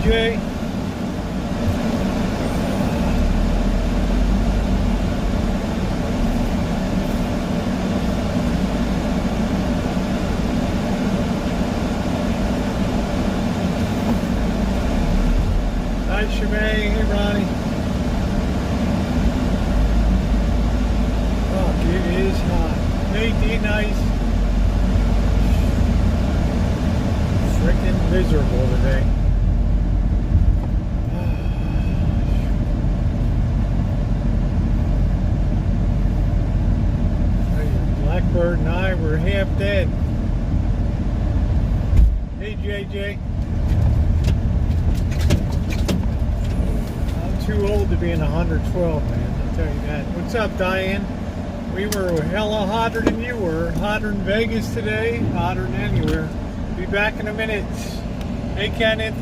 JJ. Hi, Shemay. Hey, Ronnie. Oh, it is hot. Hey, D-Nice. Freaking miserable today. Blackbird and I were half dead. Hey, JJ. I'm too old to be in 112, man. I'll tell you that. What's up, Diane? We were hella hotter than you were. Hotter in Vegas today. Hotter than anywhere. Be back in a minute. Hey, Kenneth.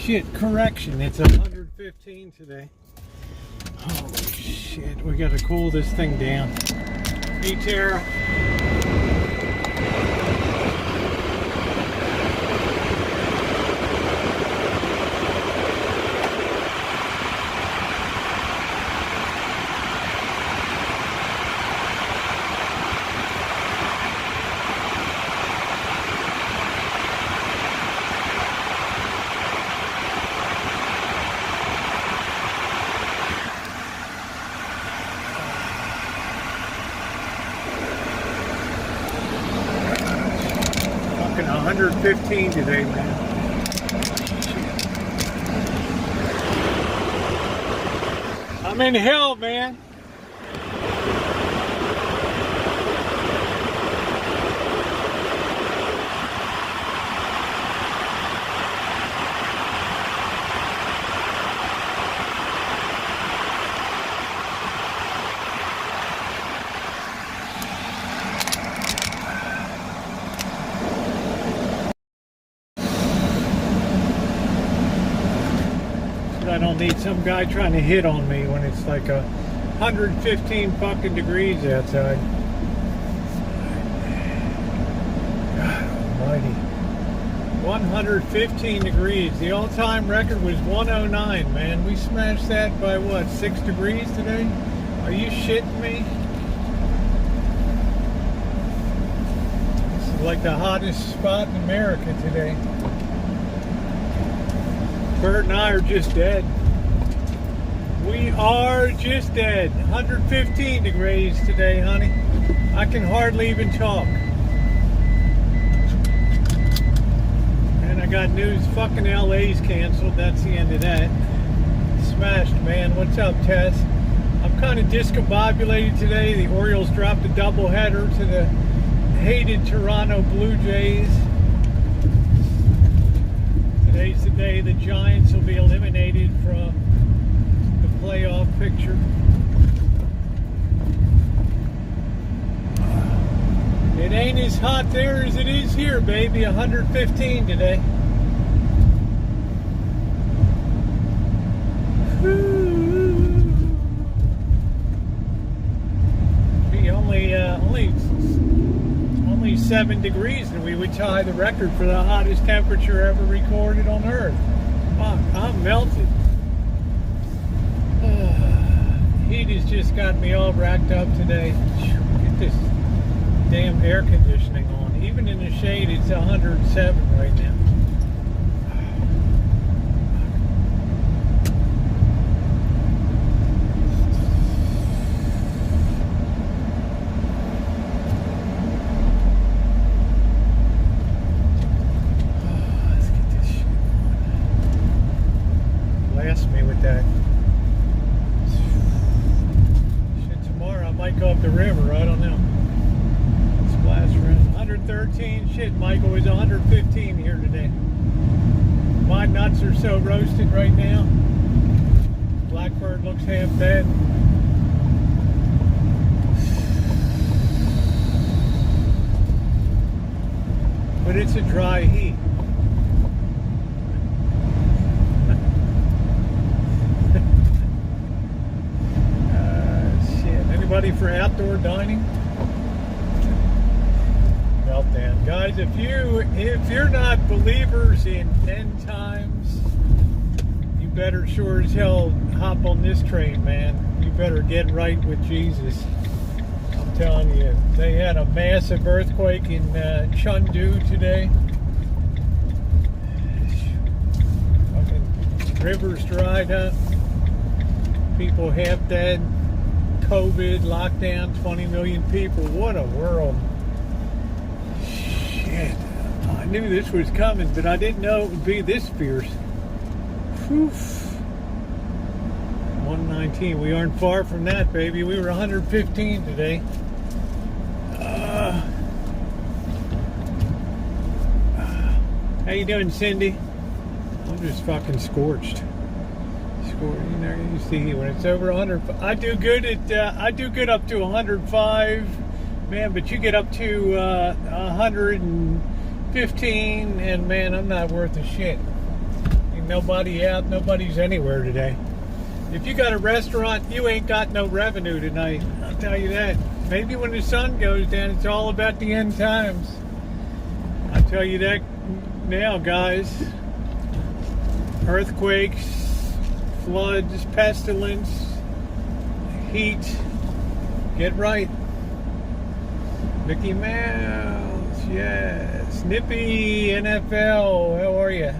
Shit, correction, it's 115 today. Holy shit, we gotta cool this thing down. Hey, Tara. 115 today, man. I'm in hell, man. I don't need some guy trying to hit on me when it's like 115 fucking degrees outside. God almighty. 115 degrees. The all-time record was 109, man. We smashed that by what, 6 degrees today? Are you shitting me? This is like the hottest spot in America today. Bert and I are just dead. We are just dead. 115 degrees today, honey. I can hardly even talk. And I got news, fucking LA's canceled. That's the end of that. Smashed, man. What's up, Tess? I'm kind of discombobulated today. The Orioles dropped a doubleheader to the hated Toronto Blue Jays. Today's the day the Giants will be eliminated from the playoff picture. It ain't as hot there as it is here, baby. 115 today. Be only 7 degrees and we would tie the record for the hottest temperature ever recorded on Earth. Fuck, I'm melted. Heat has just got me all racked up today. Get this damn air conditioning on. Even in the shade, it's 107 right now. Me with that. Shit, tomorrow I might go up the river. I don't know. Splash around. 113. Shit, Michael was 115 here today. My nuts are so roasted right now. Blackbird looks half dead. But it's a dry heat. Anybody for outdoor dining? Meltdown, guys. If you're not believers in end times, you better sure as hell hop on this train, man. You better get right with Jesus. I'm telling you, they had a massive earthquake in Chengdu today. Fucking rivers dried up. People half dead. COVID, lockdown, 20 million people. What a world. Shit. I knew this was coming, but I didn't know it would be this fierce. Whew. 119. We aren't far from that, baby. We were 115 today. How you doing, Cindy? I'm just fucking scorched. You know, you see when it's over 100. I do good up to 105, man. But you get up to 115, and man, I'm not worth a shit. Ain't nobody out, nobody's anywhere today. If you got a restaurant, you ain't got no revenue tonight. I'll tell you that. Maybe when the sun goes down, it's all about the end times. I'll tell you that now, guys. Earthquakes, floods, pestilence, heat. Get right. Mickey Mouse, yes. Nippy, NFL, how are you?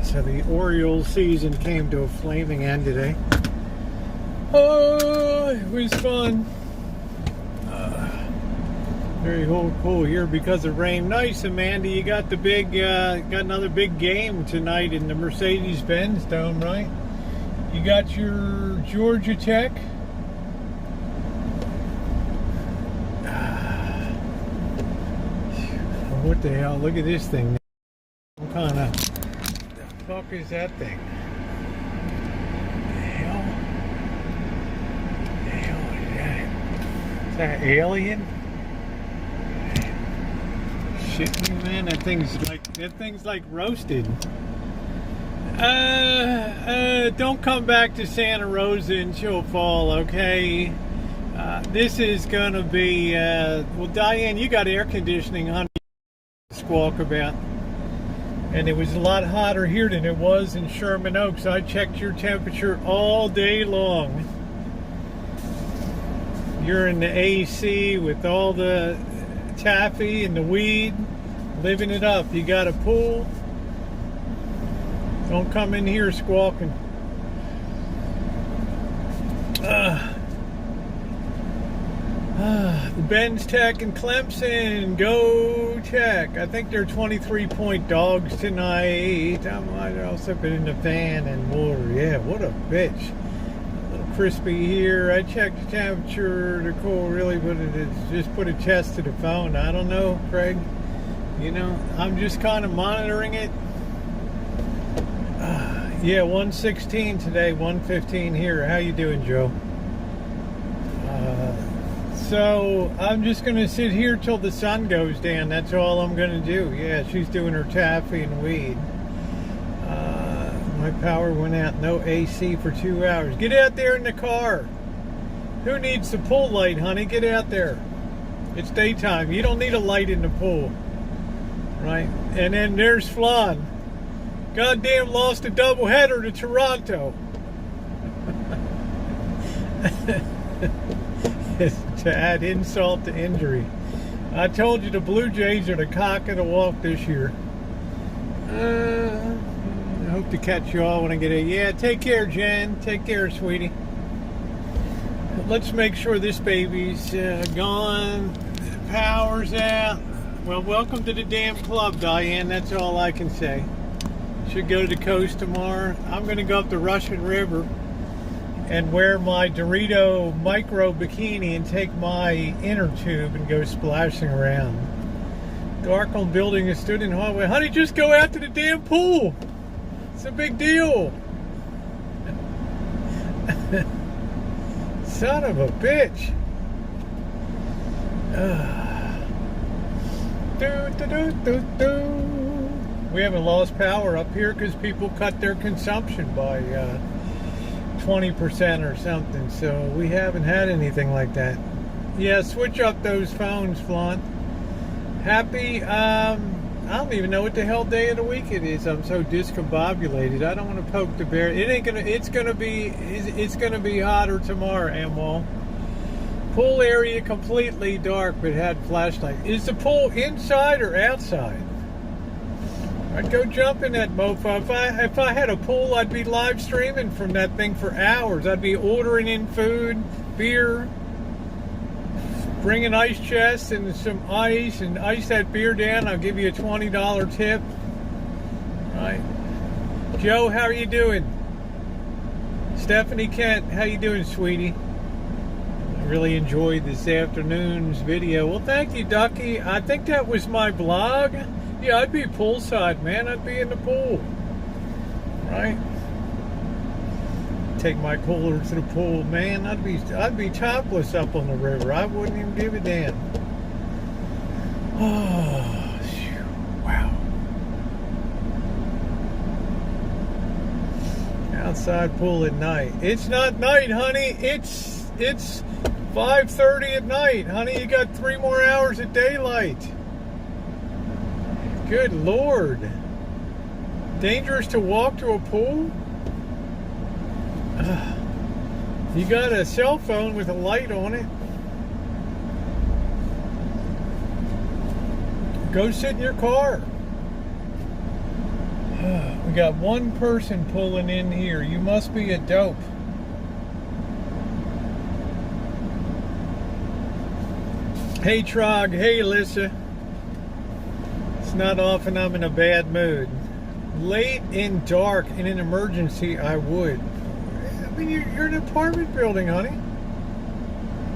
So the Orioles season came to a flaming end today. Oh, it was fun. Very cool here because of rain. Nice, Amanda. You got the got another big game tonight in the Mercedes-Benz Dome, right? You got your Georgia Tech. What the hell? Look at this thing. What kind of the fuck is that thing? The hell is that? Is that alien? Shit, man, that thing's like roasted. Don't come back to Santa Rosa and she'll fall, okay? This is gonna be well, Diane, you got air conditioning, honey. Squawk about, and it was a lot hotter here than it was in Sherman Oaks. I checked your temperature all day long. You're in the AC with all the taffy and the weed, living it up. You got a pool. Don't come in here squawking. The Benz Tech and Clemson, go Tech. I think they're 23-point dogs tonight. I'll sip it in the fan and water. Yeah, what a bitch. A little crispy here. I checked the temperature. The cool really, but just put a test to the phone. I don't know, Craig. You know, I'm just kind of monitoring it. Yeah, 116 today, 115 here. How you doing, Joe? So I'm just going to sit here till the sun goes down. That's all I'm going to do. Yeah, she's doing her taffy and weed. My power went out. No AC for 2 hours. Get out there in the car. Who needs the pool light, honey? Get out there. It's daytime. You don't need a light in the pool. Right? And then there's Flan. Goddamn lost a doubleheader to Toronto. To add insult to injury. I told you the Blue Jays are the cock of the walk this year. I hope to catch you all when I get in. Yeah, take care, Jen. Take care, sweetie. Let's make sure this baby's gone. Power's out. Well, welcome to the damn club, Diane. That's all I can say. Should go to the coast tomorrow. I'm going to go up the Russian River and wear my Dorito micro bikini and take my inner tube and go splashing around. Dark on building a student hallway. Honey, just go out to the damn pool. It's a big deal. Son of a bitch. We haven't lost power up here because people cut their consumption by 20% or something, so we haven't had anything like that. Yeah, switch up those phones, Flaunt. Happy, I don't even know what the hell day of the week it is. I'm so discombobulated. I don't want to poke the bear. It's gonna be hotter tomorrow, Amwal. Pool area completely dark, but had flashlight. Is the pool inside or outside? I'd go jump in that mofo. If I had a pool, I'd be live streaming from that thing for hours. I'd be ordering in food, beer, bring an ice chest and some ice, and ice that beer down. I'll give you a $20 tip. Right. Joe, how are you doing? Stephanie Kent, how you doing, sweetie? I really enjoyed this afternoon's video. Well, thank you, Ducky. I think that was my blog. Yeah, I'd be poolside, man. I'd be in the pool. Right? Take my cooler to the pool, man. I'd be topless up on the river. I wouldn't even give a damn. Oh, wow. Outside pool at night. It's not night, honey. It's 5:30 at night, honey. You got 3 more hours of daylight. Good Lord. Dangerous to walk to a pool? You got a cell phone with a light on it. Go sit in your car. We got one person pulling in here. You must be a dope. Hey Trog, hey Alyssa. It's not often I'm in a bad mood. Late and dark in an emergency, I would. I mean, you're in an apartment building, honey.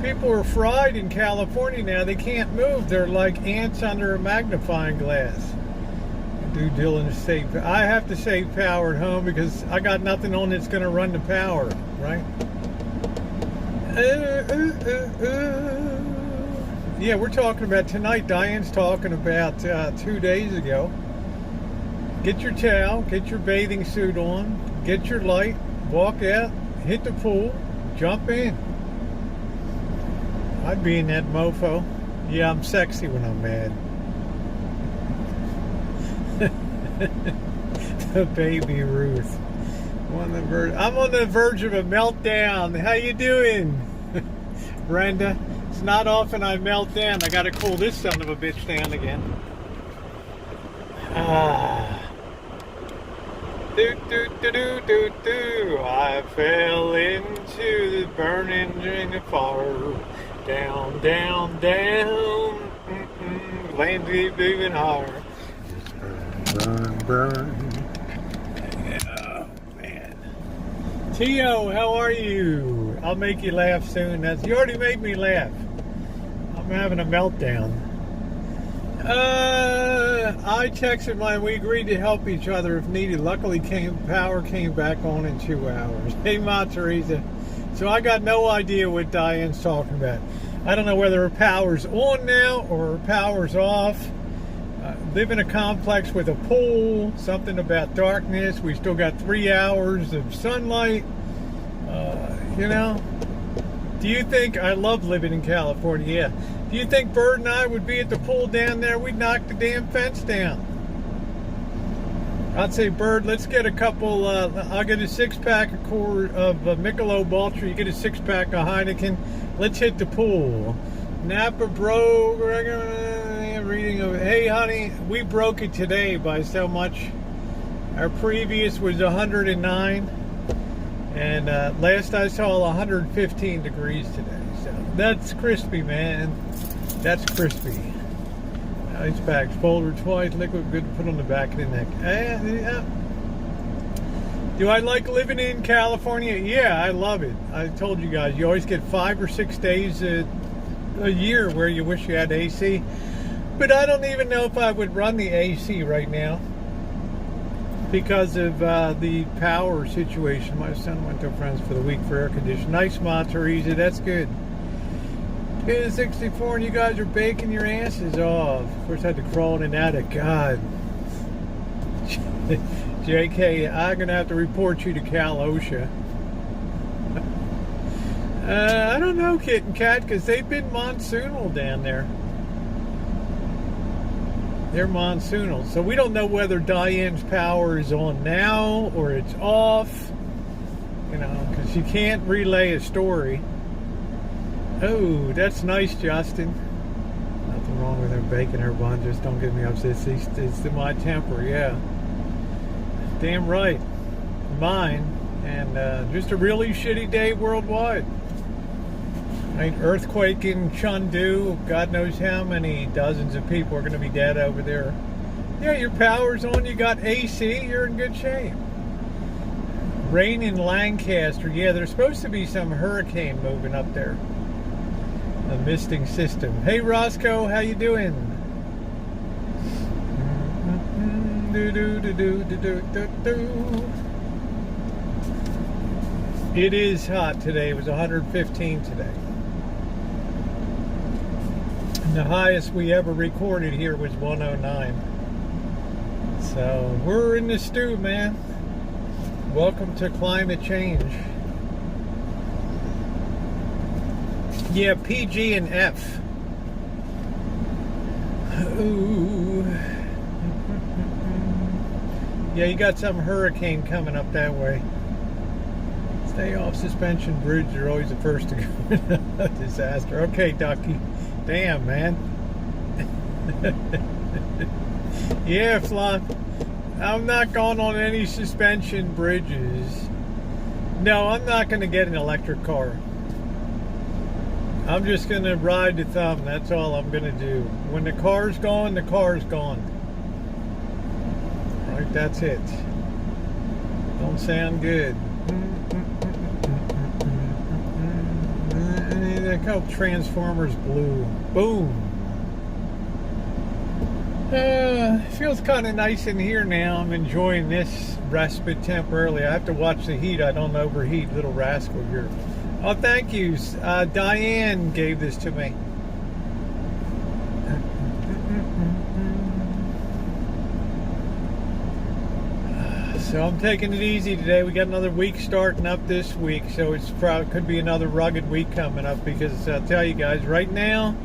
People are fried in California now. They can't move. They're like ants under a magnifying glass. Due diligence, save. I have to save power at home because I got nothing on that's going to run the power, right? Yeah, we're talking about tonight. Diane's talking about 2 days ago. Get your towel, get your bathing suit on, get your light, walk out, hit the pool, jump in. I'd be in that mofo. Yeah, I'm sexy when I'm mad. The baby Ruth. I'm on the verge of a meltdown. How you doing, Brenda? It's not often I melt down. I gotta cool this son of a bitch down again. I fell into the burning ring of fire. Down, down, down. Land keep moving higher. Burn, burn. Oh, man. Tio, how are you? I'll make you laugh soon. You already made me laugh. I'm having a meltdown. I texted mine. We agreed to help each other if needed. Luckily, power came back on in 2 hours. Hey, Ma Teresa. So I got no idea what Diane's talking about. I don't know whether her power's on now or her power's off. Live in a complex with a pool. Something about darkness. We still got 3 hours of sunlight. You know. Do you think I love living in California? Yeah. Do you think Bird and I would be at the pool down there? We'd knock the damn fence down. I'd say, Bird, let's get a couple. I'll get a 6-pack of Michelob Ultra. You get a 6-pack of Heineken. Let's hit the pool. Napa bro, reading of. Hey, honey, we broke it today by so much. Our previous was 109, and last I saw 115 degrees today. So that's crispy, man. That's crispy. Ice packs, folder twice, liquid good to put on the back of the neck. Yeah. Do I like living in California? Yeah, I love it. I told you guys, you always get 5 or 6 days a year where you wish you had AC. But I don't even know if I would run the AC right now because of the power situation. My son went to a friend's for the week for air conditioning. Nice, Ma Teresa. That's good. It's 64 and you guys are baking your asses off. Of course, I had to crawl in and out of God. JK, I'm going to have to report you to Cal OSHA. I don't know, Kit and Kat, because they've been monsoonal down there. They're monsoonal. So we don't know whether Diane's power is on now or it's off. You know, because you can't relay a story. Oh, that's nice, Justin. Nothing wrong with her baking her bun. Just don't get me upset. It's my temper, yeah. Damn right. Mine. And just a really shitty day worldwide. Right? Earthquake in Chengdu. God knows how many dozens of people are going to be dead over there. Yeah, your power's on. You got AC. You're in good shape. Rain in Lancaster. Yeah, there's supposed to be some hurricane moving up there. A misting system. Hey Roscoe, how you doing? It is hot today. It was 115 today. And the highest we ever recorded here was 109. So we're in the stew, man. Welcome to climate change. Yeah, PG and F. Ooh. Yeah, you got some hurricane coming up that way. Stay off suspension bridge. They're always the first to go. Disaster. Okay, Ducky. Damn, man. Yeah, Flop. I'm not going on any suspension bridges. No, I'm not going to get an electric car. I'm just going to ride the thumb. That's all I'm going to do. When the car's gone, the car's gone. Right, that's it. Don't sound good. Look how Transformers Blue. Boom. Feels kind of nice in here now. I'm enjoying this respite temporarily. I have to watch the heat. I don't overheat, little rascal here. Oh, thank you. Diane gave this to me. So I'm taking it easy today. We got another week starting up this week, so it's probably could be another rugged week coming up, because I'll tell you guys right now,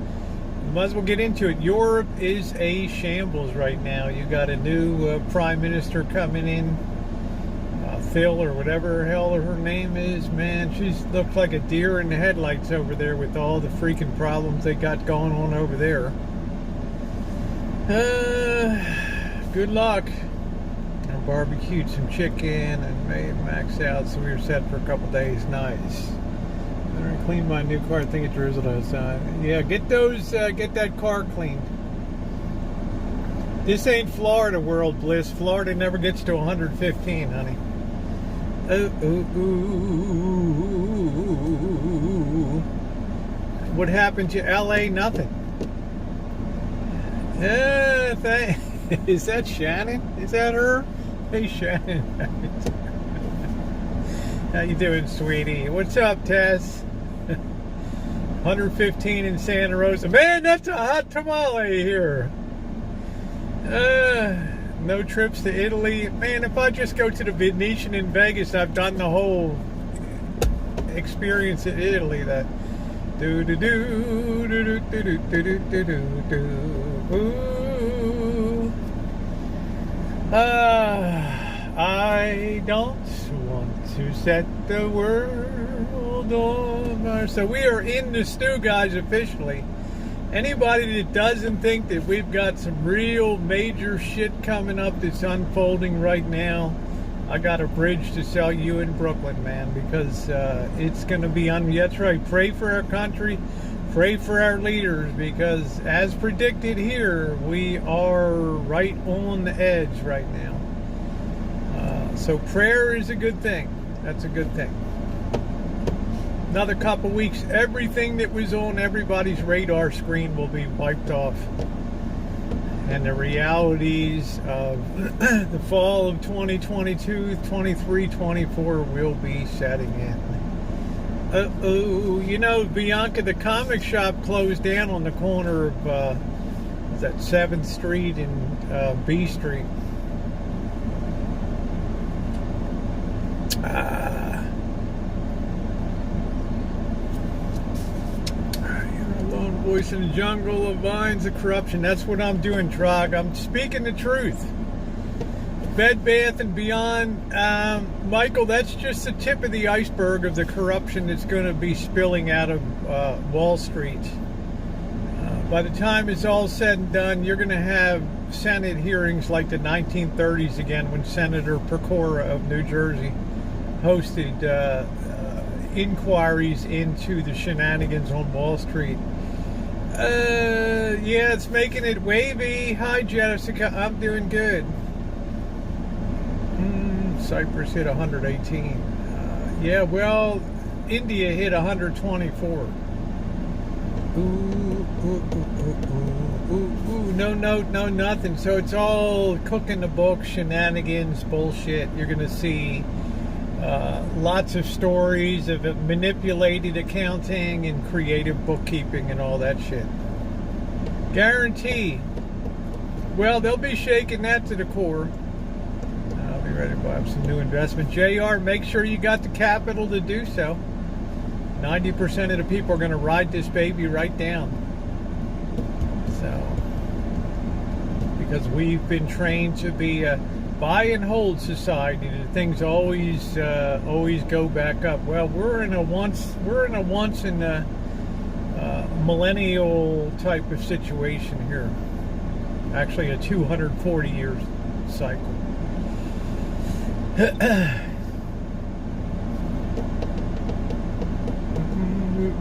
we might as well get into it. Europe is a shambles right now. You got a new prime minister coming in, Phil or whatever the hell her name is. Man, she looks like a deer in the headlights over there with all the freaking problems they got going on over there. Good luck. I barbecued some chicken and made max out, so we were set for a couple days. Nice. I cleaned my new car. I think it drizzled outside. Yeah, get that car cleaned. This ain't Florida, World Bliss. Florida never gets to 115, honey. What happened to LA? Nothing. Is that Shannon? Is that her? Hey, Shannon. How you doing, sweetie? What's up, Tess? 115 in Santa Rosa. Man, that's a hot tamale here. No trips to Italy. Man, if I just go to the Venetian in Vegas, I've done the whole experience in Italy. That do do do do do do do do do do do. I don't want to set the world on fire. So we are in the stew, guys, officially. Anybody that doesn't think that we've got some real major shit coming up that's unfolding right now, I got a bridge to sell you in Brooklyn, man, because it's going to be that's right. Pray for our country, pray for our leaders, because as predicted here, we are right on the edge right now. So prayer is a good thing. That's a good thing. Another couple weeks, everything that was on everybody's radar screen will be wiped off. And the realities of the fall of 2022, 23, 24 will be setting in. You know, Bianca, the comic shop closed down on the corner of is that 7th Street and B Street. Lone voice in the jungle of vines of corruption. That's what I'm doing, Trog. I'm speaking the truth. Bed Bath and Beyond, Michael, that's just the tip of the iceberg of the corruption that's going to be spilling out of Wall Street. By the time it's all said and done, you're going to have Senate hearings like the 1930s again, when Senator Pecora of New Jersey hosted inquiries into the shenanigans on Wall Street. Yeah, it's making it wavy. Hi, Jessica. I'm doing good. Cyprus hit 118. Yeah, well, India hit 124. No, nothing. So it's all cooking the book, shenanigans, bullshit. You're going to see lots of stories of manipulated accounting and creative bookkeeping and all that shit. Guarantee. Well, they'll be shaking that to the core. I'll be ready to buy some new investment. JR, make sure you got the capital to do so. 90% of the people are going to ride this baby right down. So, because we've been trained to be a buy and hold society, that things always go back up. Well, we're in a once in a millennial type of situation here. Actually, a 240 year cycle.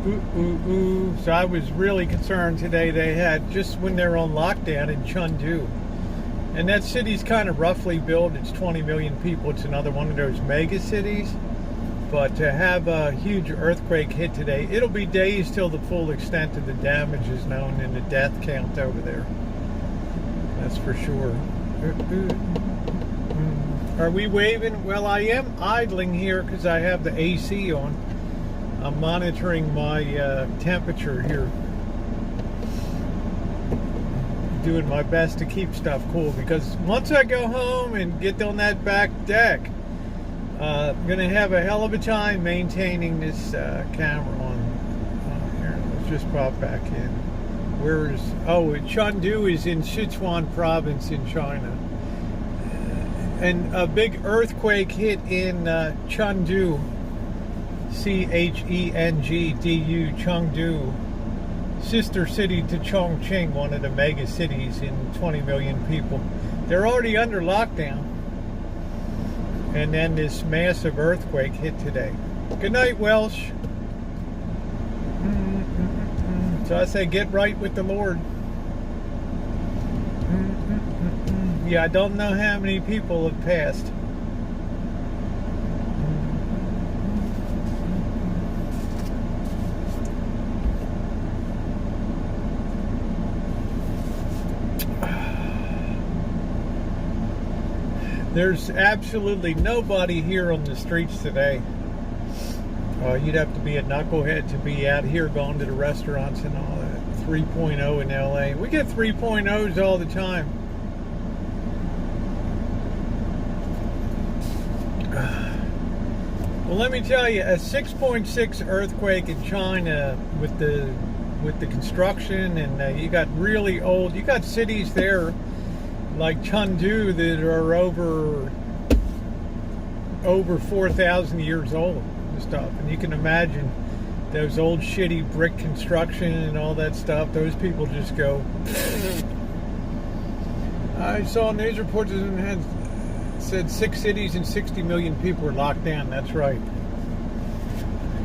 So I was really concerned today. They had, just when they're on lockdown in Chengdu, and that city's kind of roughly built. It's 20 million people. It's another one of those mega cities. But to have a huge earthquake hit today, it'll be days till the full extent of the damage is known and the death count over there. That's for sure. Are we waving? Well, I am idling here because I have the AC on. I'm monitoring my temperature here. Doing my best to keep stuff cool, because once I go home and get on that back deck, I'm going to have a hell of a time maintaining this camera on here. Let's just pop back in. Where's, oh, Chengdu is in Sichuan province in China. And a big earthquake hit in Chengdu, Chengdu, Chengdu, sister city to Chongqing, one of the mega cities in 20 million people. They're already under lockdown. And then this massive earthquake hit today. Good night, Welsh. So I say, get right with the Lord. Yeah, I don't know how many people have passed. There's absolutely nobody here on the streets today. You'd have to be a knucklehead to be out here going to the restaurants and all that. 3.0 in LA. We get 3.0s all the time. Well, let me tell you, a 6.6 earthquake in China with the construction, and you got really old. You got cities there like Chengdu that are over 4,000 years old and stuff. And you can imagine those old shitty brick construction and all that stuff. Those people just go. I saw news reports that had said 6 cities and 60 million people were locked down. That's right.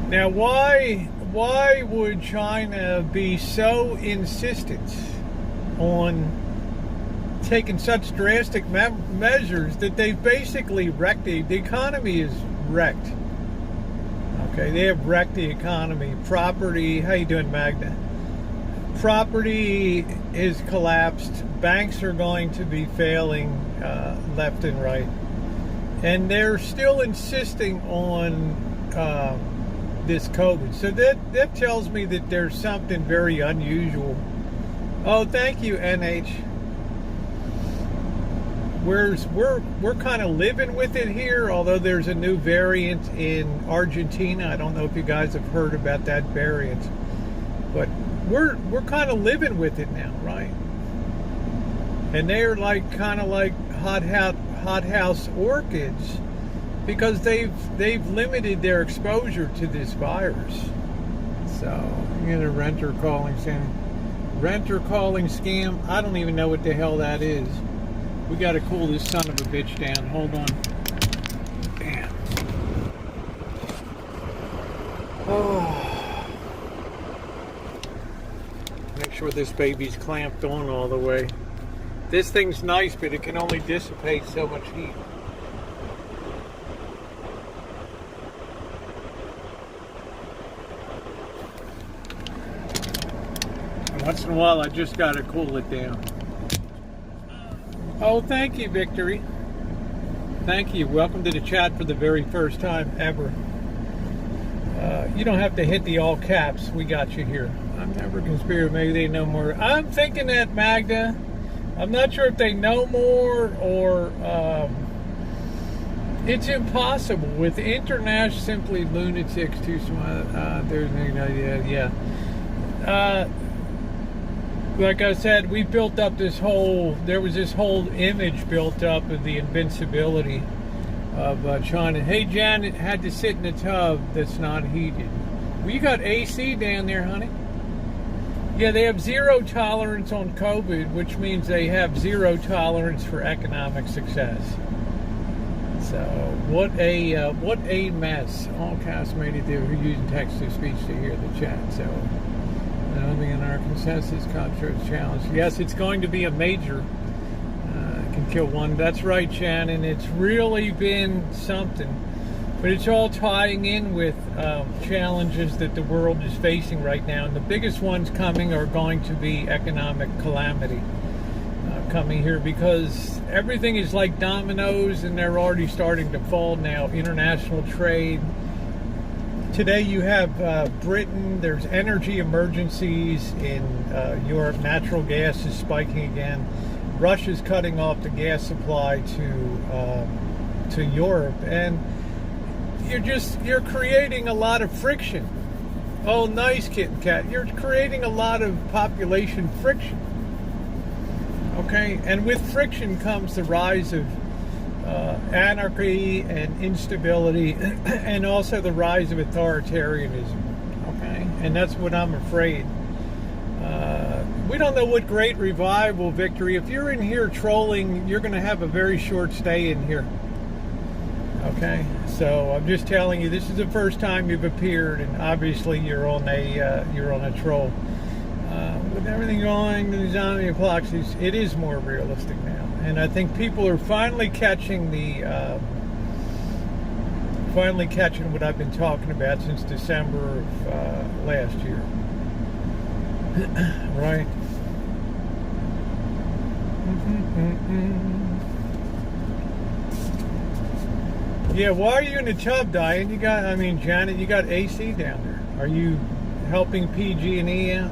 Now, why would China be so insistent on taking such drastic measures that they've basically wrecked the economy? Is wrecked. Okay, they have wrecked the economy. Property, how you doing, Magda? Property is collapsed. Banks are going to be failing left and right. And they're still insisting on this COVID. So that tells me that there's something very unusual. Oh, thank you, NH. We're kind of living with it here, although there's a new variant in Argentina. I don't know if you guys have heard about that variant, but we're kind of living with it now, right? And they're like kind of like hothouse orchids, because they've limited their exposure to this virus. So you get a renter calling scam. I don't even know what the hell that is. We got to cool this son of a bitch down. Hold on. Damn. Oh. Make sure this baby's clamped on all the way. This thing's nice, but it can only dissipate so much heat. Once in a while, I just got to cool it down. Oh, thank you, Victory. Thank you. Welcome to the chat for the very first time ever. You don't have to hit the all caps. We got you here. I'm never conspiracy. Maybe they know more. I'm thinking that, Magda. I'm not sure if they know more or it's impossible with international simply lunatics too smart. There's no idea. Yeah. Like I said, we built up there was this whole image built up of the invincibility of China. Hey, Janet had to sit in a tub that's not heated. Well, you got AC down there, honey. Yeah, they have zero tolerance on COVID, which means they have zero tolerance for economic success. So what a mess. All cast made it do who using text to speech to hear the chat. So nothing in our consensus contract challenge. Yes, it's going to be a major. Can kill one. That's right, Shannon. It's really been something. But it's all tying in with challenges that the world is facing right now. And the biggest ones coming are going to be economic calamity coming here, because everything is like dominoes and they're already starting to fall now. International trade. Today you have Britain. There's energy emergencies in Europe. Natural gas is spiking again. Russia's cutting off the gas supply to Europe, and you're creating a lot of friction. Oh, nice kitten cat. You're creating a lot of population friction. Okay, and with friction comes the rise of anarchy and instability, and also the rise of authoritarianism. Okay, and that's what I'm afraid. We don't know what great revival victory. If you're in here trolling, you're going to have a very short stay in here. Okay, so I'm just telling you, this is the first time you've appeared, and obviously you're on a troll. With everything going to the zombie apocalypse, it is more realistic now, and I think people are finally catching what I've been talking about since December of last year. Right? Yeah, why are you in the tub, Diane? Janet, you got AC down there. Are you helping PG&E out?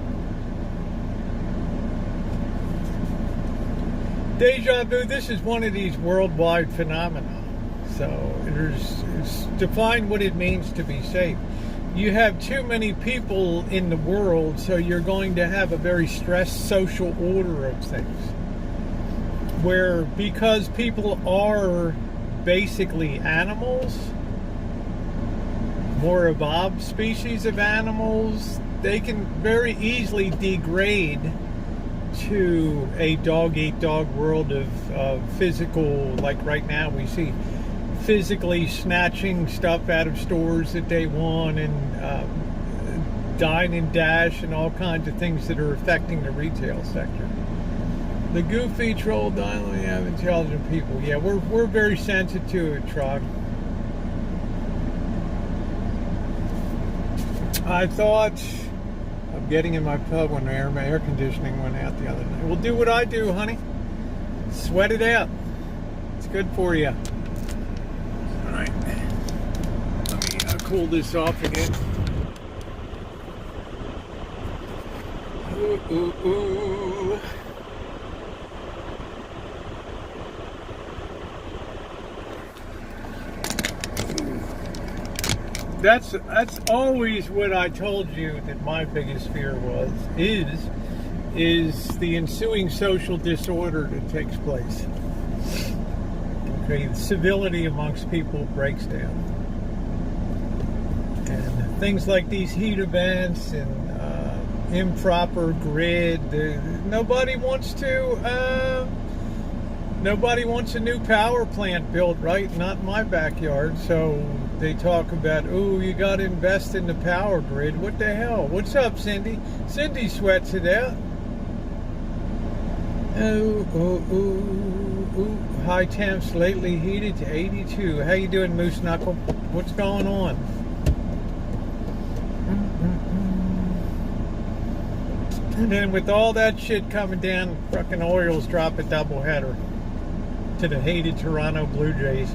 Deja vu, this is one of these worldwide phenomena. So it's define what it means to be safe. You have too many people in the world, so you're going to have a very stressed social order of things. Where, because people are basically animals, more evolved species of animals, they can very easily degrade to a dog-eat-dog world of physical, like right now we see physically snatching stuff out of stores that they want, and dine and dash and all kinds of things that are affecting the retail sector. The goofy troll dialogue, we have intelligent people. Yeah, we're very sensitive to it, Trog. I thought of getting in my pub when my air conditioning went out the other night. Well, do what I do, honey. Sweat it out. It's good for you. All right. Let me cool this off again. Ooh, ooh, ooh. That's always what I told you that my biggest fear is the ensuing social disorder that takes place. Okay, the civility amongst people breaks down, and things like these heat events and improper grid. Nobody wants a new power plant built, right? Not in my backyard. So they talk about, oh, you got to invest in the power grid. What the hell? What's up, Cindy? Cindy sweats it out. Oh. High temps lately heated to 82. How you doing, Moose Knuckle? What's going on? And then with all that shit coming down, fucking Orioles drop a doubleheader to the hated Toronto Blue Jays.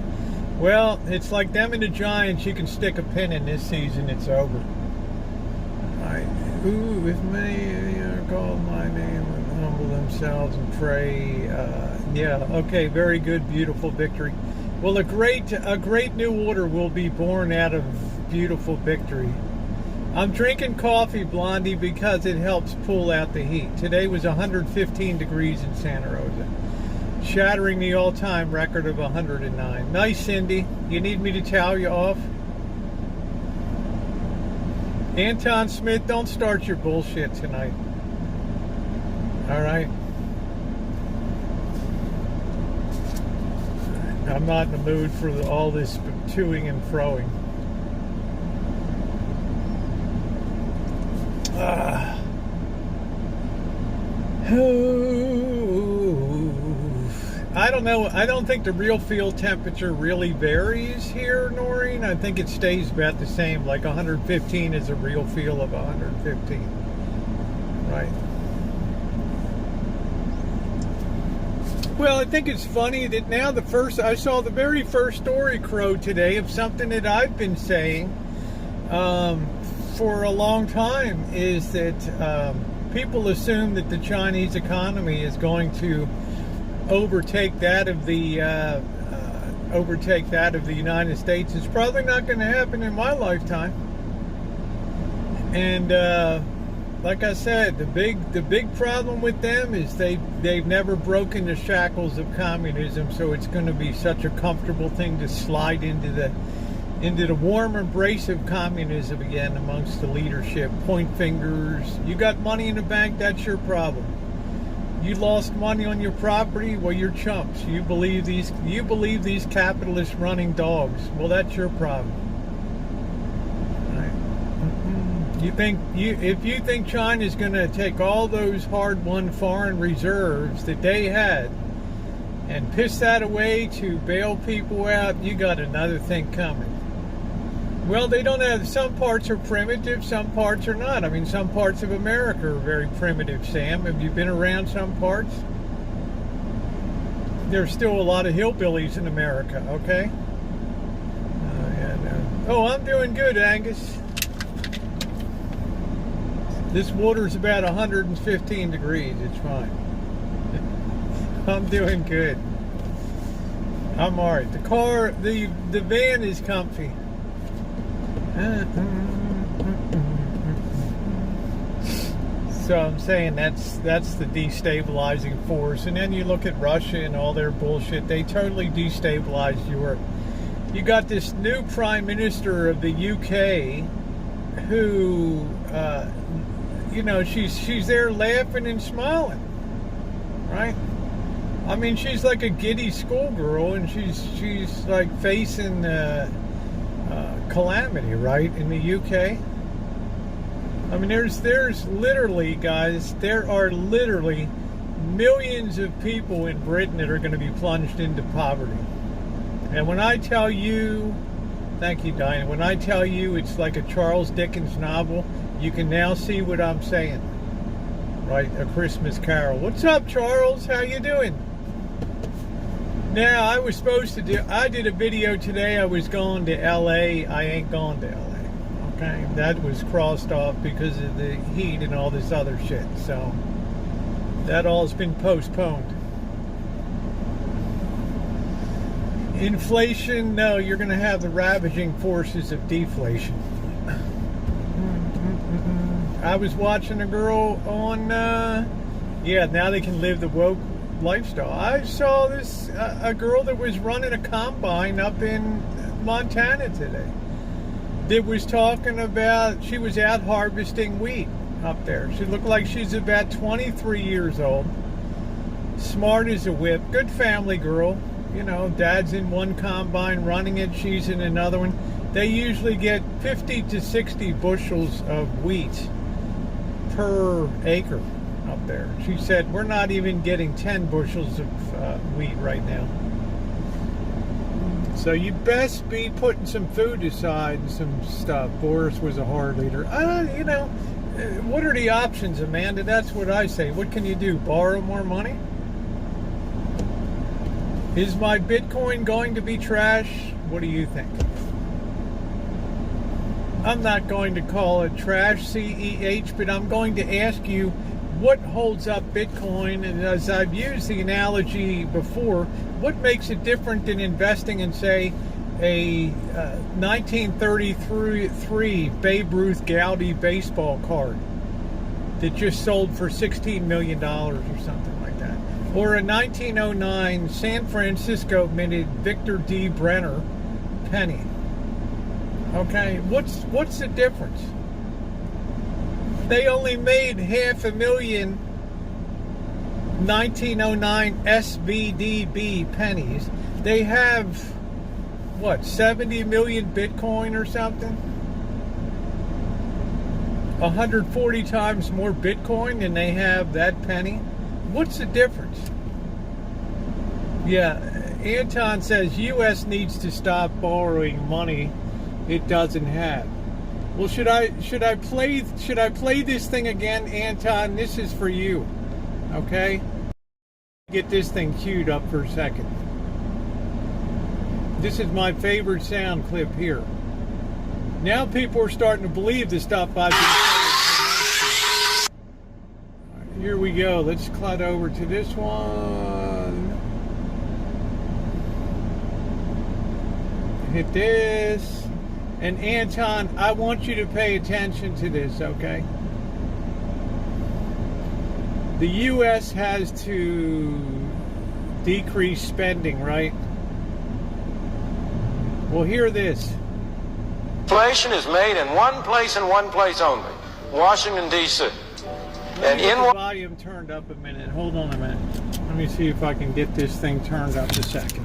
Well, it's like them and the Giants. You can stick a pin in this season, it's over. Ooh, if many are called my name and humble themselves and pray. Yeah, okay, very good, beautiful victory. Well, a great new order will be born out of beautiful victory. I'm drinking coffee, Blondie, because it helps pull out the heat. Today was 115 degrees in Santa Rosa, shattering the all-time record of 109. Nice, Cindy. You need me to towel you off? Anton Smith, don't start your bullshit tonight. All right? I'm not in the mood for all this toing and froing. I don't know. I don't think the real field temperature really varies here, Noreen. I think it stays about the same. Like 115 is a real feel of 115. Right. Well, I think it's funny that now I saw the very first story, Crow, today of something that I've been saying for a long time, is that people assume that the Chinese economy is going to overtake that of the United States. It's probably not going to happen in my lifetime. And like I said, the big problem with them is they've never broken the shackles of communism, so it's going to be such a comfortable thing to slide into the warm embrace of communism again amongst the leadership. Point fingers. You got money in the bank, that's your problem. You lost money on your property, well, you're chumps. You believe these capitalist running dogs. Well, that's your problem. If you think China's going to take all those hard-won foreign reserves that they had and piss that away to bail people out, you got another thing coming. Well, they don't have. Some parts are primitive, some parts are not. I mean, some parts of America are very primitive, Sam. Have you been around some parts? There's still a lot of hillbillies in America, okay? Oh, I'm doing good, Angus. This water's about 115 degrees. It's fine. I'm doing good. I'm all right. The van is comfy. So I'm saying that's the destabilizing force. And then you look at Russia and all their bullshit. They totally destabilized Europe. You got this new Prime Minister of the UK who, she's there laughing and smiling, right? I mean, she's like a giddy schoolgirl, and she's like facing calamity, right, in the UK. I mean, there's literally, guys, there are literally millions of people in Britain that are going to be plunged into poverty. And when I tell you, thank you, Diane, when I tell you it's like a Charles Dickens novel, you can now see what I'm saying, right? A Christmas Carol. What's up, Charles? How you doing? Now, I did a video today. I was going to LA. I ain't going to LA. Okay? That was crossed off because of the heat and all this other shit. So, that all's been postponed. Inflation, no, you're going to have the ravaging forces of deflation. I was watching a girl on, now they can live the woke lifestyle. I saw a girl that was running a combine up in Montana today that was talking about, she was out harvesting wheat up there. She looked like she's about 23 years old, smart as a whip, good family girl. You know, dad's in one combine running it, she's in another one. They usually get 50 to 60 bushels of wheat per acre up there. She said, we're not even getting 10 bushels of wheat right now. So you best be putting some food aside and some stuff. Boris was a hard leader. What are the options, Amanda? That's what I say. What can you do? Borrow more money? Is my Bitcoin going to be trash? What do you think? I'm not going to call it trash, CEH, but I'm going to ask you what holds up Bitcoin. And as I've used the analogy before, what makes it different than investing in, say, a 1933 Babe Ruth Gowdy baseball card that just sold for $16 million or something like that? Or a 1909 San Francisco minted Victor D. Brenner penny. Okay, what's the difference? They only made 500,000 1909 SBDB pennies. They have, what, 70 million Bitcoin or something? 140 times more Bitcoin than they have that penny. What's the difference? Yeah, Anton says U.S. needs to stop borrowing money it doesn't have. Well, should I play this thing again, Anton? This is for you, okay? Get this thing queued up for a second. This is my favorite sound clip here. Now people are starting to believe the stuff I've been saying. Right, here we go. Let's cloud over to this one. Hit this. And Anton, I want you to pay attention to this, okay? The U.S. has to decrease spending, right? Well, hear this. Inflation is made in one place and one place only, Washington, D.C. And in the volume turned up a minute. Hold on a minute. Let me see if I can get this thing turned up a second.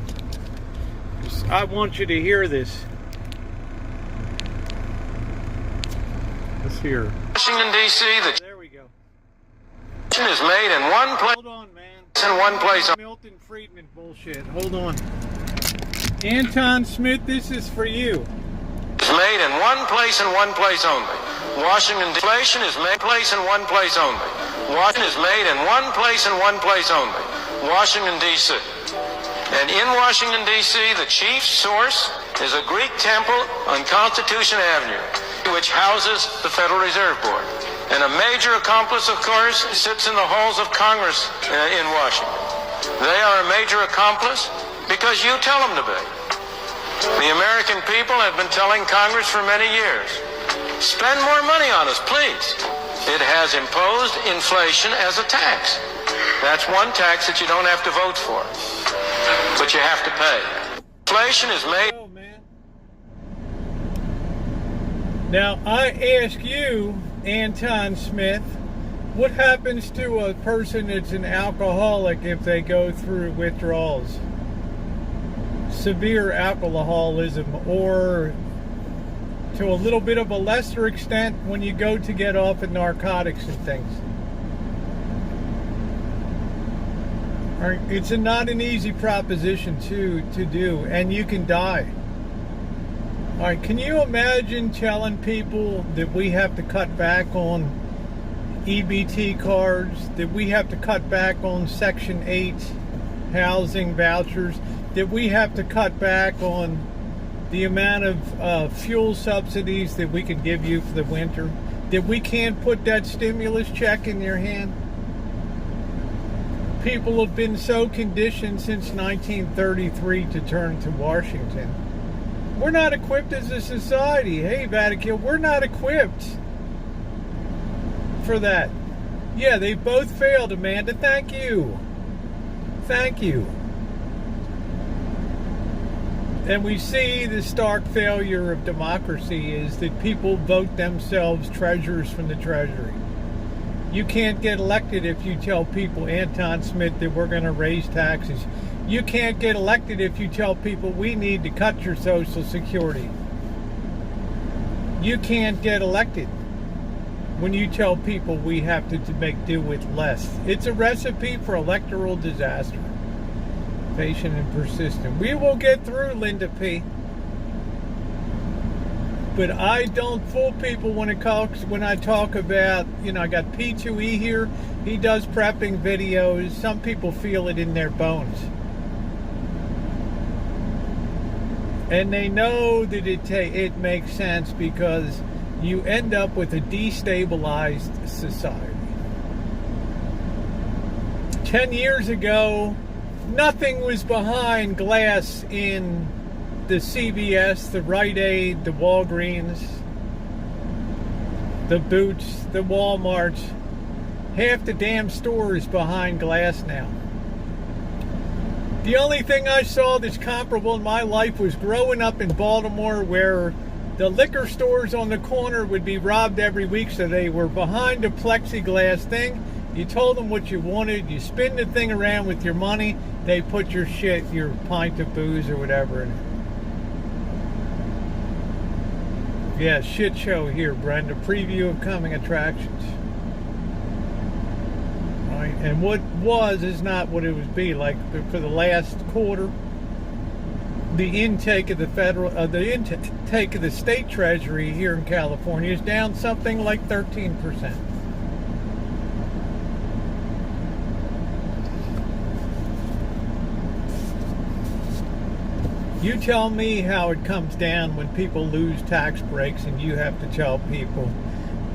I want you to hear this. Let's hear. Washington, D.C. There we go. Is made in one place. Hold on, man. In one place. Milton Friedman bullshit. Hold on. Anton Smith, this is for you. Is made in one place and one place only. Washington. Inflation is made place in one place only. Washington is made in one place and one place only. Washington, D.C. And in Washington, D.C., the chief source is a Greek temple on Constitution Avenue, which houses the Federal Reserve Board. And a major accomplice, of course, sits in the halls of Congress in Washington. They are a major accomplice because you tell them to be. The American people have been telling Congress for many years, spend more money on us, please. It has imposed inflation as a tax. That's one tax that you don't have to vote for, but you have to pay. Inflation is made... Oh, man. Now, I ask you, Anton Smith, what happens to a person that's an alcoholic if they go through withdrawals? Severe alcoholism, or to a little bit of a lesser extent when you go to get off of narcotics and things. All right, it's not an easy proposition to do, and you can die. All right, can you imagine telling people that we have to cut back on EBT cards, that we have to cut back on Section 8 housing vouchers, that we have to cut back on the amount of fuel subsidies that we could give you for the winter, that we can't put that stimulus check in your hand? People have been so conditioned since 1933 to turn to Washington. We're not equipped as a society. Hey, Vatican, we're not equipped for that. Yeah, they both failed, Amanda. Thank you. Thank you. And we see the stark failure of democracy is that people vote themselves treasurers from the Treasury. You can't get elected if you tell people, Anton Smith, that we're going to raise taxes. You can't get elected if you tell people we need to cut your Social Security. You can't get elected when you tell people we have to make do with less. It's a recipe for electoral disaster. Patient and persistent. We will get through, Linda P. But I don't fool people when I talk about, I got P2E here. He does prepping videos. Some people feel it in their bones. And they know that it makes sense because you end up with a destabilized society. 10 years ago, nothing was behind glass in the CVS, the Rite Aid, the Walgreens, the Boots, the Walmarts. Half the damn store is behind glass now. The only thing I saw that's comparable in my life was growing up in Baltimore, where the liquor stores on the corner would be robbed every week, so they were behind a plexiglass thing, You told them what you wanted. You spin the thing around with your money. They put your shit, your pint of booze or whatever in it. Yeah, shit show here, Brenda. Preview of coming attractions. Right, and what was is not what it would be. Like for the last quarter, the intake of the intake of the state treasury here in California is down something like 13%. You tell me how it comes down when people lose tax breaks and you have to tell people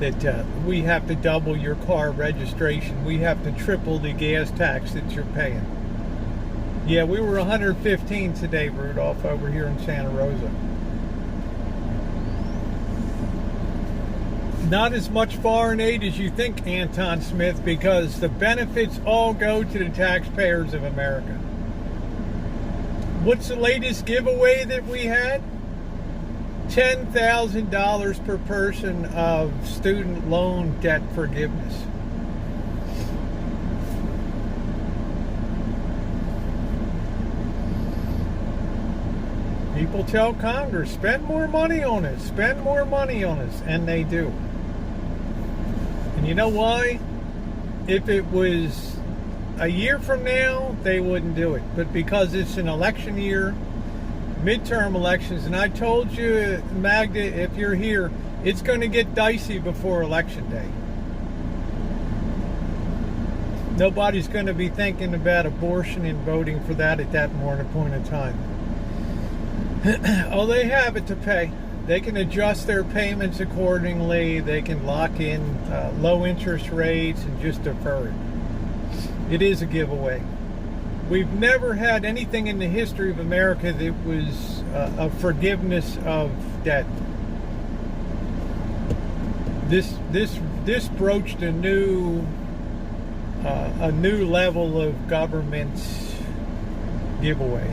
that we have to double your car registration. We have to triple the gas tax that you're paying. Yeah, we were 115 today, Rudolph, over here in Santa Rosa. Not as much foreign aid as you think, Anton Smith, because the benefits all go to the taxpayers of America. What's the latest giveaway that we had? $10,000 per person of student loan debt forgiveness. People tell Congress, spend more money on it, spend more money on us, and they do. And you know why? If it was a year from now, they wouldn't do it. But because it's an election year, midterm elections, and I told you, Magda, if you're here, it's going to get dicey before election day. Nobody's going to be thinking about abortion and voting for that at that point in time. Oh, they have it to pay. They can adjust their payments accordingly. They can lock in low interest rates and just defer it. It is a giveaway. We've never had anything in the history of America that was a forgiveness of debt. This broached a new level of government giveaway.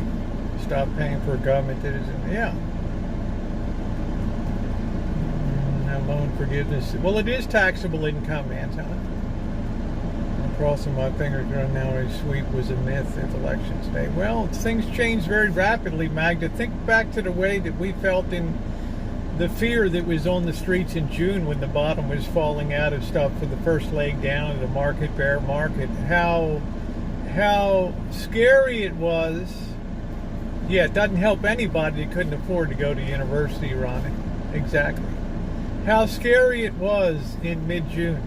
Stop paying for a government that isn't. Yeah. Loan forgiveness. Well, it is taxable income, Anton. Crossing my fingers right now, a sweep was a myth at elections day. Well, things change very rapidly, Magda. Think back to the way that we felt in the fear that was on the streets in June when the bottom was falling out of stuff for the first leg down of the market, bear market. How scary it was. Yeah, it doesn't help anybody that couldn't afford to go to university, Ronnie. Exactly. How scary it was in mid-June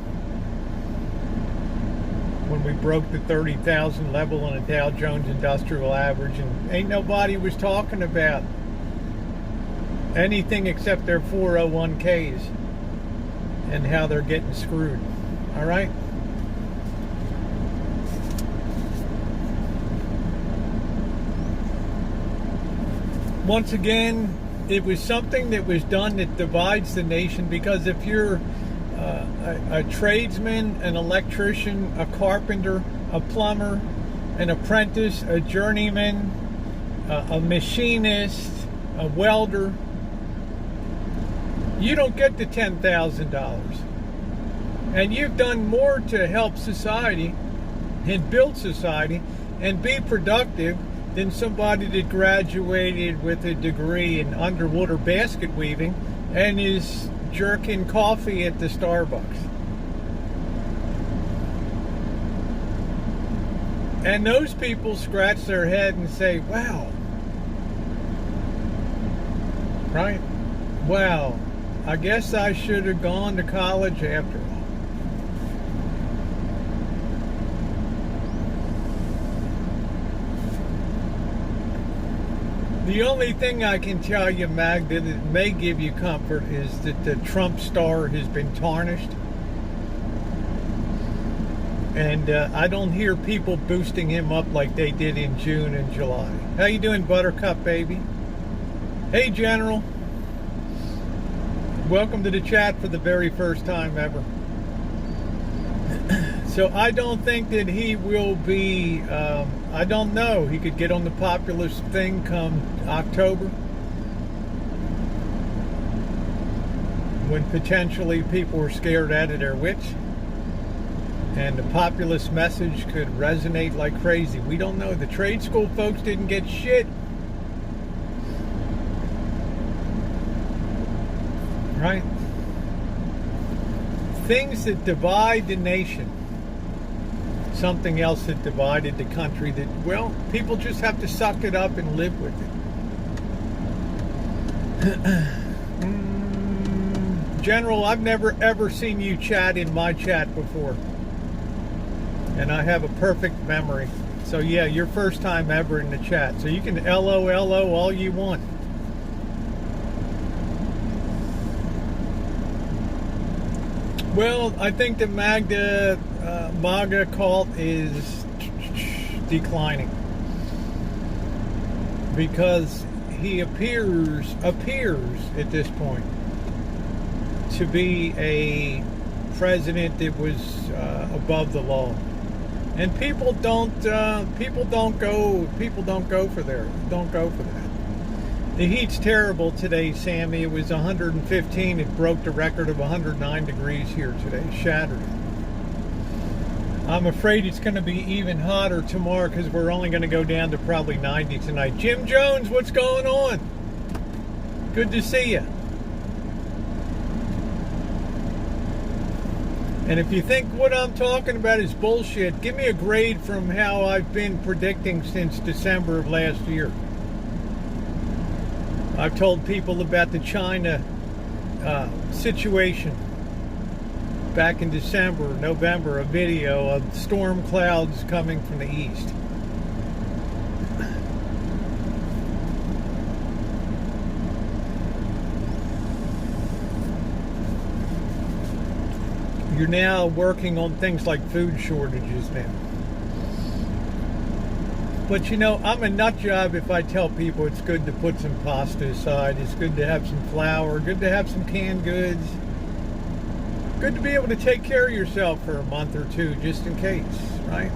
when we broke the 30,000 level on a Dow Jones Industrial Average, and ain't nobody was talking about anything except their 401ks and how they're getting screwed. All right? Once again, it was something that was done that divides the nation, because if you're a tradesman, an electrician, a carpenter, a plumber, an apprentice, a journeyman, a machinist, a welder, you don't get the $10,000. And you've done more to help society and build society and be productive than somebody that graduated with a degree in underwater basket weaving and is jerking coffee at the Starbucks. And those people scratch their head and say, wow. Right? Wow. I guess I should have gone to college after all. The only thing I can tell you, Magda, that may give you comfort is that the Trump star has been tarnished. And I don't hear people boosting him up like they did in June and July. How you doing, Buttercup baby? Hey, General. Welcome to the chat for the very first time ever. So I don't think that he will be, I don't know, he could get on the populist thing come October, when potentially people are scared out of their wits. and the populist message could resonate like crazy. We don't know. The trade school folks didn't get shit. Right? Things that divide the nation. Something else that divided the country that, well, people just have to suck it up and live with it. General, I've never ever seen you chat in my chat before. And I have a perfect memory. So yeah, your first time ever in the chat. So you can LOLO all you want. Well, I think the MAGA cult is declining because he appears at this point to be a president that was above the law, and people don't go for that. The heat's terrible today, Sammy. It was 115. It broke the record of 109 degrees here today. Shattered. I'm afraid it's going to be even hotter tomorrow because we're only going to go down to probably 90 tonight. Jim Jones, what's going on? Good to see you. And if you think what I'm talking about is bullshit, give me a grade from how I've been predicting since December of last year. I've told people about the China situation back in December, November, a video of storm clouds coming from the east. You're now working on things like food shortages now. But you know, I'm a nut job if I tell people it's good to put some pasta aside, it's good to have some flour, good to have some canned goods, good to be able to take care of yourself for a month or two just in case, right?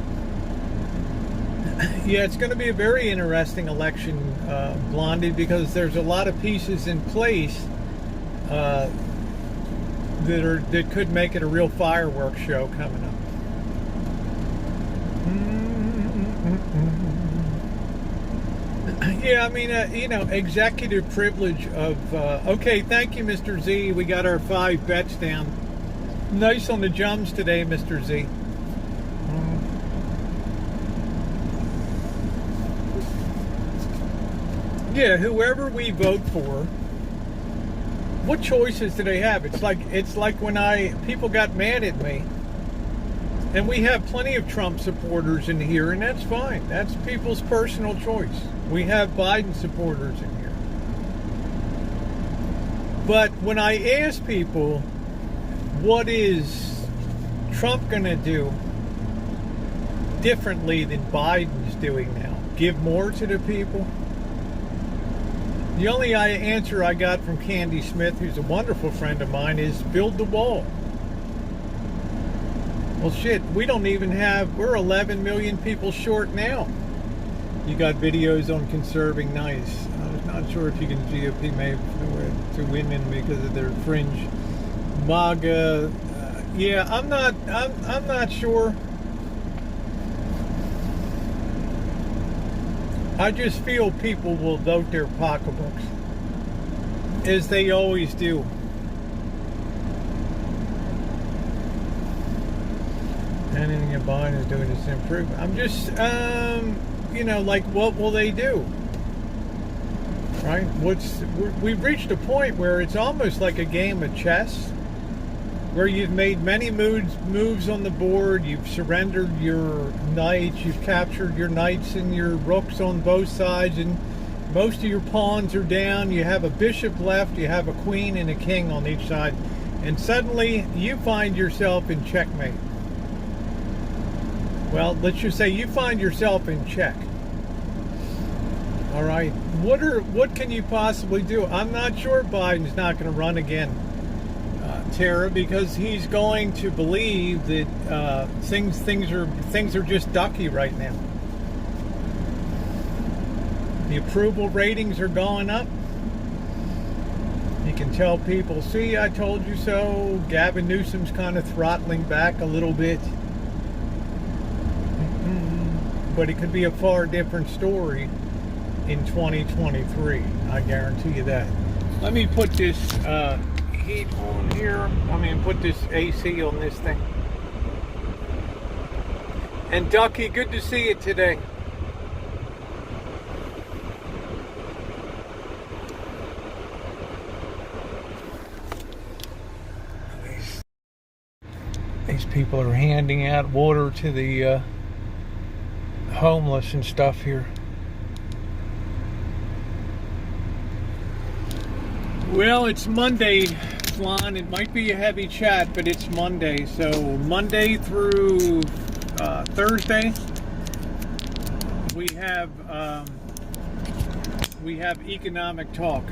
Yeah, it's going to be a very interesting election, Blondie, because there's a lot of pieces in place that could make it a real fireworks show coming up. Yeah, I mean, you know, executive privilege of, okay, thank you, Mr. Z. We got our 5 bets down. Nice on the jumps today, Mr. Z. Yeah, whoever we vote for, what choices do they have? It's like when people got mad at me. And we have plenty of Trump supporters in here, and that's fine. That's people's personal choice. We have Biden supporters in here. But when I ask people, what is Trump going to do differently than Biden's doing now? Give more to the people? The only answer I got from Candy Smith, who's a wonderful friend of mine, is build the wall. Well, shit, we don't even have, we're 11 million people short now. You got videos on conserving nice. I was not sure if you can GOP maybe to women because of their fringe MAGA. Yeah, I'm not sure. I just feel people will vote their pocketbooks, as they always do. Anything you're buying is doing is improvement. I'm just, you know, like, what will they do? Right? We've reached a point where it's almost like a game of chess, where you've made many moves on the board, you've surrendered your knights, you've captured your knights and your rooks on both sides, and most of your pawns are down. You have a bishop left, you have a queen and a king on each side, and suddenly you find yourself in checkmate. Well, let's just say you find yourself in check. All right, what can you possibly do? I'm not sure Biden's not going to run again, Tara, because he's going to believe that things are just ducky right now. The approval ratings are going up. You can tell people, see, I told you so. Gavin Newsom's kind of throttling back a little bit. but it could be a far different story in 2023. I guarantee you that. Let me put this heat on here. Put this AC on this thing. And Ducky, good to see you today. These people are handing out water to the homeless and stuff here. Well, it's Monday, Flan. It might be a heavy chat, but it's Monday. So Monday through Thursday, we have economic talk.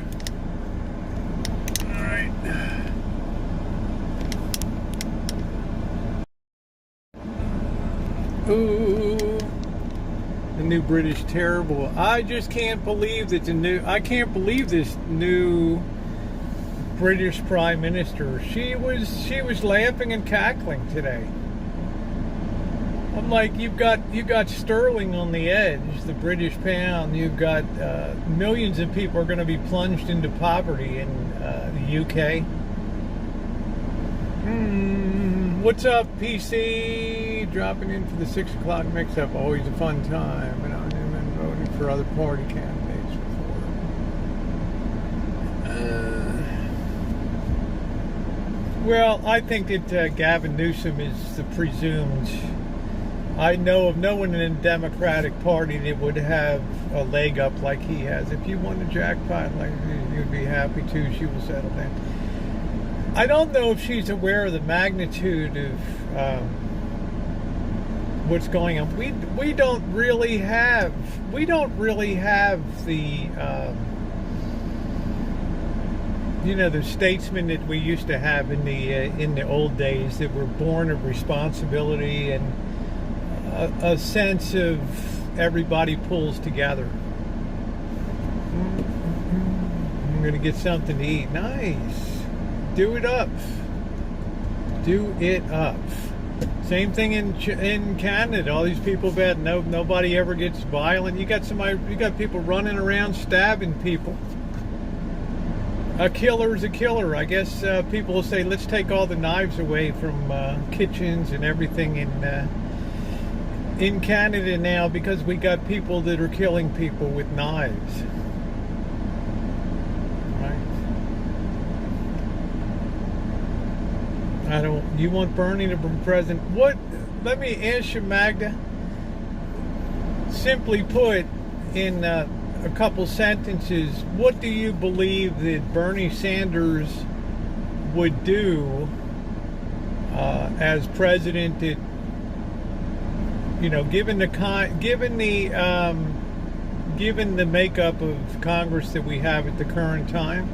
All right. Ooh, the new British terrible. I just can't believe that I can't believe this new British Prime Minister. She was laughing and cackling today. I'm like, you've got sterling on the edge, the British pound. You've got millions of people are going to be plunged into poverty in the UK. What's up, PC? Dropping in for the 6 o'clock mix-up. Always a fun time. And I've been voting for other party candidates before. Well, I think that Gavin Newsom is the presumed. I know of no one in the Democratic Party that would have a leg up like he has. If you won the jackpot, like you'd be happy too. She will settle down. I don't know if she's aware of the magnitude of what's going on. We don't really have the the statesmen that we used to have in the old days, that were born of responsibility and a sense of everybody pulls together. I'm gonna get something to eat. Nice. Do it up. Do it up. Same thing in Canada. All these people that nobody ever gets violent. You got people running around stabbing people. A killer's a killer. I guess people will say, let's take all the knives away from kitchens and everything in Canada now, because we got people that are killing people with knives. You want Bernie to be president? What? Let me ask you, Magda. Simply put, in a couple sentences, what do you believe that Bernie Sanders would do as president? That, given the makeup of Congress that we have at the current time.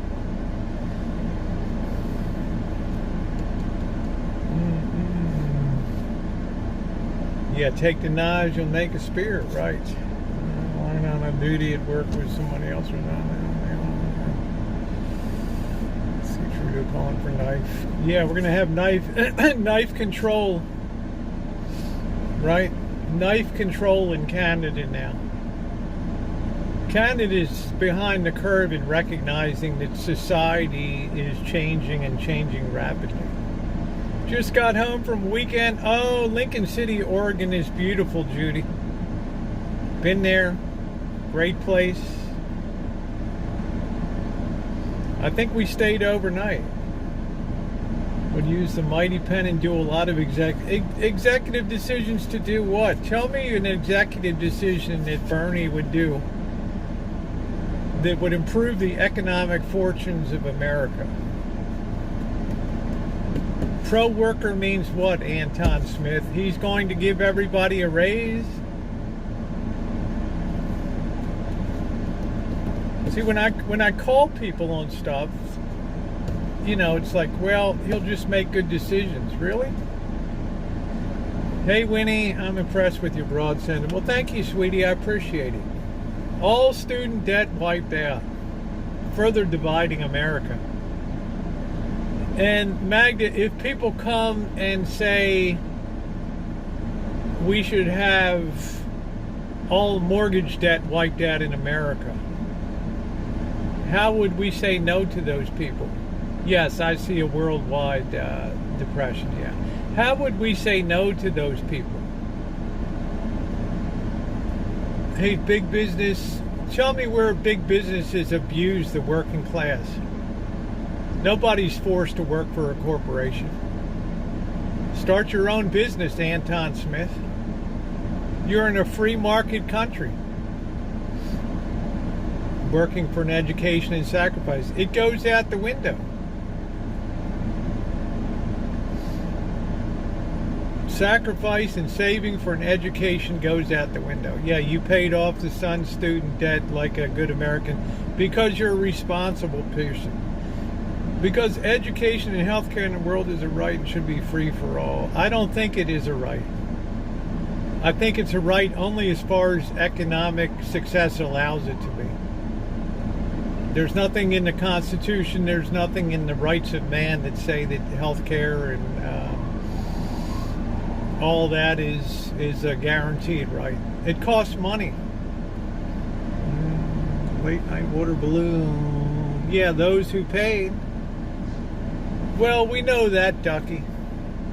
Yeah, take the knives, you'll make a spear, right? Lying on a duty at work with somebody else or not. Let's see, Trudeau calling for knife. Yeah, we're going to have knife control, right? Knife control in Canada now. Canada's behind the curve in recognizing that society is changing and changing rapidly. Just got home from weekend. Oh, Lincoln City, Oregon is beautiful, Judy. Been there. Great place. I think we stayed overnight. Would use the mighty pen and do a lot of executive decisions to do what? Tell me an executive decision that Bernie would do that would improve the economic fortunes of America. Pro-worker means what, Anton Smith? He's going to give everybody a raise? See, when I call people on stuff, it's like, well, he'll just make good decisions. Really? Hey, Winnie, I'm impressed with your broad sentiment. Well, thank you, sweetie. I appreciate it. All student debt wiped out. Further dividing America. And Magda, if people come and say we should have all mortgage debt wiped out in America. How would we say no to those people? Yes, I see a worldwide depression, yeah. How would we say no to those people? Hey, big business, tell me where big business has abused the working class. Nobody's forced to work for a corporation. Start your own business, Anton Smith. You're in a free market country. Working for an education and sacrifice. It goes out the window. Sacrifice and saving for an education goes out the window. Yeah, you paid off the son's student debt like a good American because you're a responsible person. Because education and healthcare in the world is a right and should be free for all. I don't think it is a right. I think it's a right only as far as economic success allows it to be. There's nothing in the Constitution, there's nothing in the rights of man that say that healthcare and all that is a guaranteed right. It costs money. Late night water balloon. Yeah, those who paid. Well, we know that, Ducky.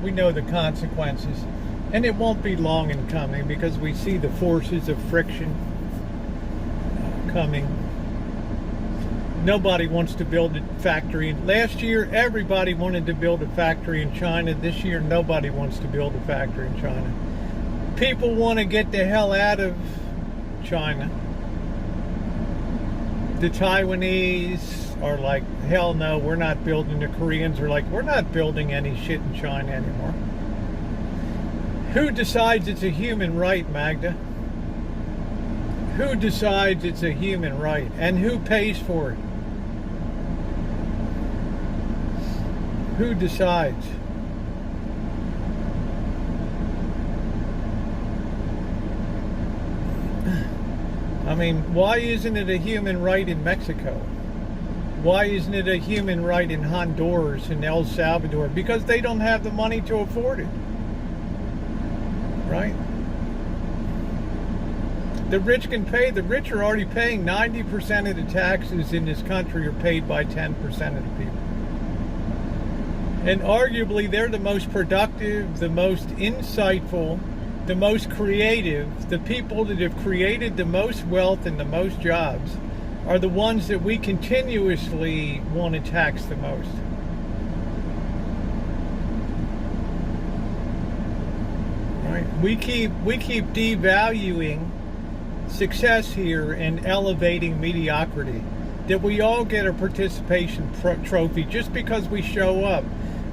We know the consequences. And it won't be long in coming because we see the forces of friction coming. Nobody wants to build a factory. Last year, everybody wanted to build a factory in China. This year, nobody wants to build a factory in China. People want to get the hell out of China. The Taiwanese are like, hell no, we're not building. The Koreans are like, we're not building any shit in China anymore. Who decides it's a human right, Magda? Who decides it's a human right? And who pays for it? Who decides? I mean, why isn't it a human right in Mexico? Why isn't it a human right in Honduras and El Salvador? Because they don't have the money to afford it. Right? The rich can pay. The rich are already paying 90% of the taxes in this country are paid by 10% of the people. And arguably, they're the most productive, the most insightful, the most creative. The people that have created the most wealth and the most jobs are the ones that we continuously want to tax the most. Right? We keep devaluing success here and elevating mediocrity. That we all get a participation trophy just because we show up.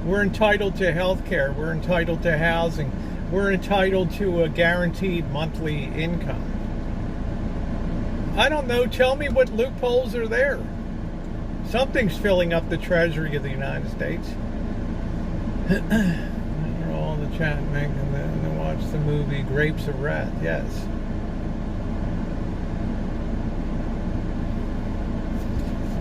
We're entitled to health care. We're entitled to housing. We're entitled to a guaranteed monthly income. I don't know. Tell me what loopholes are there. Something's filling up the treasury of the United States. You're all in the chat making them watch the movie Grapes of Wrath. Yes.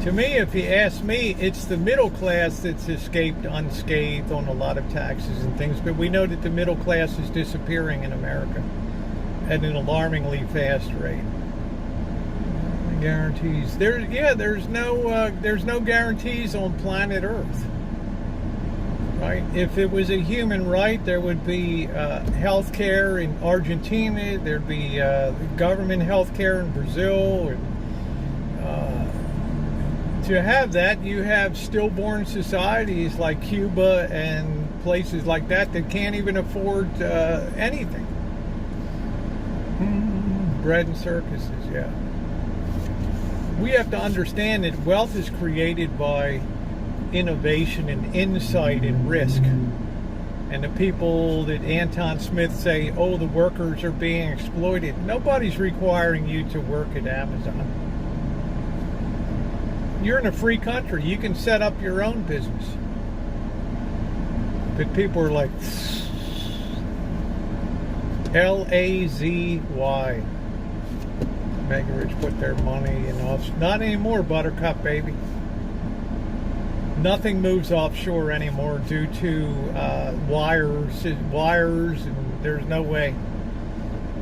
To me, if you ask me, it's the middle class that's escaped unscathed on a lot of taxes and things, but we know that the middle class is disappearing in America at an alarmingly fast rate. Guarantees. There's no guarantees on planet Earth. Right? If it was a human right, there would be health care in Argentina, there'd be government health care in Brazil, and to have that, you have stillborn societies like Cuba and places like that that can't even afford anything. Bread and circuses, yeah. We have to understand that wealth is created by innovation and insight and risk. And the people that Anton Smith say, oh, the workers are being exploited. Nobody's requiring you to work at Amazon. You're in a free country. You can set up your own business. But people are like, L-A-Z-Y. Mega Rich put their money in offshore. Not anymore, Buttercup, baby. Nothing moves offshore anymore due to wires, and there's no way.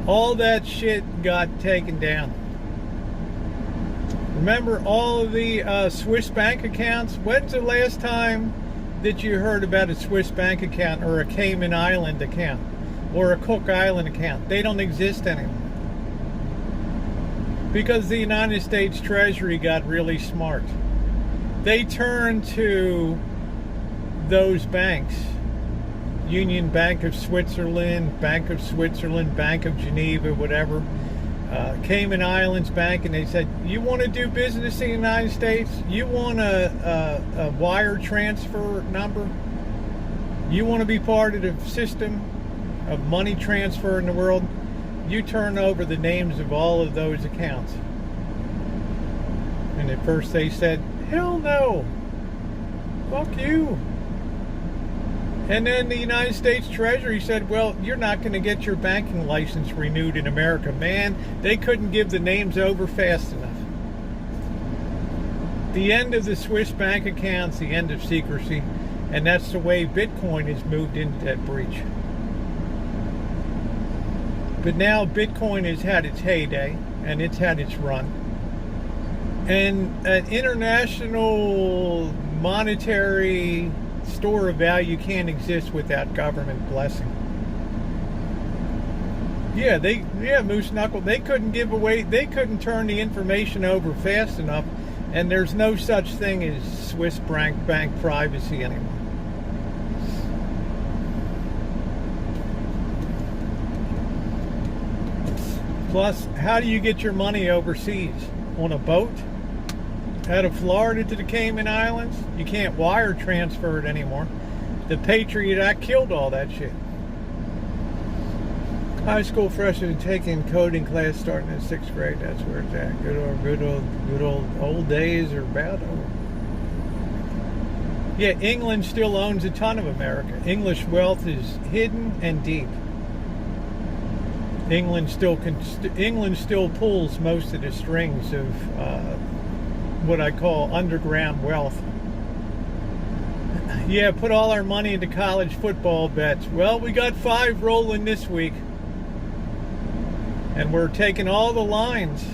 All that shit got taken down. Remember all of the Swiss bank accounts? When's the last time that you heard about a Swiss bank account or a Cayman Island account or a Cook Island account? They don't exist anymore. Because the United States Treasury got really smart. They turned to those banks, Union Bank of Switzerland, Bank of Switzerland, Bank of Geneva, whatever, Cayman Islands Bank, and they said, you want to do business in the United States? You want a wire transfer number? You want to be part of the system of money transfer in the world? You turn over the names of all of those accounts. And at first they said, hell no, fuck you. And then the United States Treasury said, well, you're not going to get your banking license renewed in America. Man, they couldn't give the names over fast enough. The end of the Swiss bank accounts, the end of secrecy, and that's the way Bitcoin has moved into that breach. But now Bitcoin has had its heyday, and it's had its run. And an international monetary store of value can't exist without government blessing. Yeah, Moose Knuckle, they couldn't turn the information over fast enough, and there's no such thing as Swiss bank privacy anymore. Plus, how do you get your money overseas? On a boat? Out of Florida to the Cayman Islands? You can't wire transfer it anymore. The Patriot Act killed all that shit. High school freshman taking coding class starting in 6th grade. That's where it's at. Good old days are about over. Yeah, England still owns a ton of America. English wealth is hidden and deep. England still pulls most of the strings of what I call underground wealth. Yeah, put all our money into college football bets. Well, we got 5 rolling this week. And we're taking all the lines.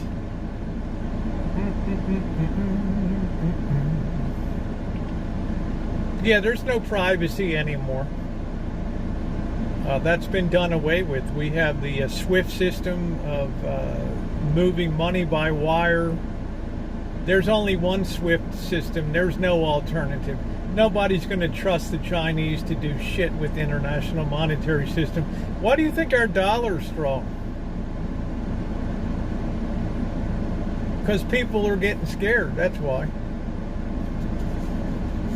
Yeah, there's no privacy anymore. That's been done away with. We have the SWIFT system of moving money by wire. There's only one SWIFT system. There's no alternative. Nobody's going to trust the Chinese to do shit with the international monetary system. Why do you think our dollar's strong? Because people are getting scared. That's why.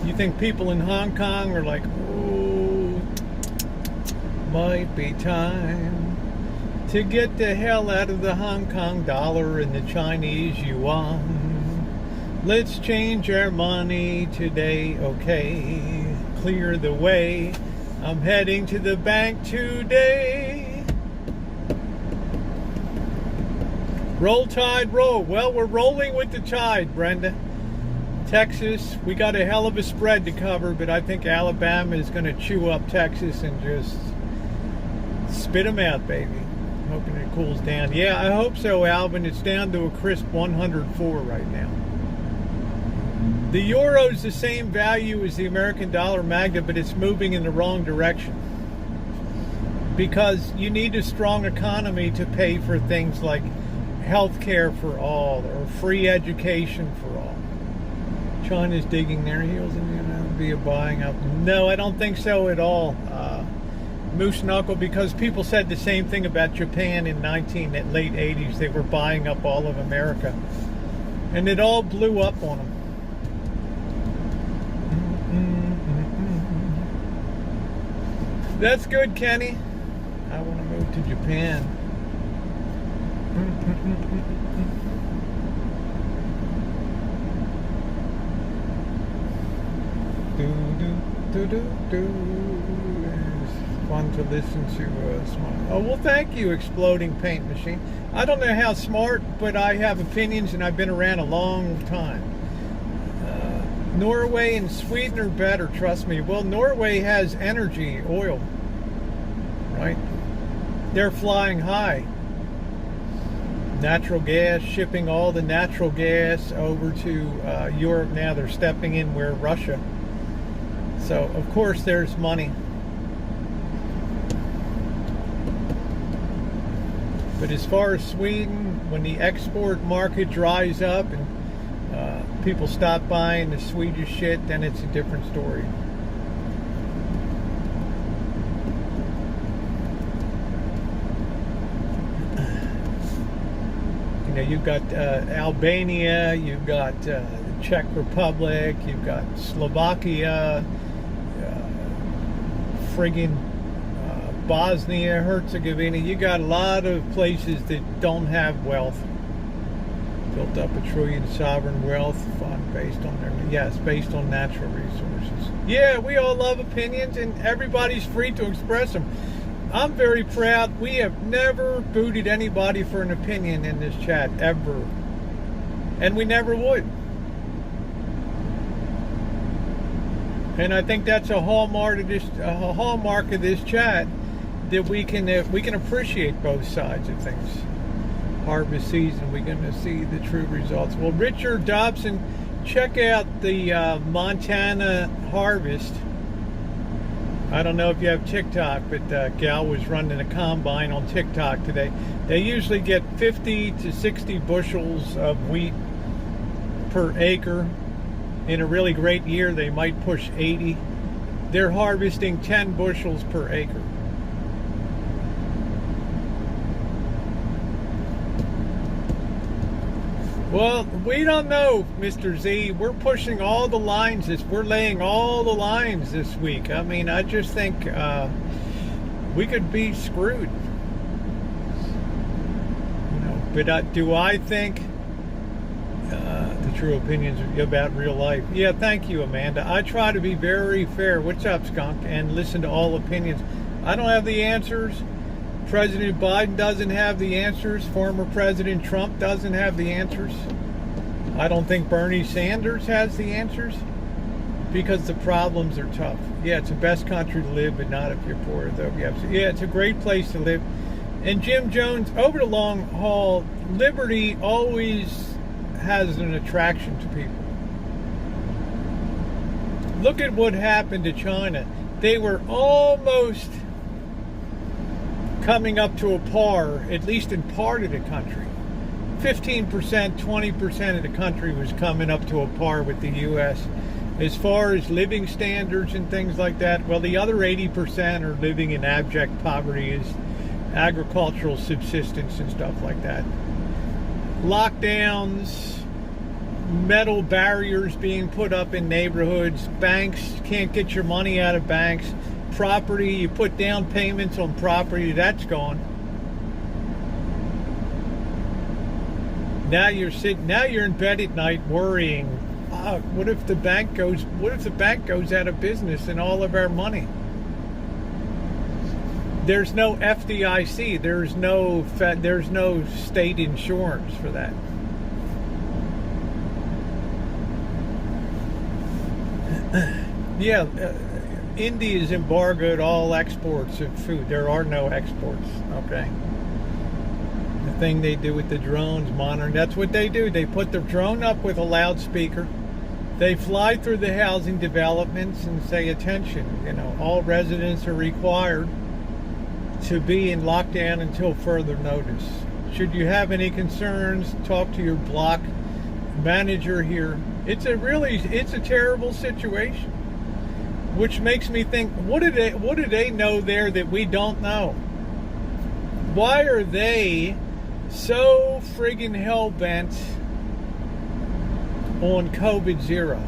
You think people in Hong Kong are like, oh, might be time to get the hell out of the Hong Kong dollar and the Chinese yuan. Let's change our money today, okay? Clear the way. I'm heading to the bank today. Roll Tide, roll. Well, we're rolling with the tide, Brenda. Texas, we got a hell of a spread to cover, but I think Alabama is going to chew up Texas and just spit them out, baby. Hoping it cools down. Yeah, I hope so, Alvin. It's down to a crisp 104 right now. The euro is the same value as the American dollar magna, but it's moving in the wrong direction. Because you need a strong economy to pay for things like health care for all or free education for all. China's digging their heels and be a buying up. No, I don't think so at all. Moose Knuckle, because people said the same thing about Japan in late 80s. They were buying up all of America. And it all blew up on them. That's good, Kenny. I want to move to Japan. It's fun to listen to smile. Oh, well, thank you, Exploding Paint Machine. I don't know how smart, but I have opinions and I've been around a long time. Norway and Sweden are better, trust me. Well, Norway has energy, oil, right? They're flying high. Natural gas, shipping all the natural gas over to Europe now. They're stepping in where Russia. So, of course, there's money. But as far as Sweden, when the export market dries up and people stop buying the Swedish shit, then it's a different story. You know, you've got Albania, you've got the Czech Republic, you've got Slovakia, friggin' Bosnia, Herzegovina. You got a lot of places that don't have wealth. Built up $1 trillion sovereign wealth fund based on natural resources. Yeah, we all love opinions and everybody's free to express them. I'm very proud. We have never booted anybody for an opinion in this chat, ever. And we never would. And I think that's a hallmark of this chat, that we can appreciate both sides of things. Harvest season, we're going to see the true results. Well, Richard Dobson, check out the Montana harvest. I don't know if you have TikTok, but Gal was running a combine on TikTok today. They usually get 50 to 60 bushels of wheat per acre. In a really great year, they might push 80. They're harvesting 10 bushels per acre. Well, we don't know, Mr. Z. We're pushing all the lines. We're laying all the lines this week. I mean, I just think we could be screwed. You know, but do I think the true opinions about real life? Yeah, thank you, Amanda. I try to be very fair. What's up, Skunk? And listen to all opinions. I don't have the answers. President Biden doesn't have the answers. Former President Trump doesn't have the answers. I don't think Bernie Sanders has the answers, because the problems are tough. Yeah, it's the best country to live, but not if you're poor, though. Yeah, it's a great place to live. And Jim Jones, over the long haul, liberty always has an attraction to people. Look at what happened to China. They were almost coming up to a par, at least in part of the country. 15%, 20% of the country was coming up to a par with the U.S. As far as living standards and things like that, well, the other 80% are living in abject poverty, as agricultural subsistence and stuff like that. Lockdowns, metal barriers being put up in neighborhoods, banks can't get your money out of banks. Property, you put down payments on property, that's gone. Now you're in bed at night worrying, what if the bank goes out of business and all of our money? There's no FDIC, there's no state insurance for that. Yeah, India's embargoed all exports of food. There are no exports, okay? The thing they do with the drones, monitoring, that's what they do. They put the drone up with a loudspeaker. They fly through the housing developments and say, attention, you know, all residents are required to be in lockdown until further notice. Should you have any concerns, talk to your block manager here. It's a terrible situation. Which makes me think, what do they know there that we don't know? Why are they so friggin' hell-bent on COVID-0?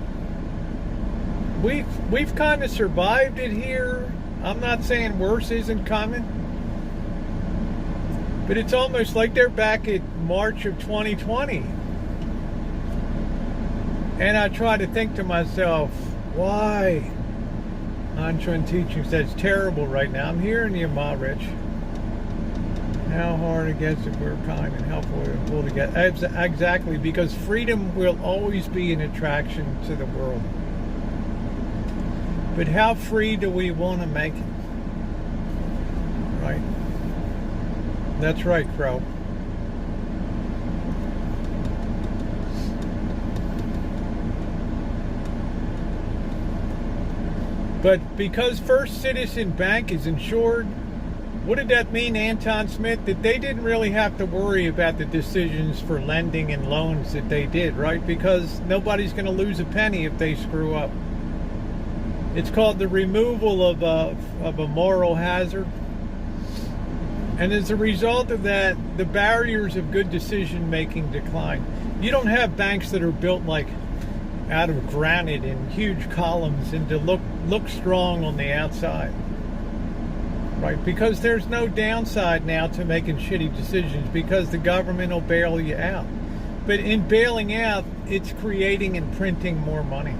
We've kind of survived it here. I'm not saying worse isn't coming. But it's almost like they're back at March of 2020. And I try to think to myself, why? Antron Teaching says it's terrible right now. I'm hearing you, Ma Rich. How hard it gets if we're kind and helpful and pull together. Exactly, because freedom will always be an attraction to the world. But how free do we want to make it? Right? That's right, Crow. But because First Citizen Bank is insured, what did that mean, Anton Smith? That they didn't really have to worry about the decisions for lending and loans that they did, right? Because nobody's going to lose a penny if they screw up. It's called the removal of a moral hazard. And as a result of that, the barriers of good decision making decline. You don't have banks that are built like out of granite in huge columns and to look strong on the outside. Right? Because there's no downside now to making shitty decisions because the government will bail you out. But in bailing out, it's creating and printing more money.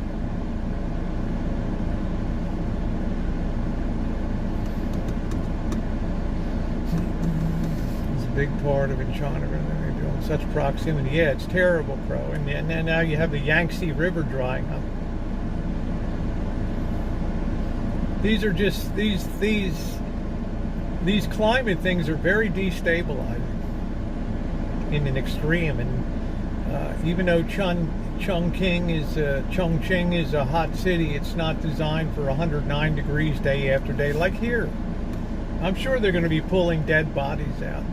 It's a big part of it in China. They're doing such proximity. Yeah, it's terrible, Crow. And then now you have the Yangtze River drying up. These are just these climate things are very destabilizing in an extreme, and even though Chongqing is a hot city, it's not designed for 109 degrees day after day like here. I'm sure they're going to be pulling dead bodies out.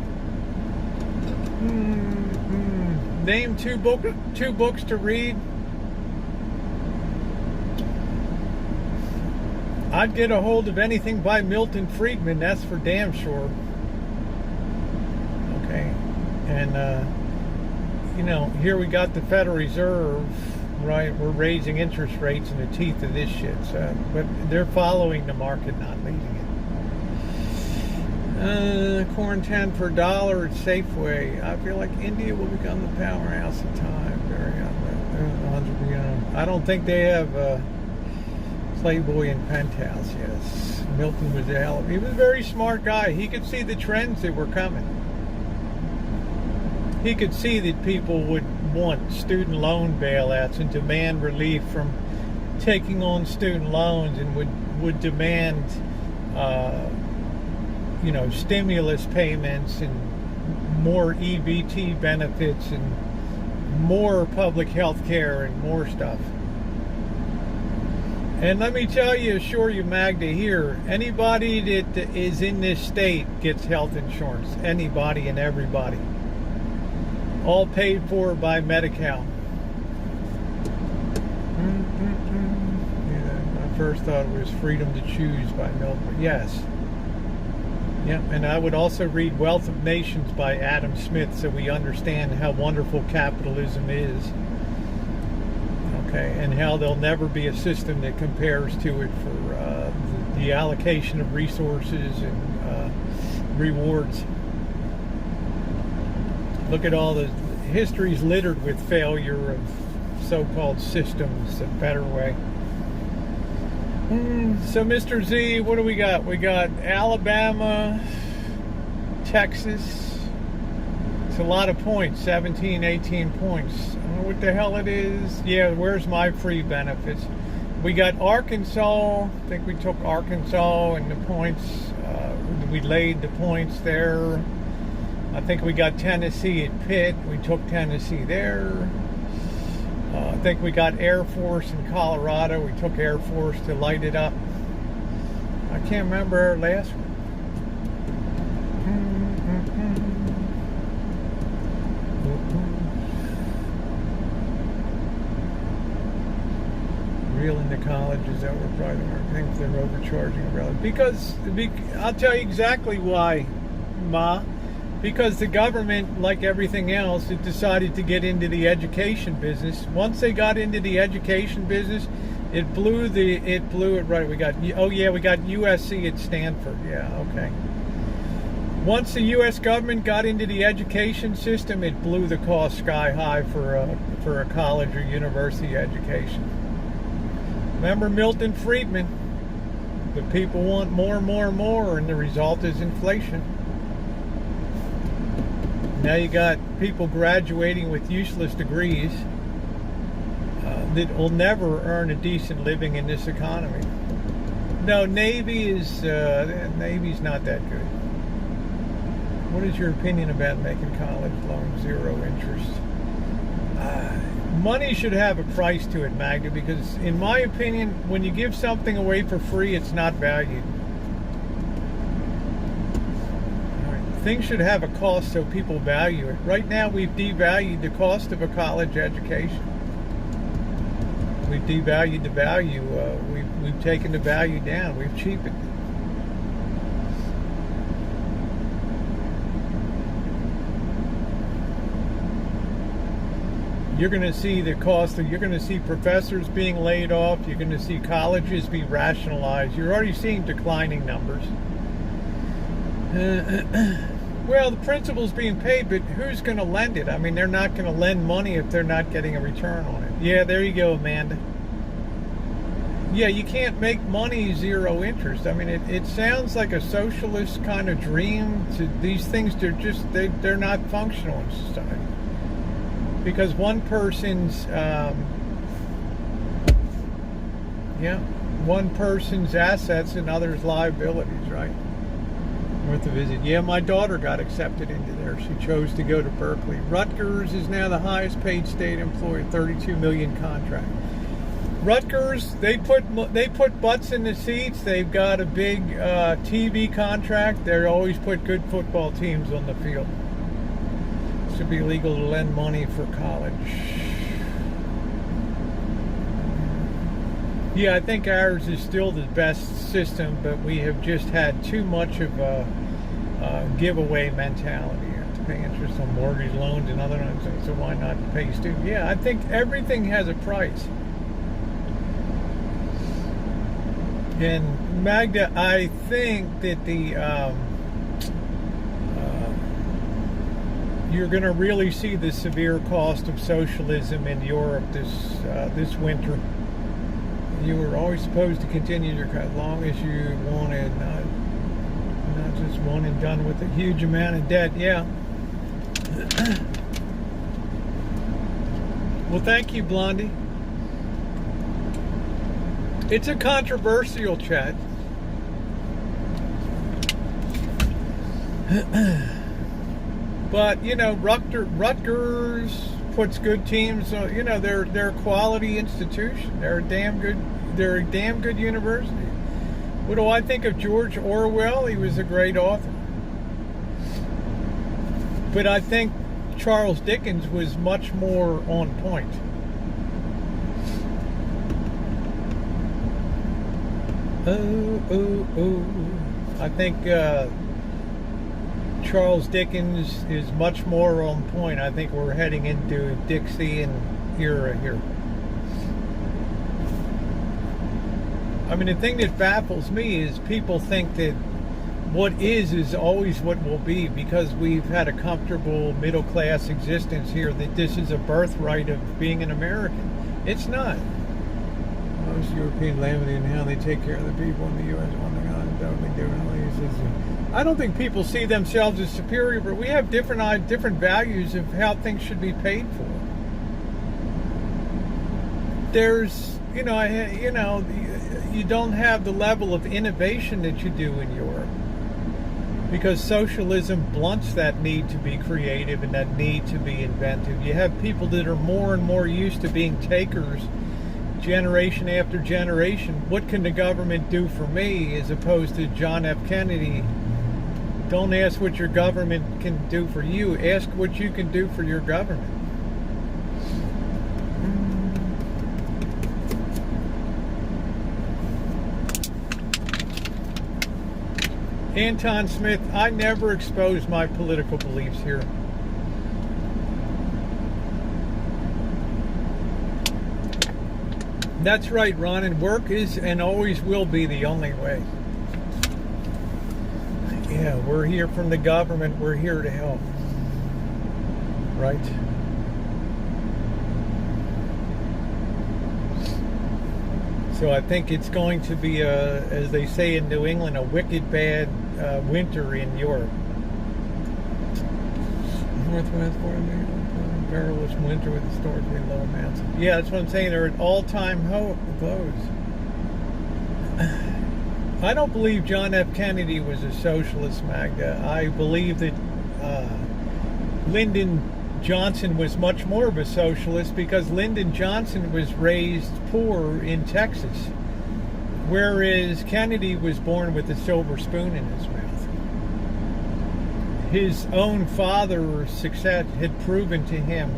Name two books to read. I'd get a hold of anything by Milton Friedman, that's for damn sure. Okay. And, here we got the Federal Reserve, right? We're raising interest rates in the teeth of this shit. So, but they're following the market, not leading it. Corn 10 per dollar at Safeway. I feel like India will become the powerhouse of time. I don't think they have... Playboy and Penthouse, yes. Milton was he was a very smart guy. He could see the trends that were coming. He could see that people would want student loan bailouts and demand relief from taking on student loans, and would demand stimulus payments and more EBT benefits and more public health care and more stuff. And let me tell you, assure you, Magda, here, anybody that is in this state gets health insurance. Anybody and everybody. All paid for by Medi-Cal. Yeah, I first thought it was Freedom to Choose by Milton. Yes. Yeah, and I would also read Wealth of Nations by Adam Smith so we understand how wonderful capitalism is. And how there'll never be a system that compares to it for the allocation of resources and rewards. Look at all the history's littered with failure of so-called systems, a better way. So Mr. Z, what do we got? We got Alabama, Texas. It's a lot of points, 17, 18 points. I don't know what the hell it is. Yeah, where's my free benefits? We got Arkansas. I think we took Arkansas and the points. We laid the points there. I think we got Tennessee at Pitt. We took Tennessee there. I think we got Air Force in Colorado. We took Air Force to light it up. I can't remember our last one. In the colleges that were probably I think they're overcharging umbrella because I'll tell you exactly why, Ma. Because the government, like everything else, it decided to get into the education business. Once they got into the education business, it blew it right. We got USC at Stanford. Yeah, okay. Once the U.S. government got into the education system, it blew the cost sky high for a college or university education. Remember Milton Friedman? The people want more, and the result is inflation. Now you got people graduating with useless degrees that will never earn a decent living in this economy. No, Navy's not that good. What is your opinion about making college loans 0 interest? money should have a price to it, Magda, because in my opinion, when you give something away for free, it's not valued. All right. Things should have a cost so people value it. Right now, we've devalued the cost of a college education. We've devalued the value. We've taken the value down. We've cheapened it. You're going to see the cost of, you're going to see professors being laid off. You're going to see colleges be rationalized. You're already seeing declining numbers. Well, the principal's being paid, but who's going to lend it? I mean, they're not going to lend money if they're not getting a return on it. Yeah, there you go, Amanda. Yeah, you can't make money zero interest. I mean, it sounds like a socialist kind of dream. These things, they're not functional in society. Because one person's assets and others' liabilities, right? Worth a visit. Yeah, my daughter got accepted into there. She chose to go to Berkeley. Rutgers is now the highest paid state employer, $32 million contract. Rutgers, they put butts in the seats. They've got a big TV contract. They always put good football teams on the field. It should be legal to lend money for college. Yeah, I think ours is still the best system, but we have just had too much of a giveaway mentality. You have to pay interest on mortgage loans and other loans, so why not pay student? Yeah, I think everything has a price. And Magda, I think that you're going to really see the severe cost of socialism in Europe this winter. You were always supposed to continue your as long as you wanted, not just one and done with a huge amount of debt. Yeah. Well, thank you, Blondie. It's a controversial chat. But, you know, Rutgers puts good teams, you know, they're a quality institution. They're a damn good university. What do I think of George Orwell? He was a great author. But I think Charles Dickens was much more on point. I think Charles Dickens is much more on point. I think we're heading into Dickensian era here. I mean, the thing that baffles me is people think that what is always what will be, because we've had a comfortable middle-class existence here, that this is a birthright of being an American. It's not. Most European levity and how they take care of the people in the U.S. one thing on totally different. I don't think people see themselves as superior, but we have different values of how things should be paid for. There's, you don't have the level of innovation that you do in Europe, because socialism blunts that need to be creative and that need to be inventive. You have people that are more and more used to being takers generation after generation. What can the government do for me, as opposed to John F. Kennedy? Don't ask what your government can do for you. Ask what you can do for your government. Anton Smith, I never expose my political beliefs here. That's right, Ron, and work is and always will be the only way. Yeah, we're here from the government. We're here to help. Right? So I think it's going to be, as they say in New England, a wicked bad winter in Europe. Northwest Florida, perilous winter with historically low amounts. Yeah, that's what I'm saying. They're at all-time lows. I don't believe John F. Kennedy was a socialist, Magda. I believe that Lyndon Johnson was much more of a socialist because Lyndon Johnson was raised poor in Texas, whereas Kennedy was born with a silver spoon in his mouth. His own father's success had proven to him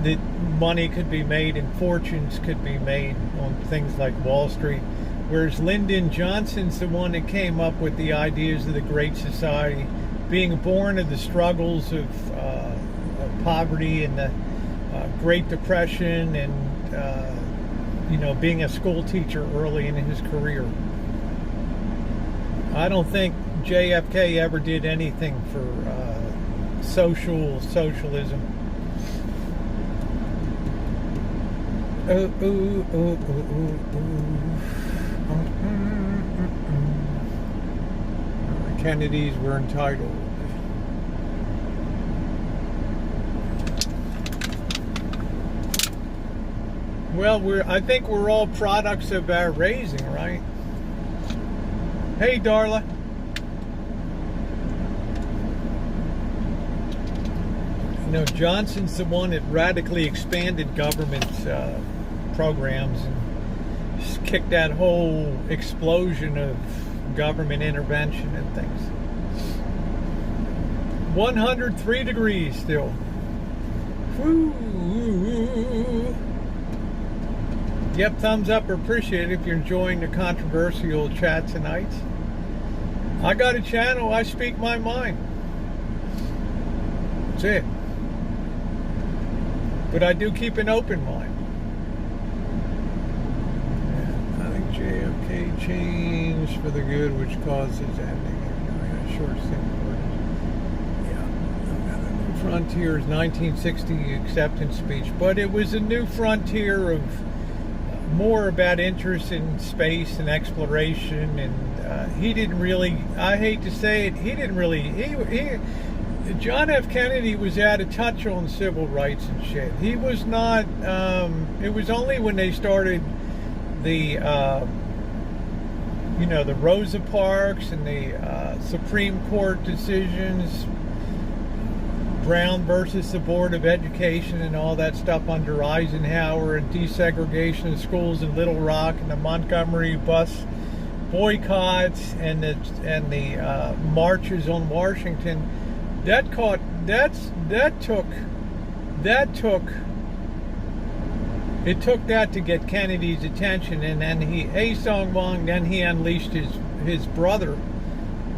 that money could be made and fortunes could be made on things like Wall Street, whereas Lyndon Johnson's the one that came up with the ideas of the Great Society, being born of the struggles of poverty and the Great Depression, and being a school teacher early in his career. I don't think JFK ever did anything for socialism. The Kennedys were entitled. Well, I think we're all products of our raising, right? Hey, Darla. Johnson's the one that radically expanded government programs and kicked that whole explosion of government intervention and things. 103 degrees still. Woo. Yep, thumbs up or appreciate it if you're enjoying the controversial chat tonight. I got a channel, I speak my mind. That's it. But I do keep an open mind. Yeah, I think JFK changed for the good, which causes ending. Short thing. Yeah, New Frontier's 1960 acceptance speech, but it was a new frontier of more about interest in space and exploration, and he didn't really, I hate to say it, he didn't really, John F. Kennedy was out of touch on civil rights and shit. He was not, it was only when they started the, the Rosa Parks and the Supreme Court decisions, Brown versus the Board of Education and all that stuff under Eisenhower, and desegregation of schools in Little Rock, and the Montgomery bus boycotts, and the marches on Washington. It took that to get Kennedy's attention, and then then he unleashed his brother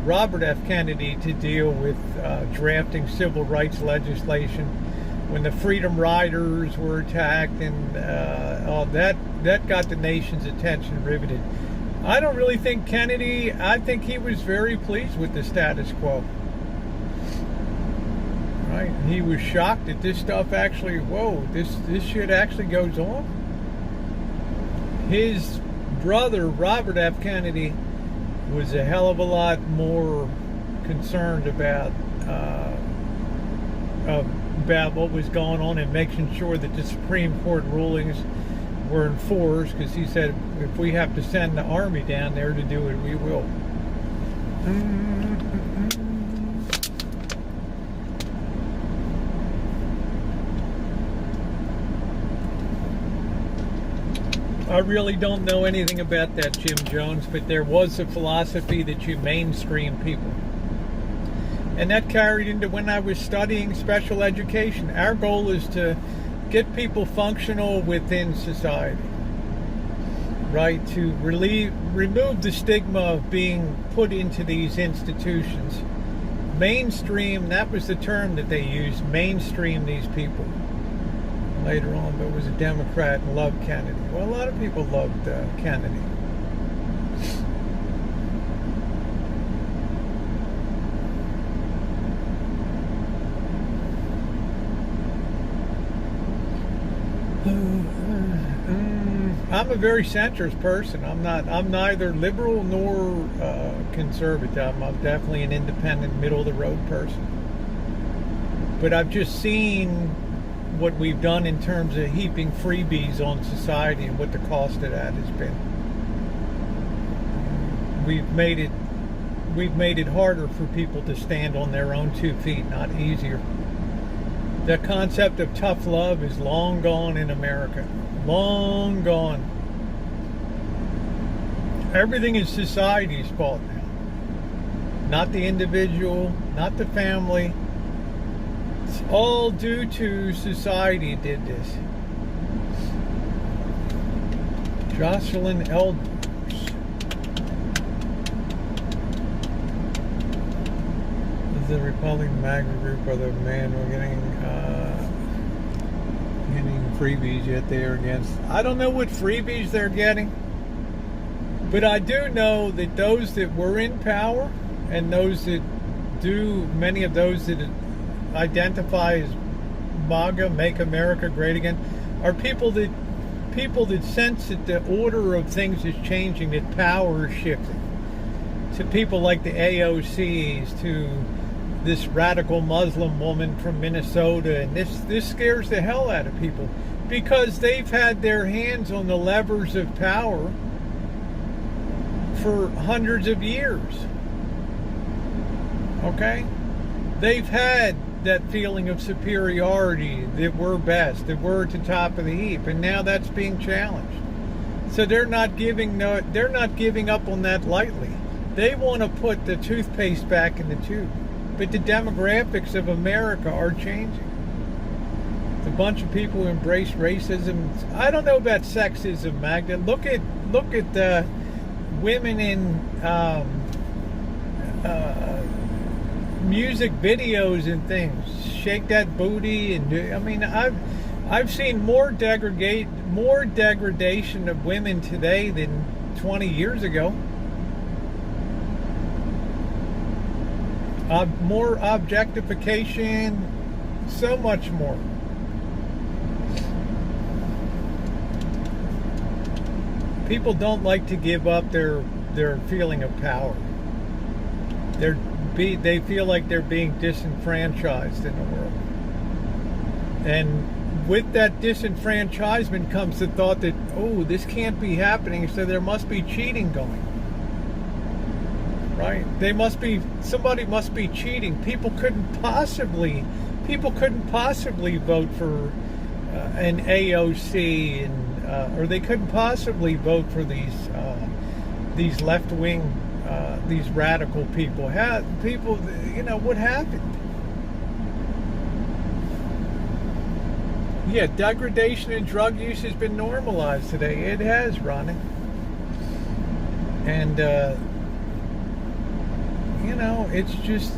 Robert F. Kennedy to deal with drafting civil rights legislation when the Freedom Riders were attacked, and all that got the nation's attention riveted. I don't really think Kennedy, I think he was very pleased with the status quo. Right? He was shocked that this stuff actually, this shit actually goes on. His brother, Robert F. Kennedy, was a hell of a lot more concerned about what was going on and making sure that the Supreme Court rulings were enforced, because he said, if we have to send the army down there to do it, we will. I really don't know anything about that, Jim Jones, but there was a philosophy that you mainstream people. And that carried into when I was studying special education. Our goal is to get people functional within society, right? To remove the stigma of being put into these institutions. Mainstream, that was the term that they used, mainstream these people. Later on, but was a Democrat and loved Kennedy. Well, a lot of people loved Kennedy. I'm a very centrist person. I'm neither liberal nor conservative. I'm definitely an independent, middle of the road person. But I've just seen what we've done in terms of heaping freebies on society and what the cost of that has been. We've made it harder for people to stand on their own 2 feet, not easier. The concept of tough love is long gone in America. Long gone. Everything is society's fault now. Not the individual, not the family. It's all due to society did this. Jocelyn Elders. This is the Republican MAGA group, or the man we're getting freebies, yet they are against. I don't know what freebies they're getting, but I do know that those that were in power and those that many of those that identify as MAGA, Make America Great Again, are people that sense that the order of things is changing, that power is shifting. To people like the AOCs, to this radical Muslim woman from Minnesota, and this scares the hell out of people because they've had their hands on the levers of power for hundreds of years. Okay? They've had that feeling of superiority, that we're best, that we're at the top of the heap, and now that's being challenged. So they're not giving up on that lightly. They want to put the toothpaste back in the tube. But the demographics of America are changing. It's a bunch of people who embrace racism. I don't know about sexism, Magda. Look at the women in music videos and things. Shake that booty, and I mean, I've seen more degradation of women today than 20 years ago. More objectification, so much more. People don't like to give up their feeling of power. They feel like they're being disenfranchised in the world. And with that disenfranchisement comes the thought that, oh, this can't be happening, so there must be cheating going. Right? Somebody must be cheating. People couldn't possibly vote for an AOC, or they couldn't possibly vote for these left-wing, these radical people. What happened? Yeah, degradation and drug use has been normalized today. It has, Ronnie. And it's just,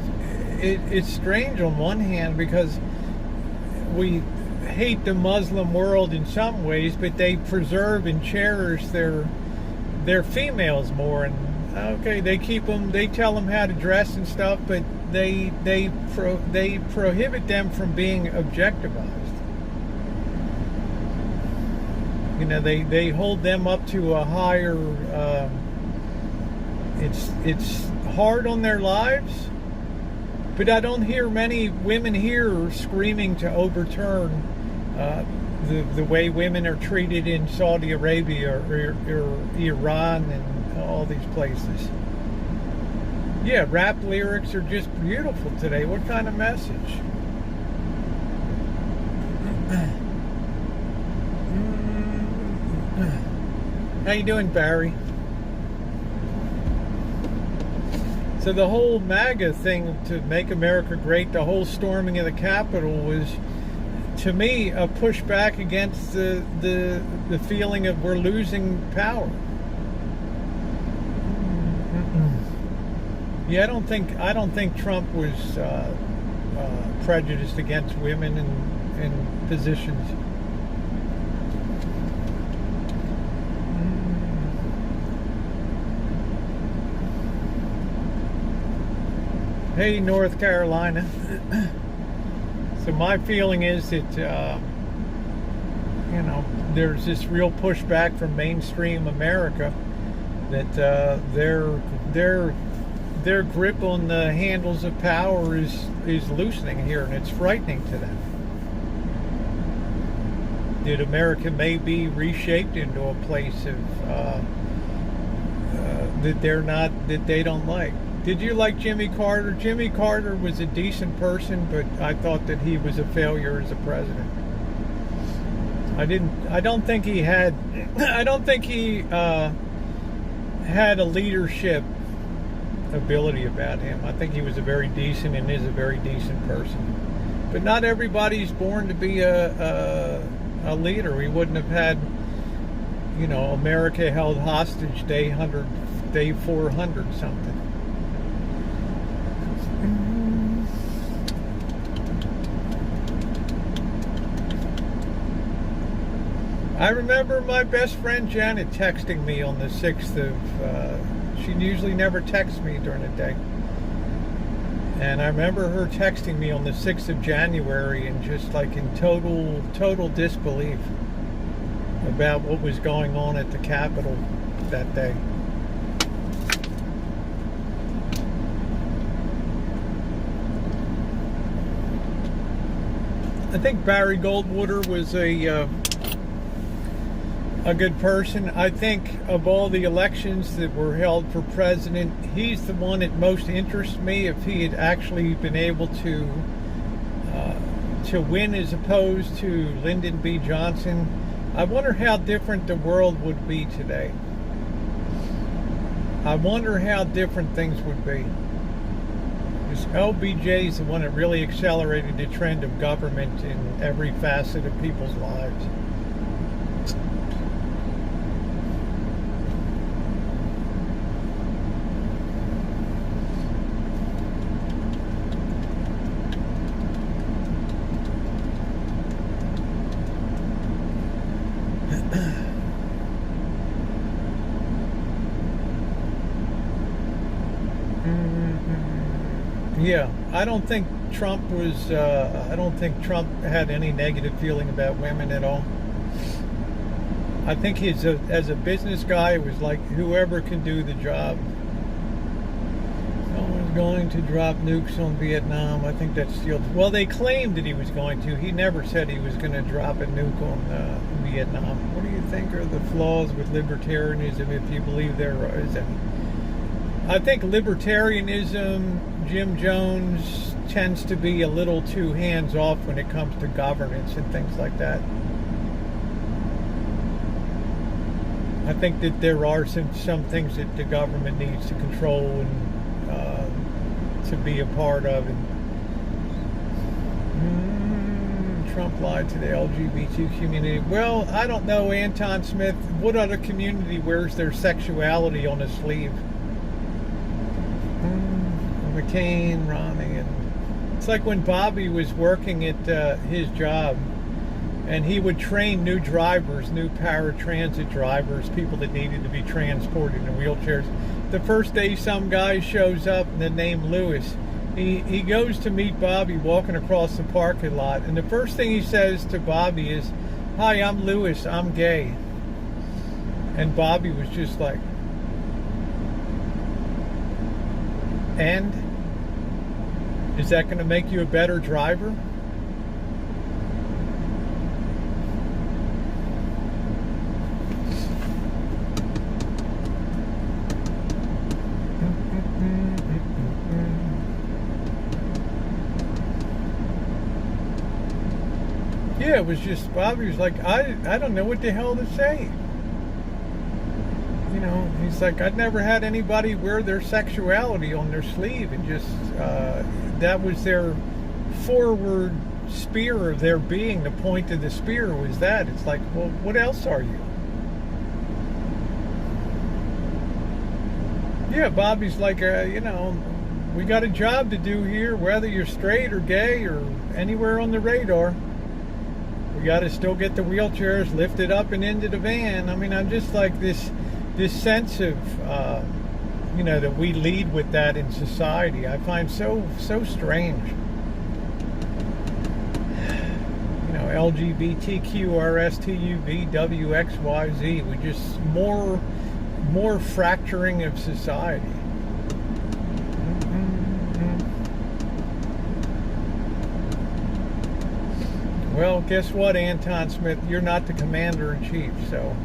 it's strange on one hand because we hate the Muslim world in some ways, but they preserve and cherish their females more. And okay, they tell them how to dress and stuff, but they prohibit them from being objectified. They hold them up to a higher. It's hard on their lives, but I don't hear many women here screaming to overturn the way women are treated in Saudi Arabia or Iran and all these places. Yeah, rap lyrics are just beautiful today. What kind of message? How you doing, Barry? So the whole MAGA thing, to make America great, the whole storming of the Capitol was, to me, a pushback against the feeling of we're losing power. Yeah, I don't think Trump was prejudiced against women in positions. Hey, North Carolina. So my feeling is that there's this real pushback from mainstream America that their grip on the handles of power is loosening here, and it's frightening to them. That America may be reshaped into a place of that they don't like. Did you like Jimmy Carter? Jimmy Carter was a decent person, but I thought that he was a failure as a president. I don't think he had a leadership ability about him. I think he was a very decent and is a very decent person. But not everybody's born to be a leader. We wouldn't have had, America held hostage day 400 something. I remember my best friend Janet texting me on the 6th of, she usually never texts me during the day. And I remember her texting me on the 6th of January and just like in total disbelief about what was going on at the Capitol that day. I think Barry Goldwater was a good person. I think of all the elections that were held for president, he's the one that most interests me. If he had actually been able to win as opposed to Lyndon B. Johnson, I wonder how different the world would be today. I wonder how different things would be. Because LBJ is the one that really accelerated the trend of government in every facet of people's lives. Yeah, I don't think Trump had any negative feeling about women at all. I think as a business guy, it was like whoever can do the job. Someone's going to drop nukes on Vietnam. I think that's still, well, they claimed that he was going to. He never said he was going to drop a nuke on Vietnam. What do you think are the flaws with libertarianism, if you believe there is any? I think libertarianism, Jim Jones tends to be a little too hands-off when it comes to governance and things like that. I think that there are some things that the government needs to control and to be a part of. And Trump lied to the LGBT community. Well, I don't know, Anton Smith. What other community wears their sexuality on a sleeve? McCain, Romney, and it's like when Bobby was working at his job, and he would train new drivers, new paratransit drivers, people that needed to be transported in wheelchairs. The first day some guy shows up, and the name Lewis, he goes to meet Bobby walking across the parking lot, and the first thing he says to Bobby is, "Hi, I'm Lewis, I'm gay." And Bobby was just like, and? Is that going to make you a better driver? Yeah, it was just, Bobby was like, I don't know what the hell to say. He's like, I'd never had anybody wear their sexuality on their sleeve, and just that was their forward spear of their being. The point of the spear was that. It's like, well, what else are you? Yeah, Bobby's like, we got a job to do here, whether you're straight or gay or anywhere on the radar. We got to still get the wheelchairs lifted up and into the van. I mean, I'm just like this sense of, that we lead with that in society. I find so strange. LGBTQRSTUVWXYZ. We just more fracturing of society. Well, guess what, Anton Smith? You're not the commander-in-chief, so...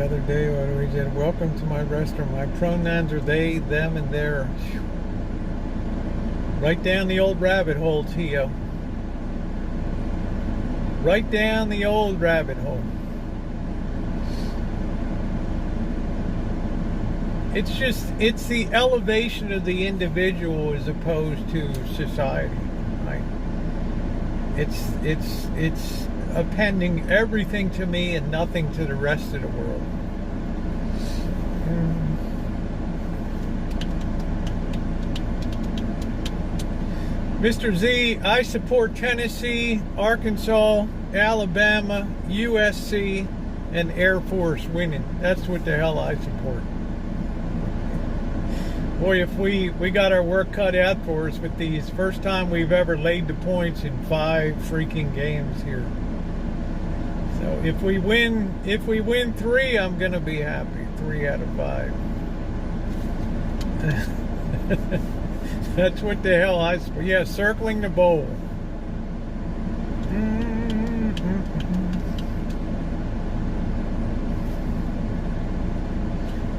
other day when we said, welcome to my restaurant. My pronouns are they, them, and their. Right down the old rabbit hole, Tio. Right down the old rabbit hole. It's the elevation of the individual as opposed to society, right? It's appending everything to me and nothing to the rest of the world. Mr. Z, I support Tennessee, Arkansas, Alabama, USC, and Air Force winning. That's what the hell I support. Boy, if we got our work cut out for us with these. First time we've ever laid the points in 5 freaking games here. So if we win 3, I'm gonna be happy. 3 out of 5. That's what the hell I support. Yeah, circling the bowl.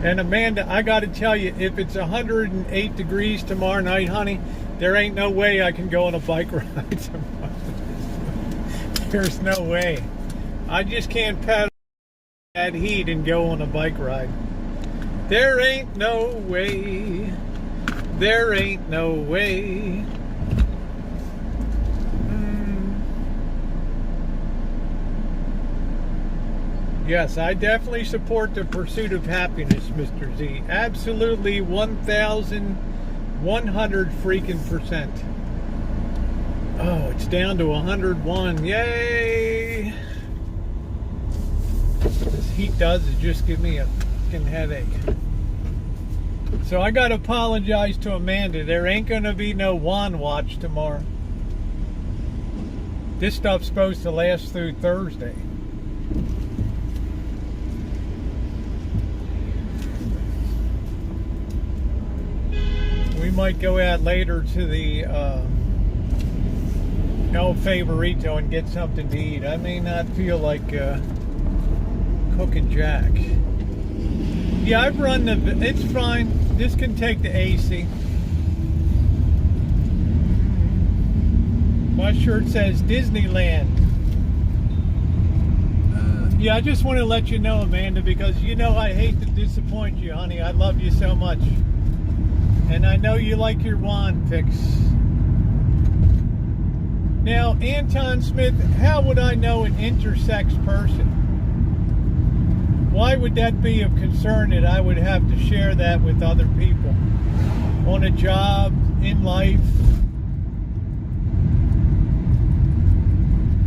And Amanda, I got to tell you, if it's 108 degrees tomorrow night, honey, there ain't no way I can go on a bike ride tomorrow. There's no way. I just can't paddle that heat and go on a bike ride. There ain't no way. There ain't no way. Yes, I definitely support the pursuit of happiness, Mr. Z. Absolutely 1,100 freaking percent. Oh, it's down to 101. Yay! This heat does is just give me a fucking headache. So I gotta apologize to Amanda. There ain't gonna be no Juan watch tomorrow. This stuff's supposed to last through Thursday. We might go out later to the El Favorito and get something to eat. I may not feel like cooking jack. Yeah, I've run it's fine. This can take the AC. My shirt says Disneyland. Yeah, I just want to let you know, Amanda, because you know I hate to disappoint you, honey. I love you so much. And I know you like your wand fix. Now, Anton Smith, how would I know an intersex person? Why would that be of concern that I would have to share that with other people? On a job, in life?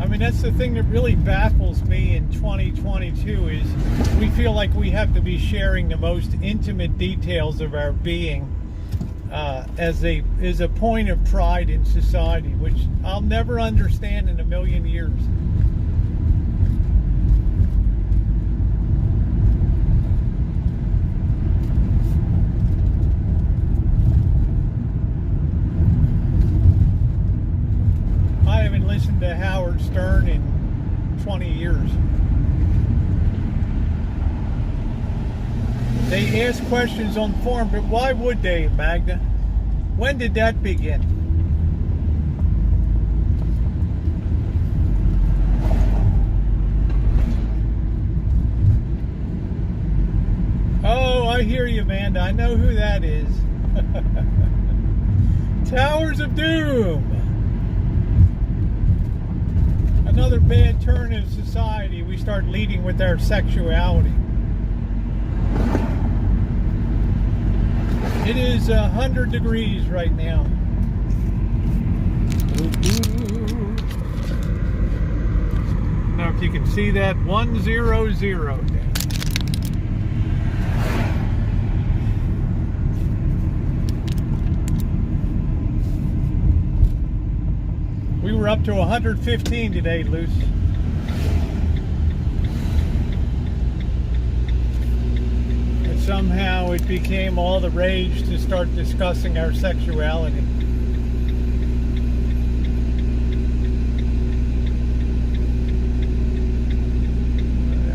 I mean, that's the thing that really baffles me in 2022 is we feel like we have to be sharing the most intimate details of our being as a point of pride in society, which I'll never understand in a million years. I haven't listened to Howard Stern in 20 years. They ask questions on forum, but why would they, Magda? When did that begin? Oh, I hear you, Amanda. I know who that is. Towers of Doom. Another bad turn in society. We start leading with our sexuality. It is 100 degrees right now. Now, if you can see that 100 down. We were up to 115 today, Luce. Somehow it became all the rage to start discussing our sexuality.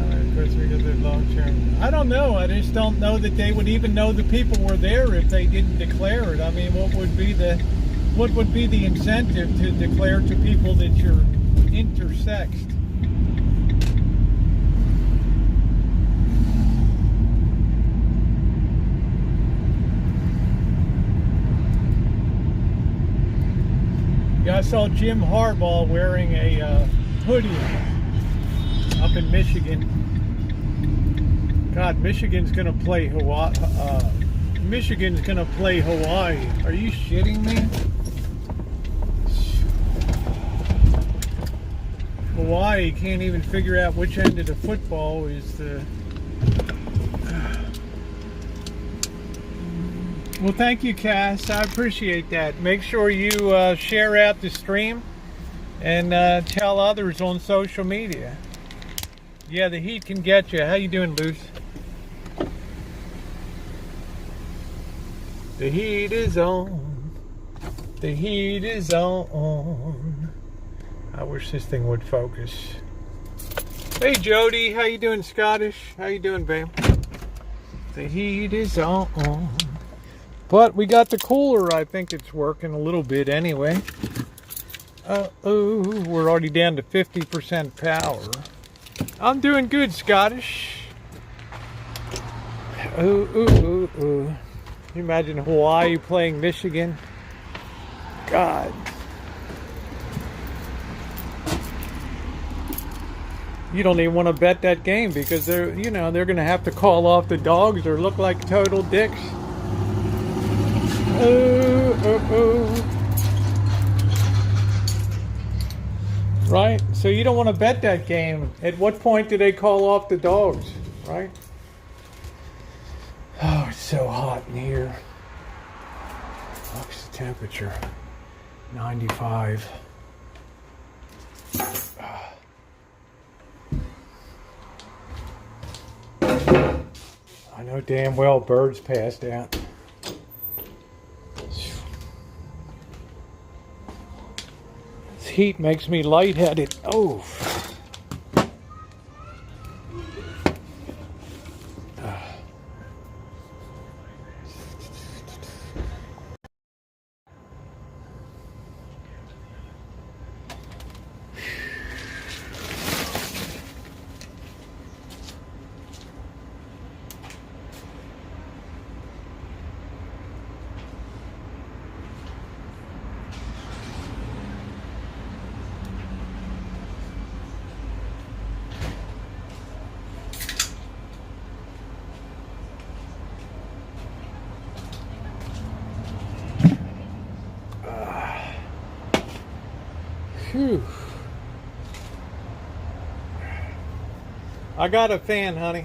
Of course, we got the long temperature. I don't know. I just don't know that they would even know the people were there if they didn't declare it. I mean, what would be the incentive to declare to people that you're intersexed? Yeah, I saw Jim Harbaugh wearing a hoodie up in Michigan. God, Michigan's gonna play Hawaii. Michigan's gonna play Hawaii. Are you shitting me? Hawaii can't even figure out which end of the football is the. Well, thank you, Cass. I appreciate that. Make sure you share out the stream and tell others on social media. Yeah, the heat can get you. How you doing, Luce? The heat is on. The heat is on. I wish this thing would focus. Hey, Jody. How you doing, Scottish? How you doing, babe? The heat is on. But we got the cooler. I think it's working a little bit anyway. Uh-oh. We're already down to 50% power. I'm doing good, Scottish. Ooh. Can you imagine Hawaii playing Michigan? God. You don't even want to bet that game because they're going to have to call off the dogs or look like total dicks. Right? So you don't want to bet that game. At what point do they call off the dogs? Right? Oh, it's so hot in here. What's the temperature? 95. I know damn well birds passed out. This heat makes me lightheaded. Oh. Whew. I got a fan, honey.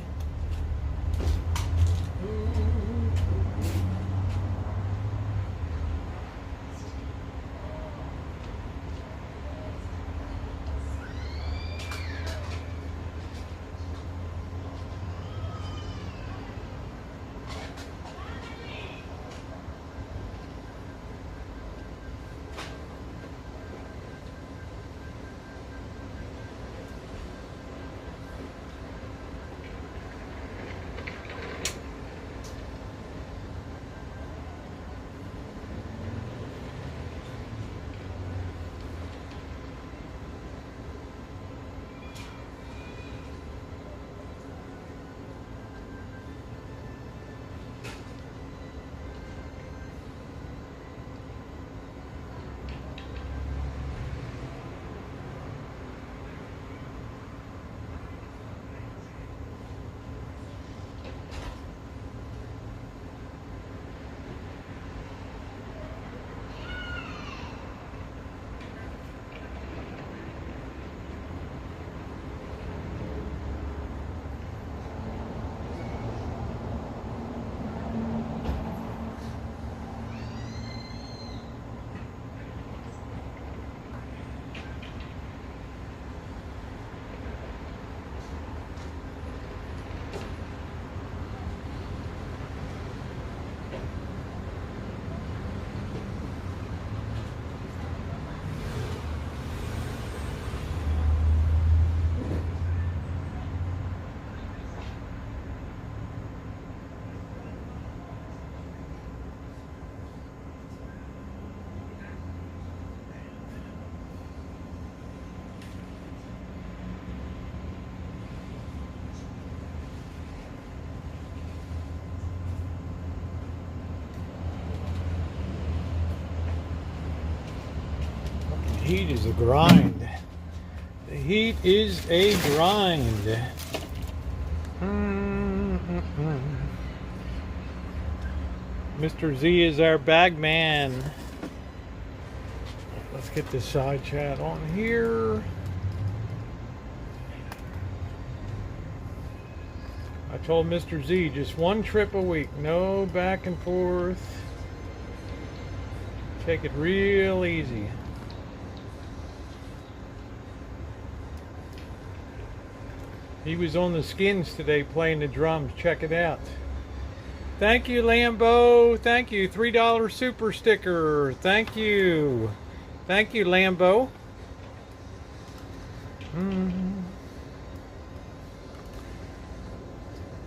heat is a grind. The heat is a grind. Mr. Z is our bag man. Let's get this side chat on here. I told Mr. Z just one trip a week, no back and forth. Take it real easy. He was on the Skins today playing the drums. Check it out. Thank you, Lambo. Thank you. $3 super sticker. Thank you. Thank you, Lambo.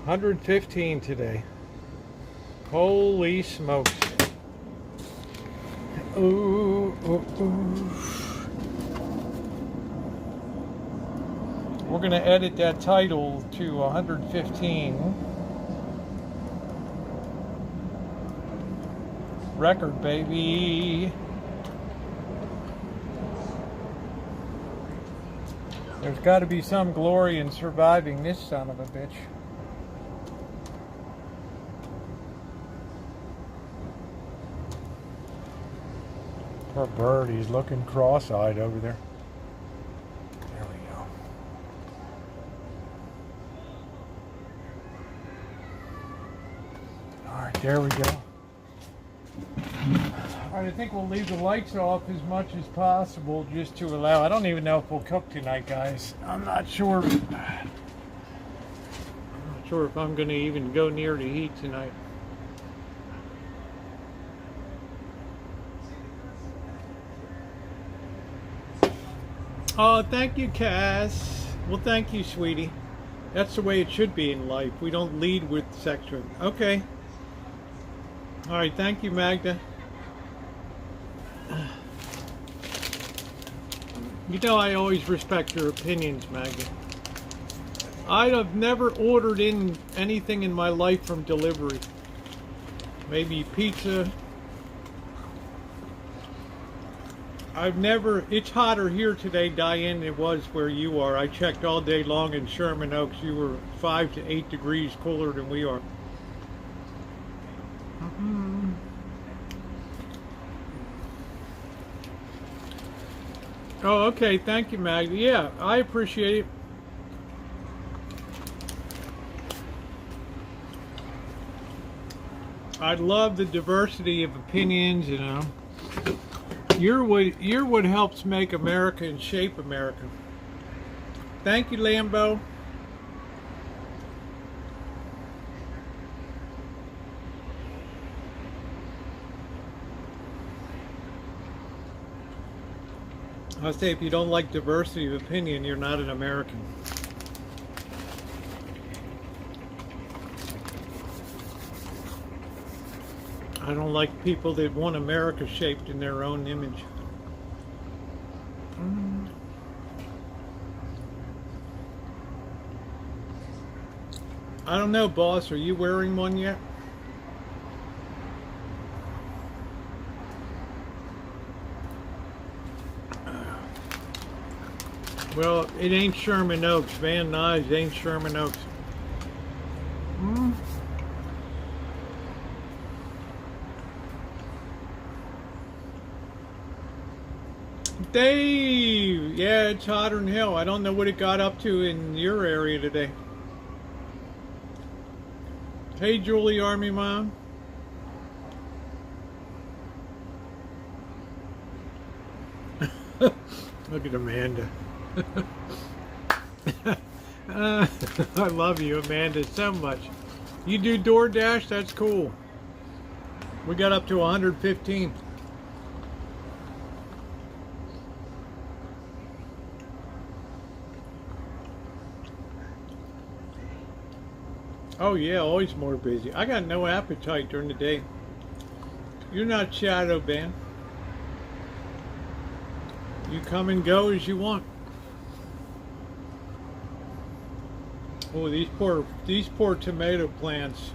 115 today. Holy smokes. Ooh, ooh, ooh. We're going to edit that title to 115. Record, baby. There's got to be some glory in surviving this son of a bitch. Poor bird, he's looking cross-eyed over there. There we go. Alright, there we go. Alright, I think we'll leave the lights off as much as possible just to allow... I don't even know if we'll cook tonight, guys. I'm not sure. I'm not sure if I'm going to even go near the heat tonight. Oh, thank you, Cass. Well, thank you, sweetie. That's the way it should be in life. We don't lead with section. Okay. All right, thank you, Magda. You know I always respect your opinions, Magda. I have never ordered in anything in my life from delivery. Maybe pizza. I've never, it's hotter here today, Diane, than it was where you are. I checked all day long in Sherman Oaks. You were 5 to 8 degrees cooler than we are. Oh, okay. Thank you, Magda. Yeah, I appreciate it. I love the diversity of opinions, you know. You're what helps make America and shape America. Thank you, Lambo. I say if you don't like diversity of opinion, you're not an American. I don't like people that want America shaped in their own image. I don't know, boss. Are you wearing one yet? Well, it ain't Sherman Oaks. Van Nuys ain't Sherman Oaks. Dave! Yeah, it's hotter than hell. I don't know what it got up to in your area today. Hey, Julie, Army Mom. Look at Amanda. I love you, Amanda, so much. You do DoorDash? That's cool. We got up to 115. Oh yeah, always more busy. I got no appetite during the day. You're not shadow banned. You come and go as you want. Oh, these poor tomato plants.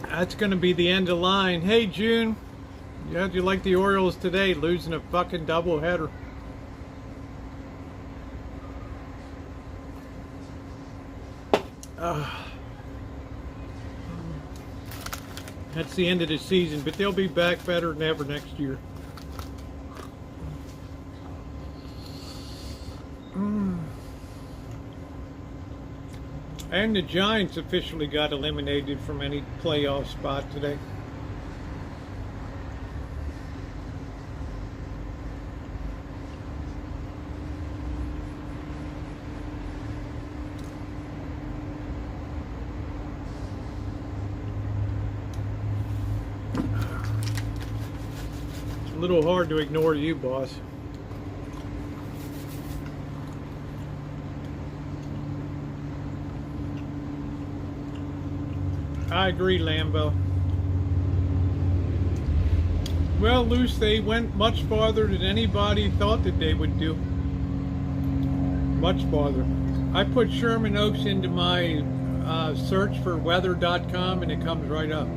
That's going to be the end of line. Hey, June. How'd you like the Orioles today, losing a fucking doubleheader? That's the end of the season, but they'll be back better than ever next year. And the Giants officially got eliminated from any playoff spot today. It's a little hard to ignore you, boss. I agree, Lambo. Well, Luce, they went much farther than anybody thought that they would do. Much farther. I put Sherman Oaks into my search for weather.com and it comes right up.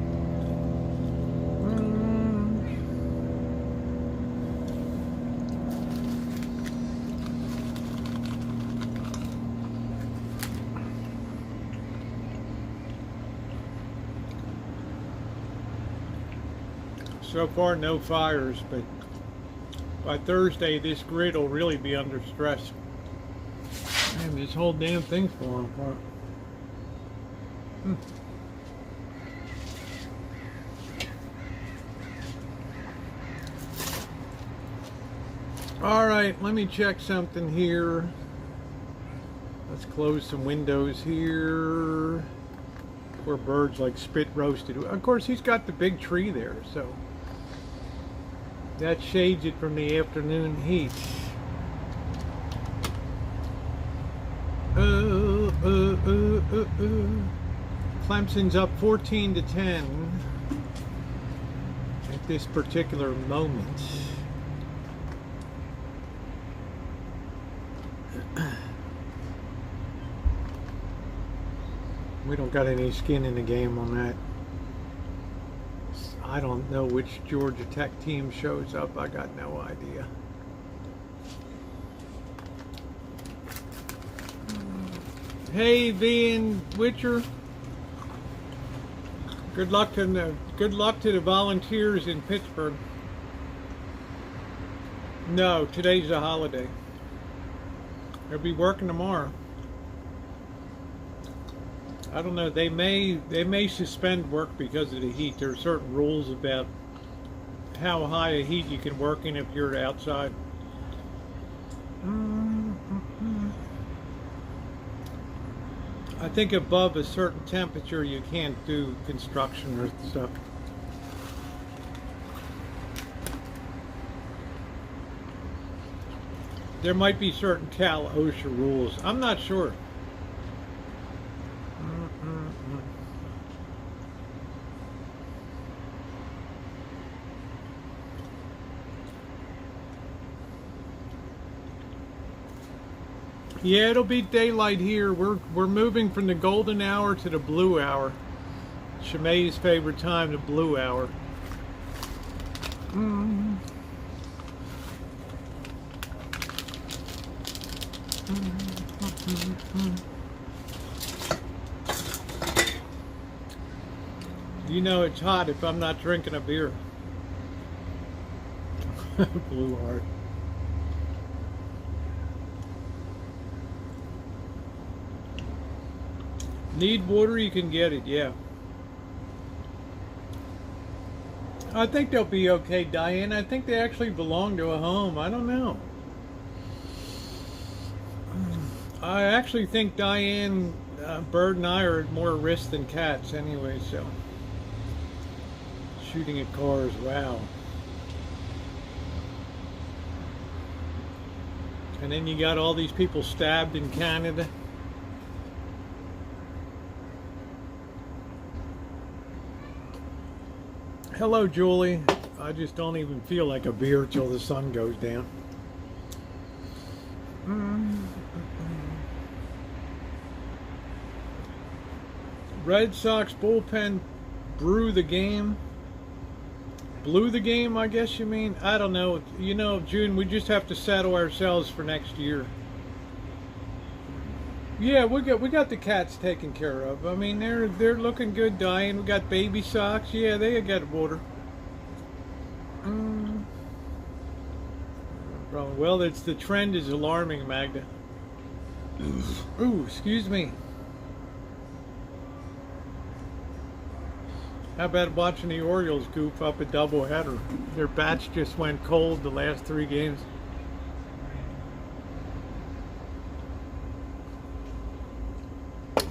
So far, no fires, but by Thursday, this grid will really be under stress. Man, this whole damn thing's falling apart. All right, let me check something here. Let's close some windows here. Poor birds like spit roasted. Of course, he's got the big tree there, so that shades it from the afternoon heat. Clemson's up 14-10 at this particular moment. We don't got any skin in the game on that. I don't know which Georgia Tech team shows up. I got no idea. Hey, V and Witcher. Good luck to the Volunteers in Pittsburgh. No, today's a holiday. They'll be working tomorrow. I don't know. They may suspend work because of the heat. There are certain rules about how high a heat you can work in if you're outside. I think above a certain temperature you can't do construction or stuff. There might be certain Cal OSHA rules. I'm not sure. Yeah, it'll be daylight here. We're moving from the golden hour to the blue hour. Shemai's favorite time, the blue hour. You know it's hot if I'm not drinking a beer. Blue heart. Need water, you can get it, yeah. I think they'll be okay, Diane. I think they actually belong to a home. I don't know. I actually think Diane, Bird and I are at more risk than cats anyway, so. Shooting at cars, wow. And then you got all these people stabbed in Canada. Hello, Julie. I just don't even feel like a beer till the sun goes down. Red Sox bullpen brew the game. Blew the game, I guess you mean? I don't know. You know, June, we just have to settle ourselves for next year. Yeah, we got the cats taken care of. I mean, they're looking good, dying. We got baby socks. Yeah, they got water. Well, it's the trend is alarming, Magda. Ooh, excuse me. How about watching the Orioles goof up a doubleheader? Their bats just went cold the last 3 games.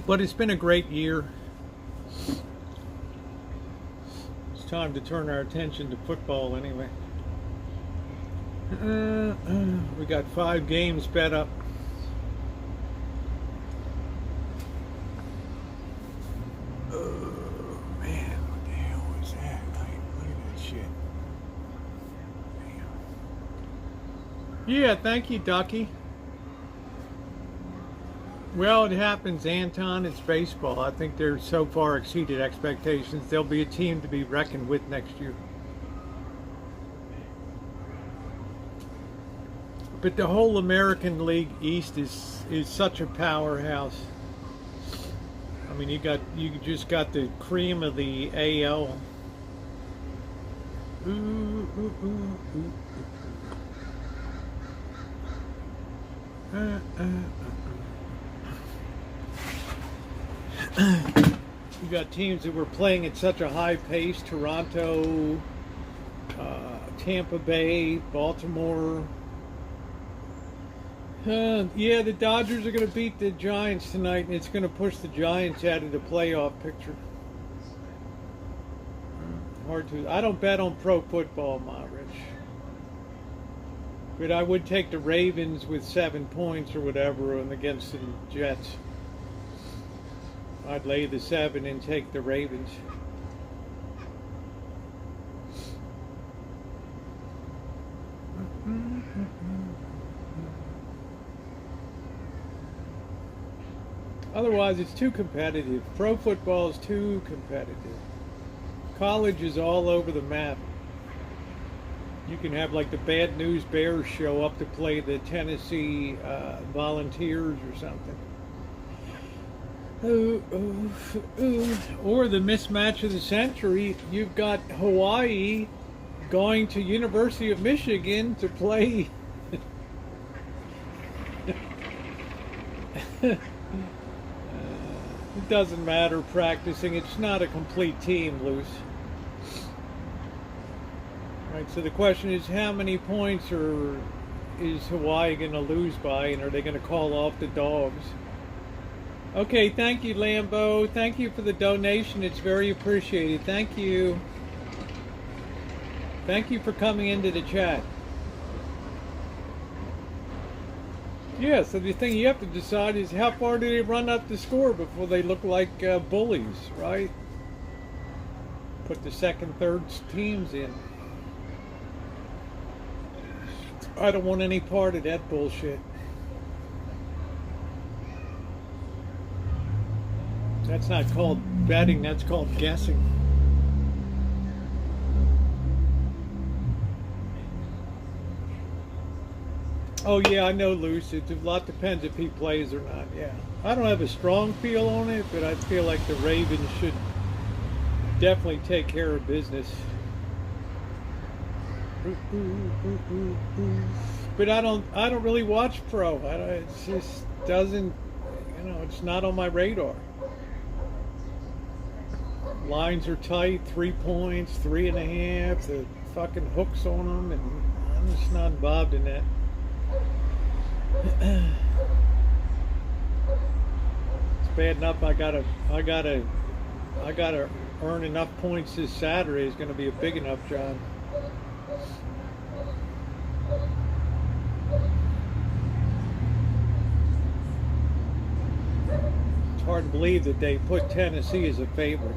But it's been a great year. It's time to turn our attention to football anyway. We got 5 games bet up. Yeah, thank you, Ducky. Well, it happens, Anton. It's baseball. I think they're so far exceeded expectations. They'll be a team to be reckoned with next year. But the whole American League East is such a powerhouse. I mean, you just got the cream of the AL. Ooh, ooh, ooh, ooh. You got teams that were playing at such a high pace: Toronto, Tampa Bay, Baltimore. Yeah, the Dodgers are going to beat the Giants tonight, and it's going to push the Giants out of the playoff picture. Hard to. I don't bet on pro football, my Rich. But I would take the Ravens with 7 points or whatever and against the Jets. I'd lay the 7 and take the Ravens. Otherwise, it's too competitive. Pro football is too competitive. College is all over the map. You can have like the Bad News Bears show up to play the Tennessee Volunteers or something. Or the mismatch of the century, you've got Hawaii going to University of Michigan to play. It doesn't matter practicing. It's not a complete team, Luce. Right, so the question is, how many points is Hawaii going to lose by, and are they going to call off the Dogs? Okay, thank you, Lambo. Thank you for the donation. It's very appreciated. Thank you. Thank you for coming into the chat. Yeah, so the thing you have to decide is how far do they run up the score before they look like bullies, right? Put the second, third teams in. I don't want any part of that bullshit. That's not called betting, that's called guessing. Oh yeah, I know, Luce. A lot depends if he plays or not, yeah. I don't have a strong feel on it, but I feel like the Ravens should definitely take care of business. But I don't really watch pro. It just doesn't, it's not on my radar. Lines are tight, 3 points, 3.5, the fucking hooks on them, and I'm just not involved in that. It's bad enough I gotta earn enough points this Saturday is gonna be a big enough job. It's hard to believe that they put Tennessee as a favorite.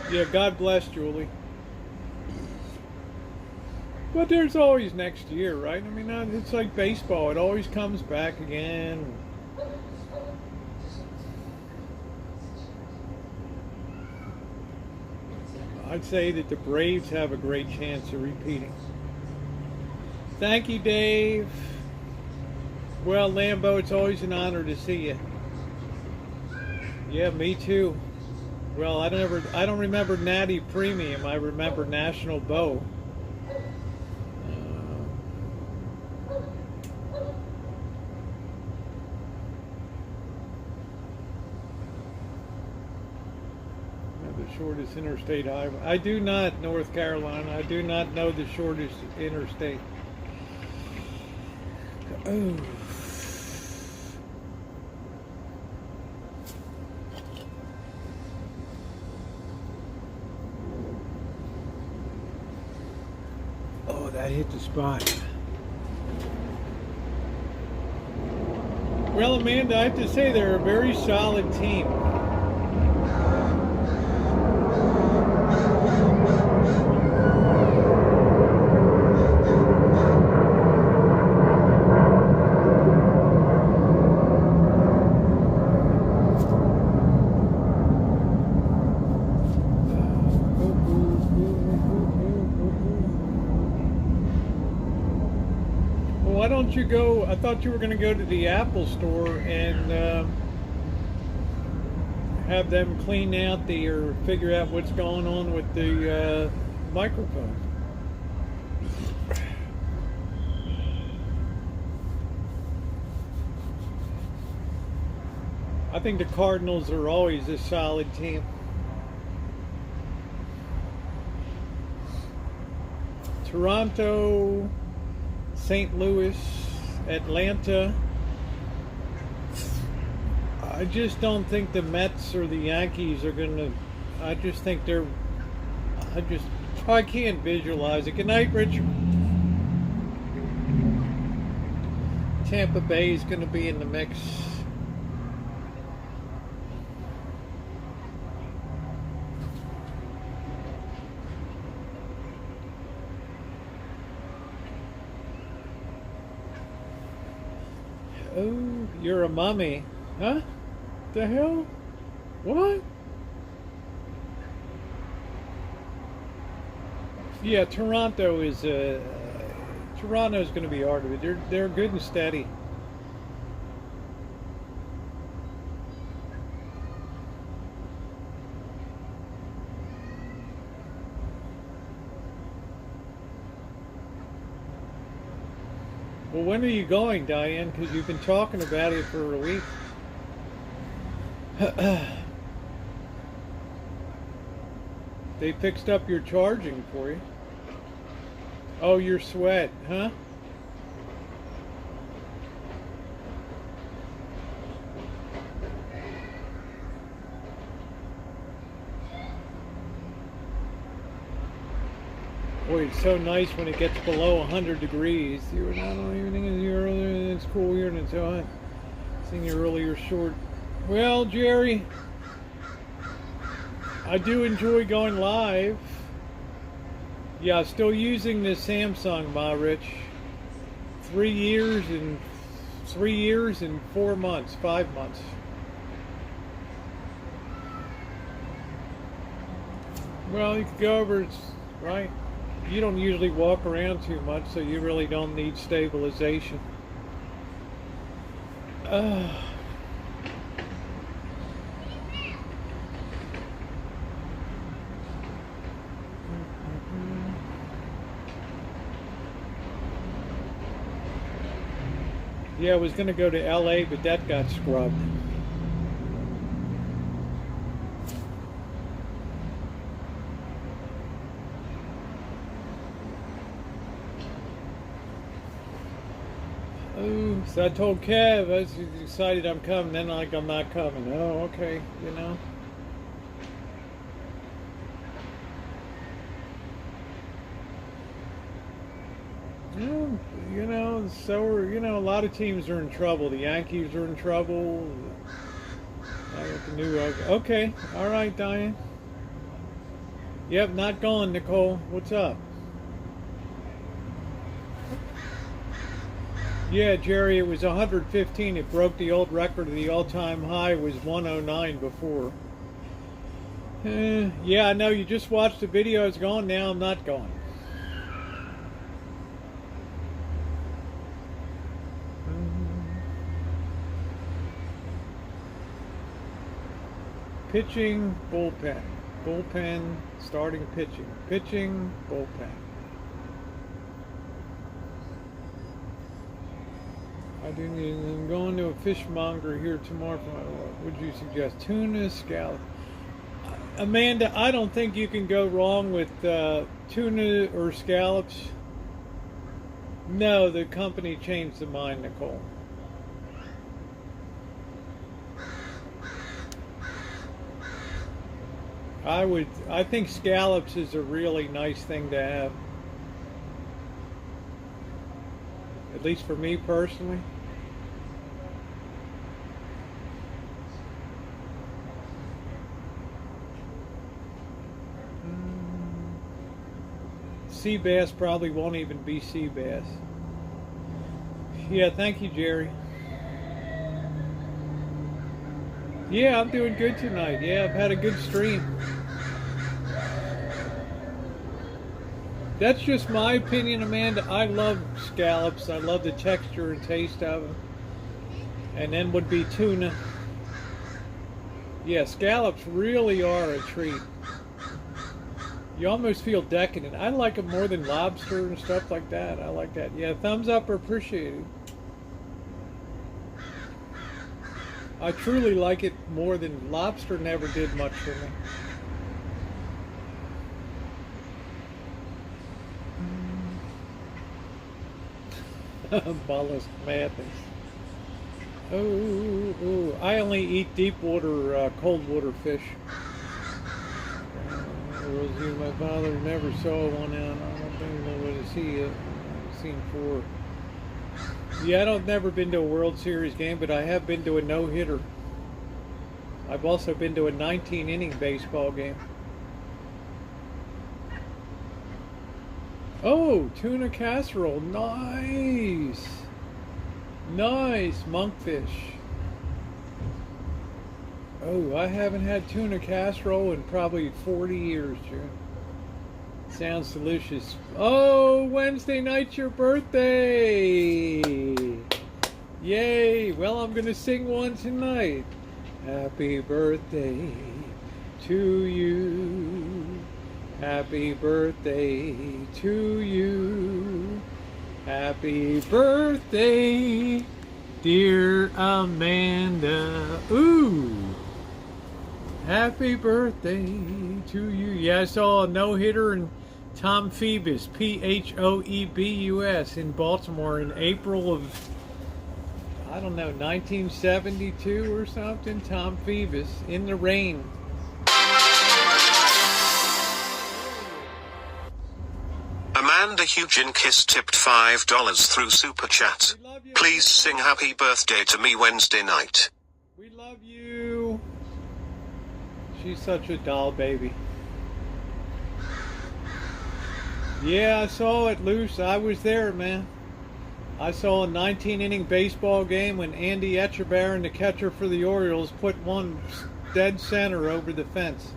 Yeah, God bless, Julie. But there's always next year, right? I mean, it's like baseball. It always comes back again. I'd say that the Braves have a great chance of repeating. Thank you, Dave. Well, Lambo, it's always an honor to see you. Yeah, me too. Well, I don't remember Natty Premium. I remember National Bow. The shortest interstate highway. I do not, North Carolina. I do not know the shortest interstate. Oh. Oh, that hit the spot. Well, Amanda, I have to say they're a very solid team. Why don't you go? I thought you were going to go to the Apple store and have them clean out or figure out what's going on with the microphone. I think the Cardinals are always a solid team. Toronto, St. Louis, Atlanta. I just don't think the Mets or the Yankees are going to. I just think they're. I can't visualize it. Good night, Richard. Tampa Bay is going to be in the mix. Oh, you're a mummy. Huh? The hell? What? Yeah, Toronto is Toronto's going to be hard of it. They're good and steady. Well, when are you going, Diane? Because you've been talking about it for a week. They fixed up your charging for you. Oh, your sweat, huh? Boy, it's so nice when it gets below 100 degrees. You're not even earlier. It's cool here and it's hot. Seeing your earlier short. Well, Jerry, I do enjoy going live. Yeah, still using the Samsung, my Rich. 3 years and 4 months, 5 months. Well, you could go over, it's right. You don't usually walk around too much, so you really don't need stabilization. Yeah, I was going to go to LA, but that got scrubbed. Oh, so I told Kev, I was excited I'm coming, then like I'm not coming. Oh, okay, you know. You know, so are, you know, a lot of teams are in trouble. The Yankees are in trouble. I got the new, okay, all right, Diane. Yep, not going, Nicole. What's up? Yeah, Jerry, it was 115. It broke the old record. The all-time high was 109 before. Yeah, I know. You just watched the video. I was going. Now I'm not going. Pitching, bullpen. Bullpen, starting pitching. Pitching, bullpen. I'm going to a fishmonger here tomorrow. What would you suggest? Tuna, scallop. Amanda, I don't think you can go wrong with tuna or scallops. No, the company changed their mind, Nicole. I think scallops is a really nice thing to have. At least for me personally. Sea bass probably won't even be sea bass. Yeah, thank you, Jerry. Yeah, I'm doing good tonight. Yeah, I've had a good stream. That's just my opinion, Amanda. I love scallops. I love the texture and taste of them. And then would be tuna. Yeah, scallops really are a treat. You almost feel decadent. I like them more than lobster and stuff like that. I like that. Yeah, thumbs up are appreciated. I truly like it more than lobster. Never did much for me. Mollusk madness. Oh, I only eat deep water, cold water fish. Rosie, my father never saw one out. I don't think I would have seen four. Yeah, I've never been to a World Series game, but I have been to a no-hitter. I've also been to a 19-inning baseball game. Oh, tuna casserole. Nice. Nice. Monkfish. Oh, I haven't had tuna casserole in probably 40 years, June. Sounds delicious. Oh, Wednesday night's your birthday. Yay. Well, I'm going to sing one tonight. Happy birthday to you. Happy birthday to you. Happy birthday, dear Amanda. Ooh. Happy birthday to you. Yeah, I saw a no-hitter in Tom Phoebus, Phoebus, in Baltimore in April of, I don't know, 1972 or something. Tom Phoebus in the rain. Amanda Huginkiss tipped $5 through Super Chat. Please sing happy birthday to me Wednesday night. We love you. She's such a doll baby. Yeah, I saw it, Luce. I was there, man. I saw a 19-inning baseball game when Andy Etchebarren, the catcher for the Orioles, put one dead center over the fence.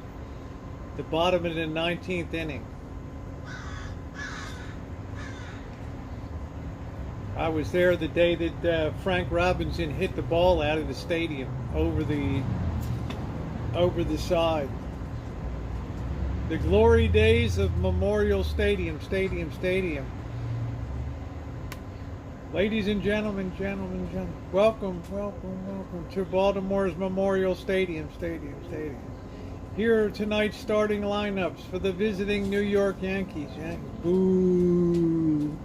The bottom of the 19th inning. I was there the day that Frank Robinson hit the ball out of the stadium over the side. The glory days of Memorial Stadium. Ladies and gentlemen, welcome to Baltimore's Memorial Stadium. Here are tonight's starting lineups for the visiting New York Yankees. Boo!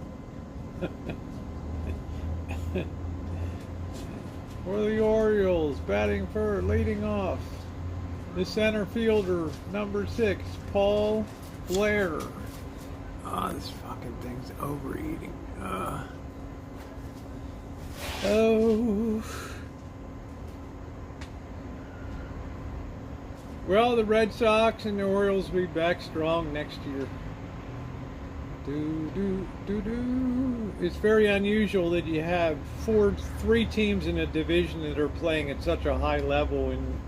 For the Orioles, batting first, leading off, the center fielder, number 6, Paul Blair. Oh, this fucking thing's overeating. Oh. Well, the Red Sox and the Orioles will be back strong next year. It's very unusual that you have three teams in a division that are playing at such a high level in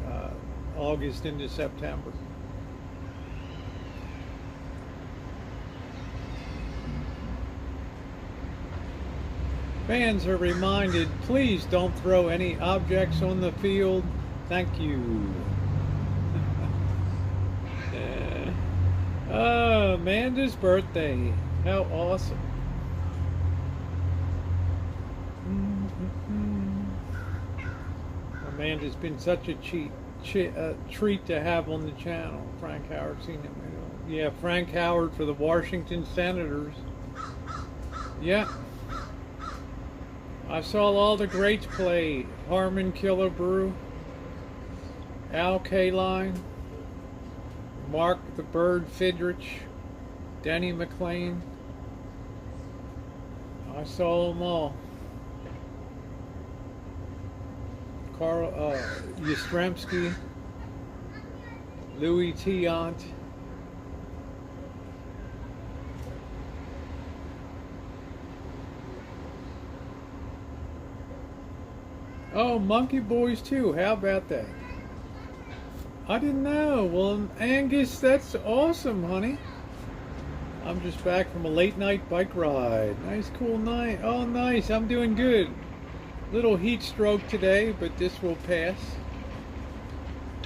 August into September. Fans are reminded, please don't throw any objects on the field. Thank you. Oh, Amanda's birthday. How awesome. Amanda's been such a treat to have on the channel. Frank Howard, seen him. Yeah, Frank Howard for the Washington Senators. Yeah. I saw all the greats play. Harmon Killebrew, Al Kaline, Mark the Bird Fidrich, Denny McLean. I saw them all. Carl Yastrzemski, Louis Tiant. Oh, Monkey Boys too. How about that? I didn't know. Well, Angus, that's awesome, honey. I'm just back from a late night bike ride. Nice, cool night. Oh, nice. I'm doing good. Little heat stroke today, but this will pass.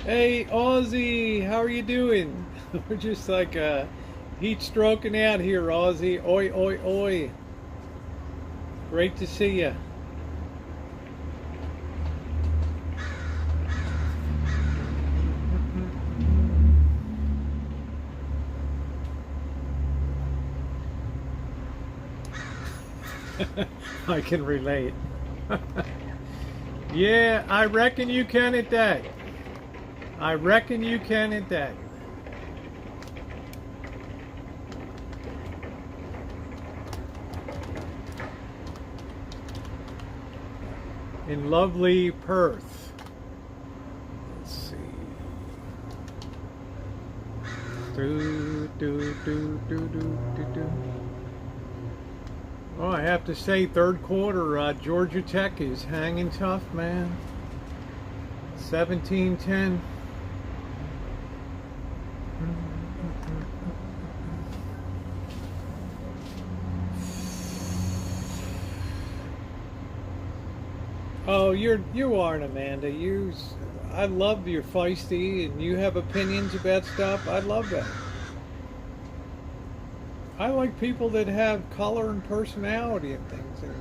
Hey, Aussie, how are you doing? We're just like heat stroking out here, Aussie. Oi, oi, oi. Great to see you. I can relate. Yeah, I reckon you can at that. I reckon you can at that. In lovely Perth. Let's see. Oh, I have to say, third quarter, Georgia Tech is hanging tough, man. 17-10. Oh, you aren't, Amanda. I love you're feisty and you have opinions about stuff. I love that. I like people that have color and personality and things. And,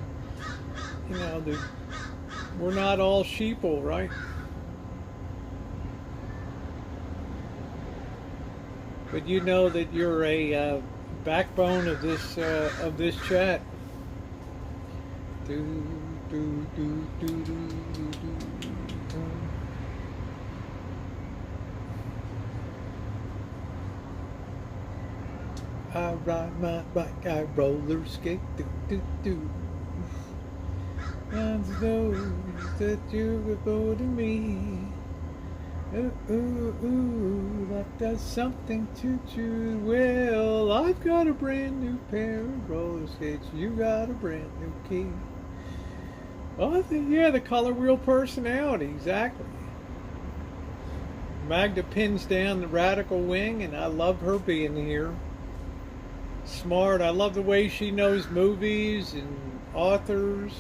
you know, we're not all sheeple, right? But you know that you're a backbone of this chat. I ride my bike, I roller skate, and those that you were to me. Ooh, life does something to you. Well, I've got a brand new pair of roller skates. You got a brand new key. Oh, I think, yeah, the color wheel personality, exactly. Magda pins down the radical wing, and I love her being here. Smart. I love the way she knows movies and authors.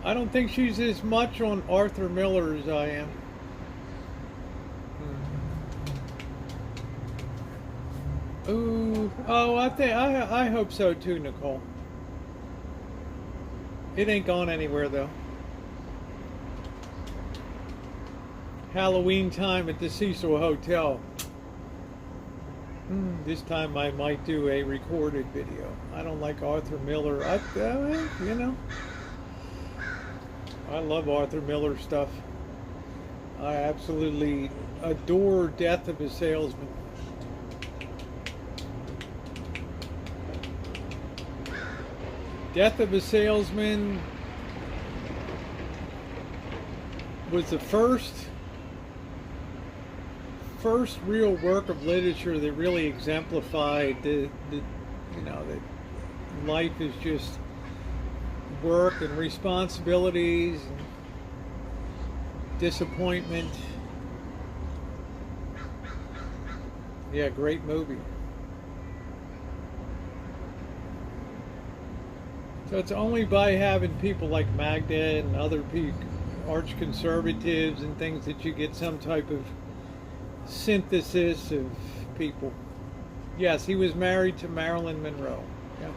I don't think she's as much on Arthur Miller as I am. Ooh, oh, I hope so too, Nicole. It ain't gone anywhere though. Halloween time at the Cecil Hotel. This time I might do a recorded video. I don't like Arthur Miller. You know, I love Arthur Miller stuff. I absolutely adore Death of a Salesman. Death of a Salesman was the first real work of literature that really exemplified the You know, that life is just work and responsibilities and disappointment. Yeah, great movie. So it's only by having people like Magda and other people, arch conservatives and things, that you get some type of synthesis of people. Yes, he was married to Marilyn Monroe. Yeah.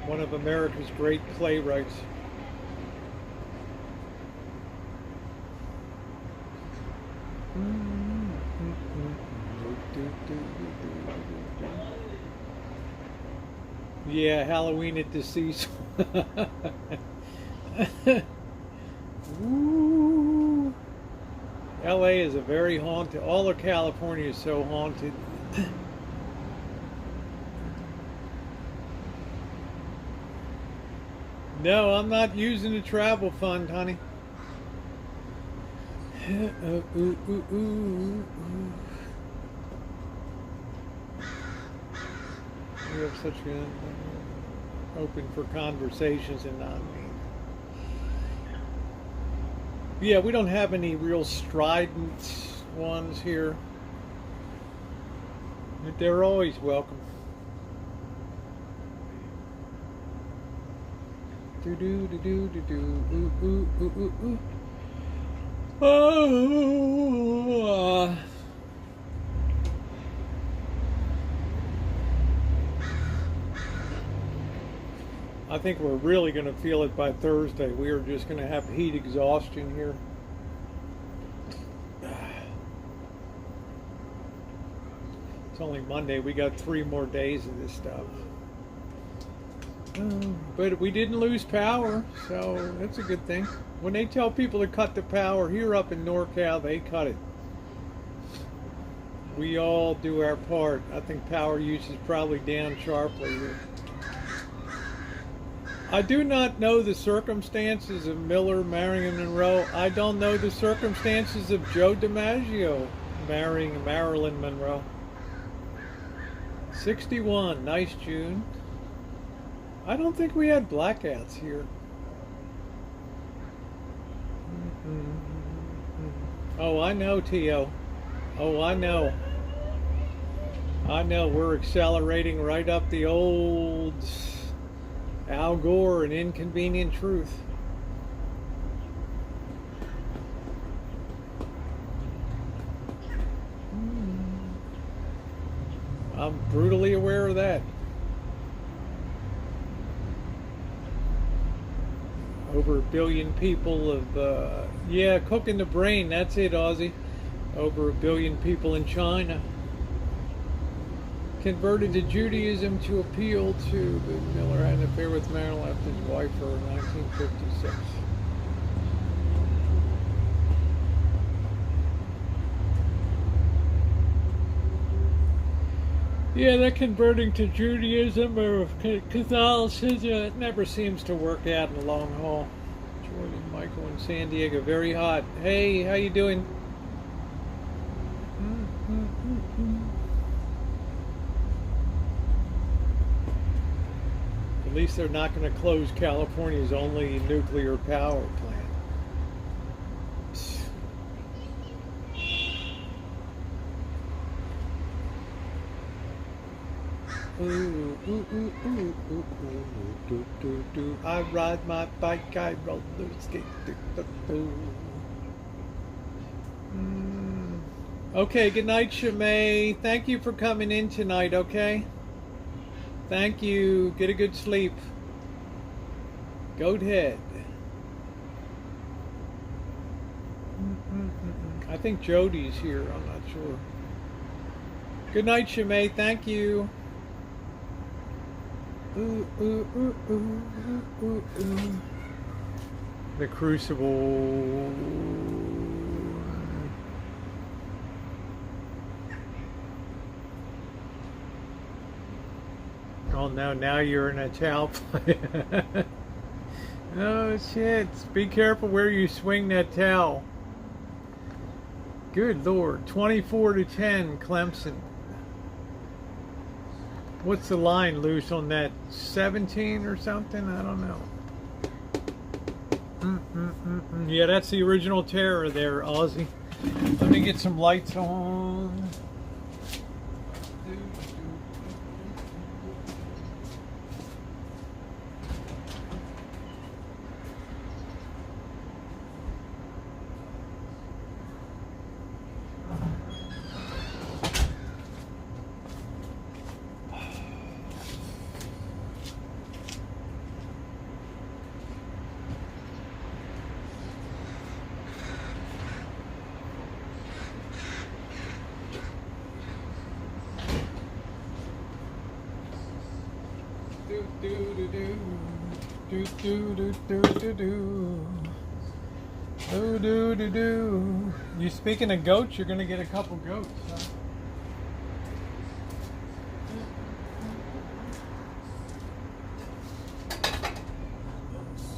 One of America's great playwrights. Yeah, Halloween at the Cecil. Woo. LA is a very haunted. All of California is so haunted. No, I'm not using the travel fund, honey. We have such good open for conversations and not me. Yeah, we don't have any real strident ones here, but they're always welcome. Do do do do do do ooh ooh ooh ooh ooh. Oh. I think we're really going to feel it by Thursday. We are just going to have heat exhaustion here. It's only Monday. We got 3 more days of this stuff. But we didn't lose power, so that's a good thing. When they tell people to cut the power here up in NorCal, they cut it. We all do our part. I think power use is probably down sharply here. I do not know the circumstances of Miller marrying Monroe. I don't know the circumstances of Joe DiMaggio marrying Marilyn Monroe. 61, nice June. I don't think we had blackouts here. Oh, I know, Tio. Oh, I know. I know, we're accelerating right up the old Al Gore and Inconvenient Truth. I'm brutally aware of that. Over 1 billion people of, yeah, cooking the brain, that's it, Ozzy. Over 1 billion people in China converted to Judaism to appeal to, but Miller had an affair with Marilyn after his wife for 1956. Yeah, that converting to Judaism or Catholicism, it never seems to work out in the long haul. Jordan, Michael in San Diego, very hot. Hey, how you doing? At least they're not going to close California's only nuclear power plant. I ride my bike, I roller skate. Okay, good night, Shimei. Thank you for coming in tonight, okay? Thank you. Get a good sleep. Goat head. I think Jody's here. I'm not sure. Good night, Shimei. Thank you. The Crucible. Oh no, now you're in a towel play. Oh shit, be careful where you swing that towel. Good Lord. 24-10, Clemson. What's the line loose on that? 17 or something? I don't know. Yeah, that's the original terror there, Aussie. Let me get some lights on. You speaking of goats, you're gonna get a couple goats, huh?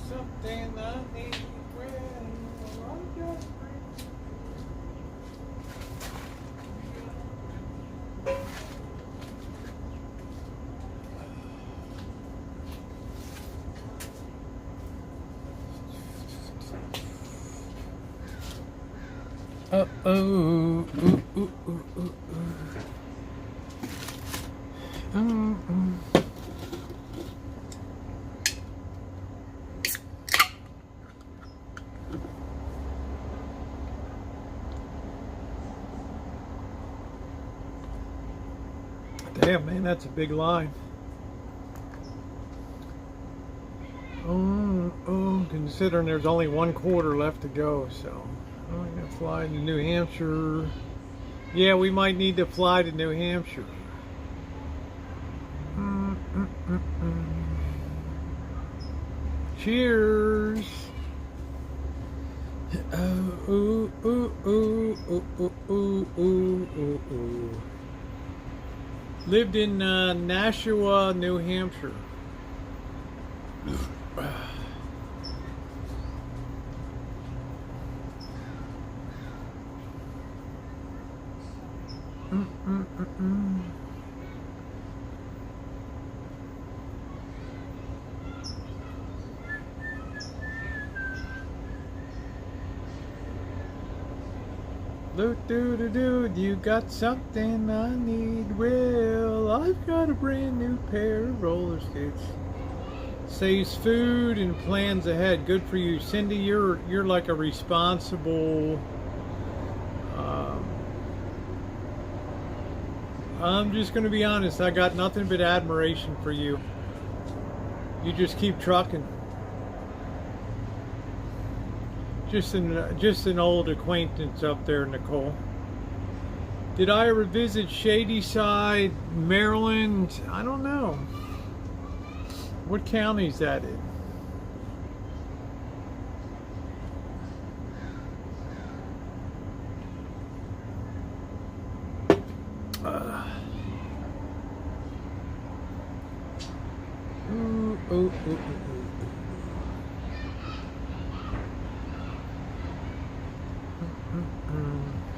Something I need. Damn, man, that's a big line. Considering there's only 1/4 left to go, so I'm gonna fly to New Hampshire. Yeah, we might need to fly to New Hampshire. Cheers. Lived in Nashua, New Hampshire. Dude, you got something I need? Well, I've got a brand new pair of roller skates. Saves food and plans ahead. Good for you, Cindy. You're like a responsible. I'm just gonna be honest. I got nothing but admiration for you. You just keep trucking. Just an old acquaintance up there, Nicole. Did I ever visit Shadyside, Maryland? I don't know. What county is that in?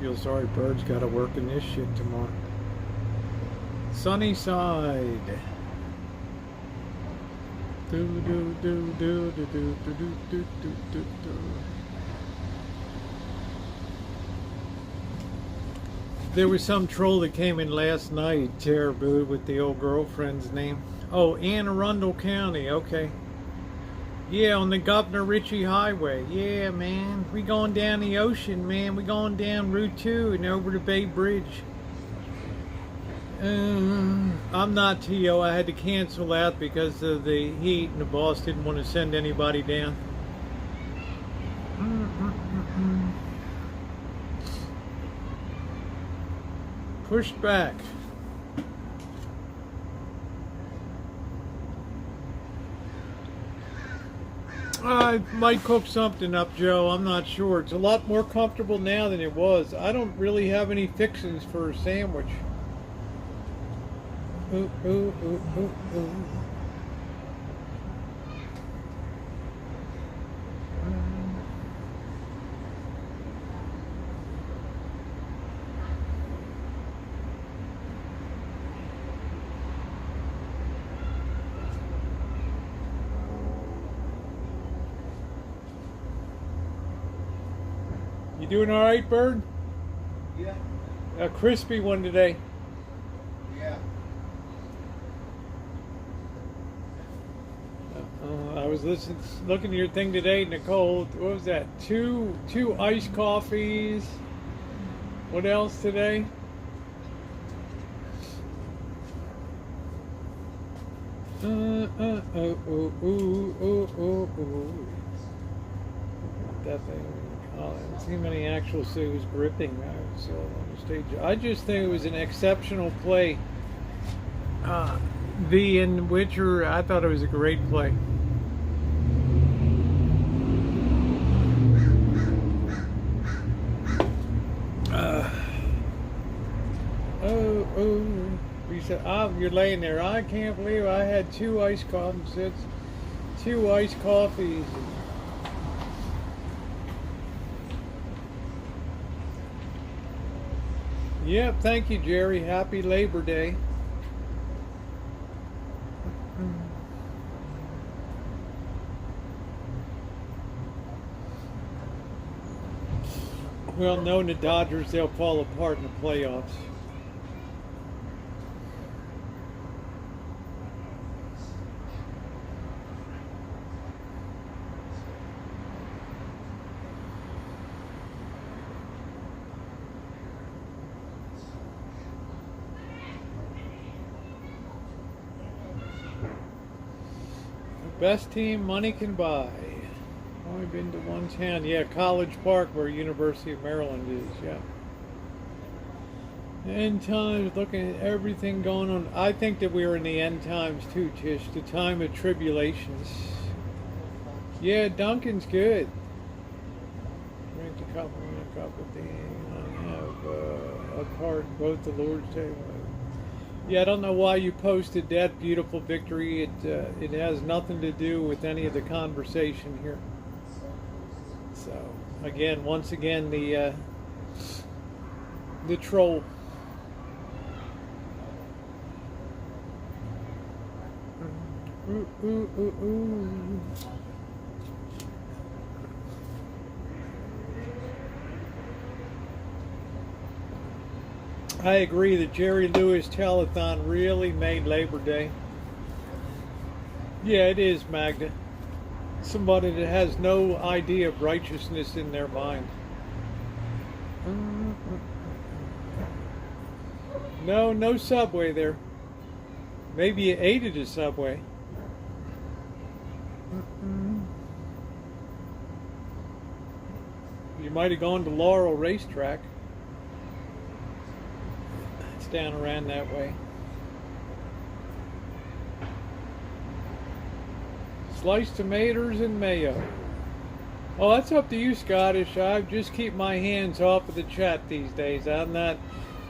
Feel sorry, birds got to work in this shit tomorrow. Sunny side. There was some troll that came in last night, Terrible, with the old girlfriend's name. Oh, Anne Arundel County, okay. Yeah, on the Governor Ritchie Highway. Yeah, man. We going down the ocean, man. We going down Route 2 and over the Bay Bridge. I'm not T.O. I had to cancel that because of the heat and the boss didn't want to send anybody down. Pushed back. I might cook something up, Joe. I'm not sure. It's a lot more comfortable now than it was. I don't really have any fixings for a sandwich. You doing all right, Bird? Yeah. A crispy one today. Yeah. I was looking at your thing today, Nicole. What was that? Two iced coffees. What else today? That thing. I haven't seen many actual Sues gripping so on the stage. I just think it was an exceptional play. In Witcher, I thought it was a great play. He said, you're laying there. I can't believe I had two iced coffees. Two iced coffees. Yep, thank you, Jerry. Happy Labor Day. Well, knowing the Dodgers, they'll fall apart in the playoffs. Best team money can buy. Only been to one town. Yeah, College Park, where University of Maryland is. Yeah. End times, looking at everything going on. I think that we're in the end times too, Tish. The time of tribulations. Yeah, Duncan's good. Drink a cup of thing. I have a part in both the Lord's table. Yeah, I don't know why you posted that beautiful victory. It has nothing to do with any of the conversation here. So again, once again, the troll. I agree that Jerry Lewis telethon really made Labor Day. Yeah, it is, Magda. Somebody that has no idea of righteousness in their mind. No Subway there. Maybe you ate at a Subway. You might have gone to Laurel Racetrack. It's down around that way. Sliced tomatoes and mayo. Oh, that's up to you, Scottish. I just keep my hands off of the chat these days. I'm not,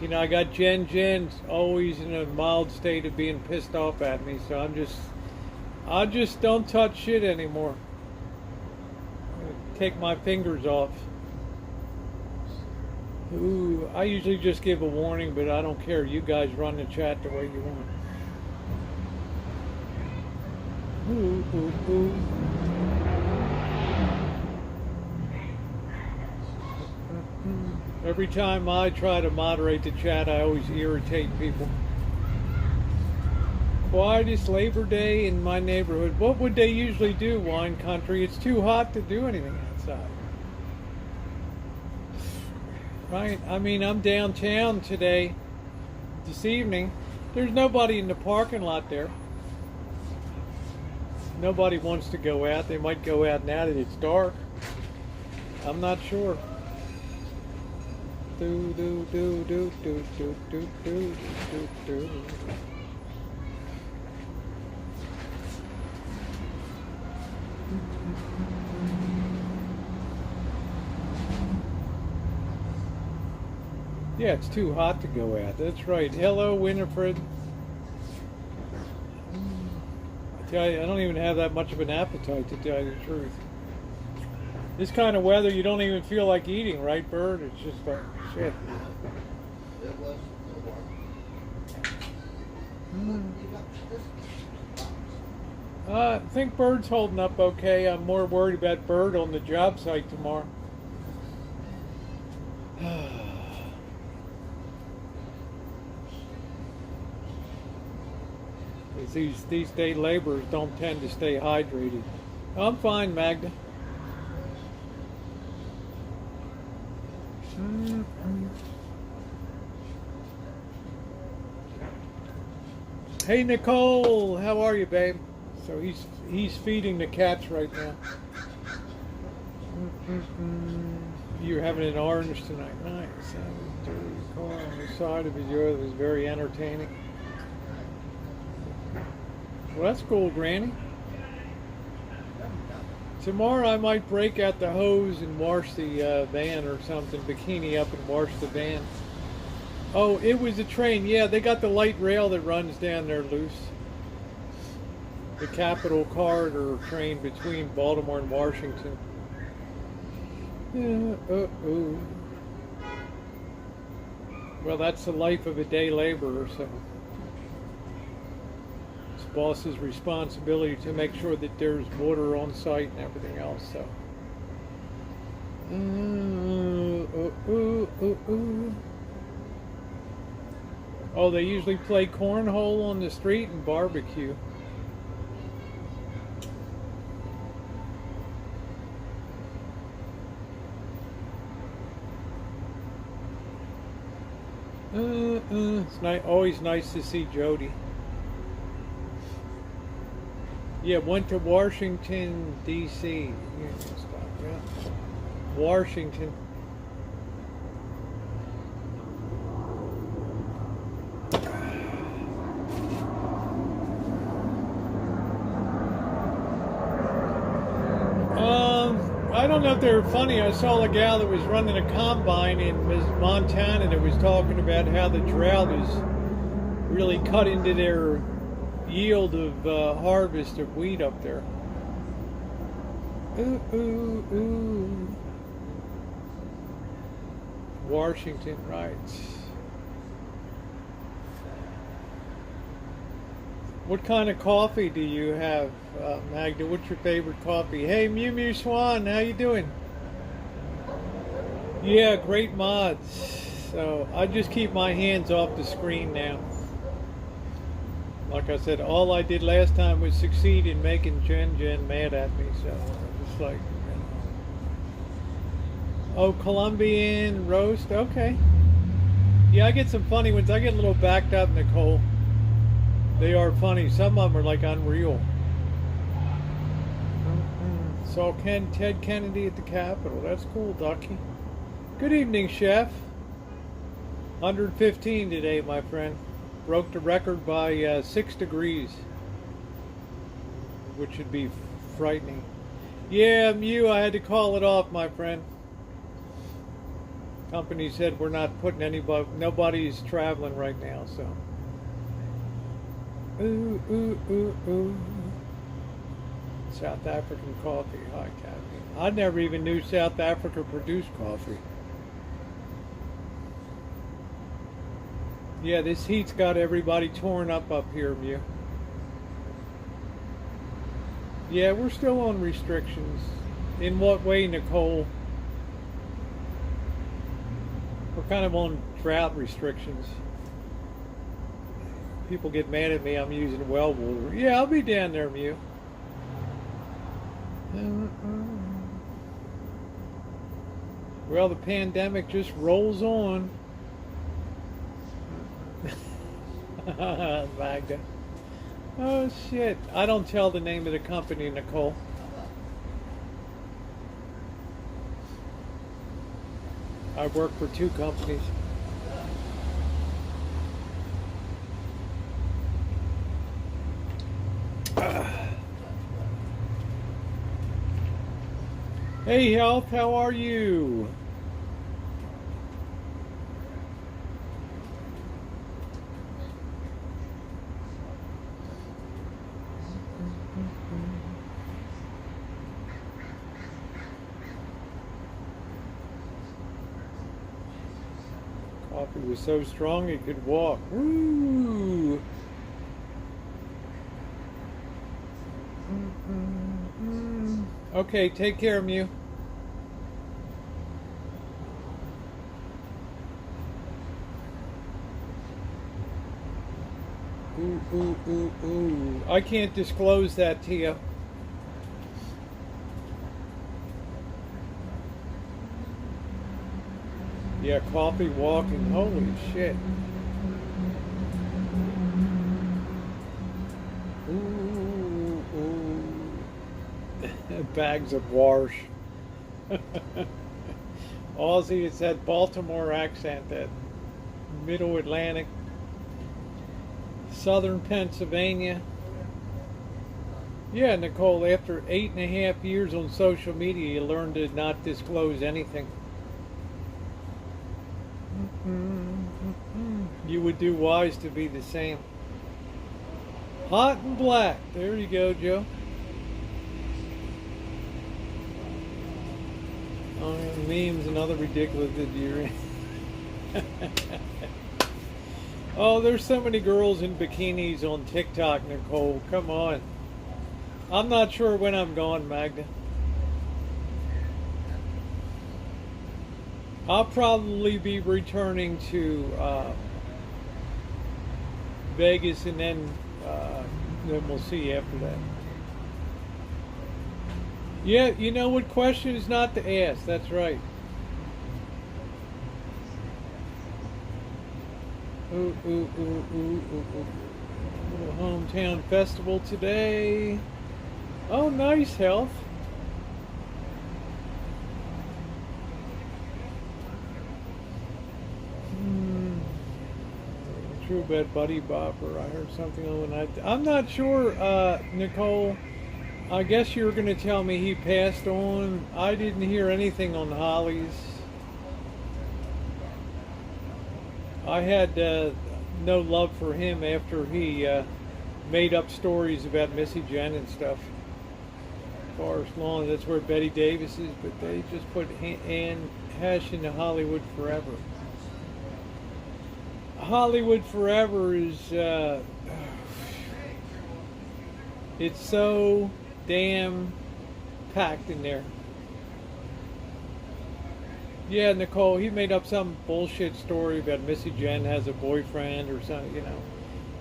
I got Jen's always in a mild state of being pissed off at me, so I just don't touch shit anymore. Take my fingers off. Ooh, I usually just give a warning, but I don't care. You guys run the chat the way you want. Ooh. Every time I try to moderate the chat, I always irritate people. Quietest Labor Day in my neighborhood. What would they usually do, Wine Country? It's too hot to do anything outside. Right? I mean, I'm downtown today, this evening. There's nobody in the parking lot there. Nobody wants to go out. They might go out now that it's dark. I'm not sure. Yeah, it's too hot to go out. That's right. Hello, Winifred. I tell you, I don't even have that much of an appetite, to tell you the truth. This kind of weather, you don't even feel like eating, right, Bird? It's just like, shit. I think Bird's holding up okay. I'm more worried about Bird on the job site tomorrow. These day laborers don't tend to stay hydrated. I'm fine, Magda. Hey Nicole, how are you, babe? So he's feeding the cats right now. You're having an orange tonight. Nice. The car on the side of his yard was very entertaining. Well, that's cool, Granny. Tomorrow I might break out the hose and wash the van or something, bikini up and wash the van. Oh, it was a train. Yeah, they got the light rail that runs down there loose. The Capital Corridor train between Baltimore and Washington. Well, that's the life of a day laborer, so it's the boss's responsibility to make sure that there's water on site and everything else, so. Oh, they usually play cornhole on the street and barbecue. It's always nice to see Jody. Yeah, went to Washington, D.C. Yeah. Washington. I don't know if they were funny. I saw a gal that was running a combine in Montana that was talking about how the drought has really cut into their yield of harvest of wheat up there. Washington, right. What kind of coffee do you have, Magda? What's your favorite coffee? Hey, Mew Mew Swan, how you doing? Yeah, great mods. So I just keep my hands off the screen now. Like I said, all I did last time was succeed in making Jen mad at me. So it's like, oh, Colombian roast. Okay. Yeah, I get some funny ones. I get a little backed up, Nicole. They are funny. Some of them are like unreal. Saw Ted Kennedy at the Capitol. That's cool, Ducky. Good evening, Chef. 115 today, my friend. Broke the record by 6 degrees, which would be frightening. Yeah, Mew, I had to call it off, my friend. Company said we're not putting nobody's traveling right now, so. South African coffee. Hi, Kathy. I never even knew South Africa produced coffee. Yeah, this heat's got everybody torn up here, Mew. Yeah, we're still on restrictions. In what way, Nicole? We're kind of on drought restrictions. People get mad at me, I'm using well water. Yeah, I'll be down there, Mew. Well, the pandemic just rolls on. Magda. Oh, shit. I don't tell the name of the company, Nicole. I work for 2 companies. Hey, Health, how are you? Coffee was so strong it could walk. Woo! Okay, take care, Mew. Ooh, ooh, ooh, ooh. I can't disclose that to you. Yeah, coffee walking. Holy shit. Ooh, ooh. Bags of wash. Aussie, it's that Baltimore accent, that middle Atlantic, southern Pennsylvania. Yeah, Nicole, after 8.5 years on social media, you learn to not disclose anything. You would do wise to be the same. Hot and black. There you go, Joe. Oh, memes and other ridiculous that you're in. Oh, there's so many girls in bikinis on TikTok, Nicole. Come on. I'm not sure when I'm gone, Magda. I'll probably be returning to Vegas, and then we'll see after that. Yeah, you know what questions not to ask. That's right. Ooh, ooh, ooh, ooh, ooh, ooh. Little hometown festival today. Oh, nice health. True bet, Buddy Bopper. I heard something on the night. I'm not sure, Nicole. I guess you were going to tell me he passed on. I didn't hear anything on Holly's. I had no love for him after he made up stories about Missy Jen and stuff. As far as long, that's where Betty Davis is, but they just put Anne Hesh into Hollywood Forever. Hollywood Forever is it's so damn packed in there. Yeah, Nicole, he made up some bullshit story about Missy Jen has a boyfriend or something, you know.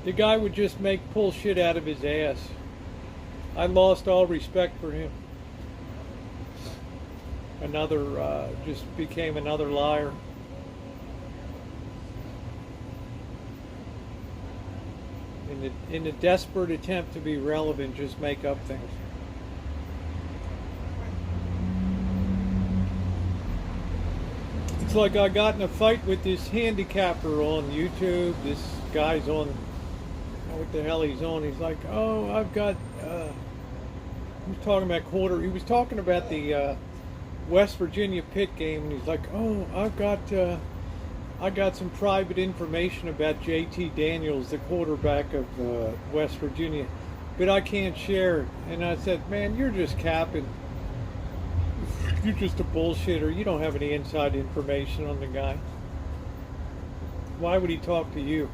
The guy would just pull shit out of his ass. I lost all respect for him. Just became another liar. In a desperate attempt to be relevant, just make up things. It's like I got in a fight with this handicapper on YouTube. This guy's on, what the hell he's on. He's like, oh, I've got, he was talking about he was talking about the West Virginia Pitt game, and he's like, oh, I got some private information about JT Daniels, the quarterback of West Virginia, but I can't share it. And I said, man, you're just capping. You're just a bullshitter. You don't have any inside information on the guy. Why would he talk to you?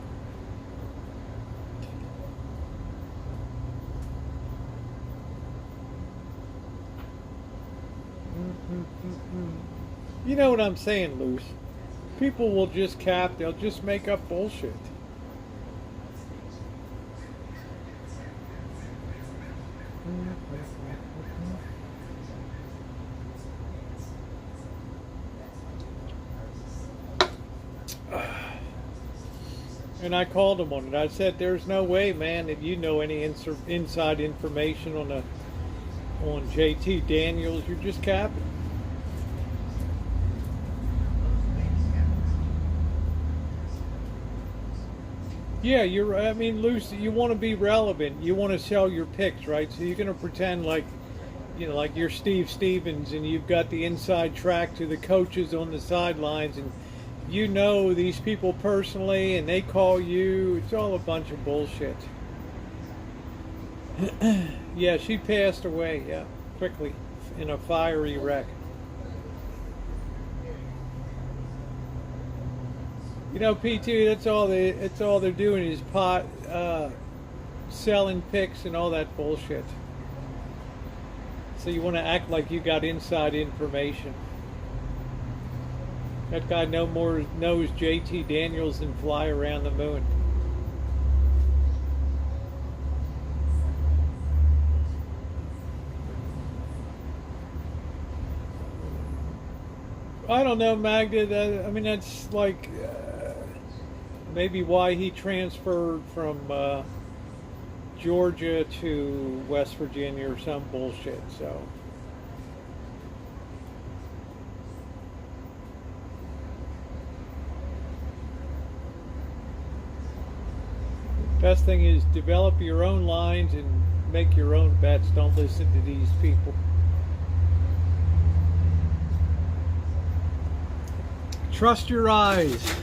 You know what I'm saying, Luce? People will just cap, they'll just make up bullshit. And I called him on it. I said, there's no way, man, that you know any inside information on JT Daniels. You're just capping. Yeah, I mean, Lucy, you want to be relevant. You want to sell your picks, right? So you're going to pretend like, you know, like you're Steve Stevens and you've got the inside track to the coaches on the sidelines and you know these people personally and they call you. It's all a bunch of bullshit. Yeah, she passed away, yeah, quickly in a fiery wreck. You know, PT, that's all they're doing is selling picks and all that bullshit. So you want to act like you got inside information. That guy knows JT Daniels than fly around the moon. I don't know, Magda. I mean, that's like maybe why he transferred from Georgia to West Virginia or some bullshit. So. Best thing is develop your own lines and make your own bets. Don't listen to these people. Trust your eyes.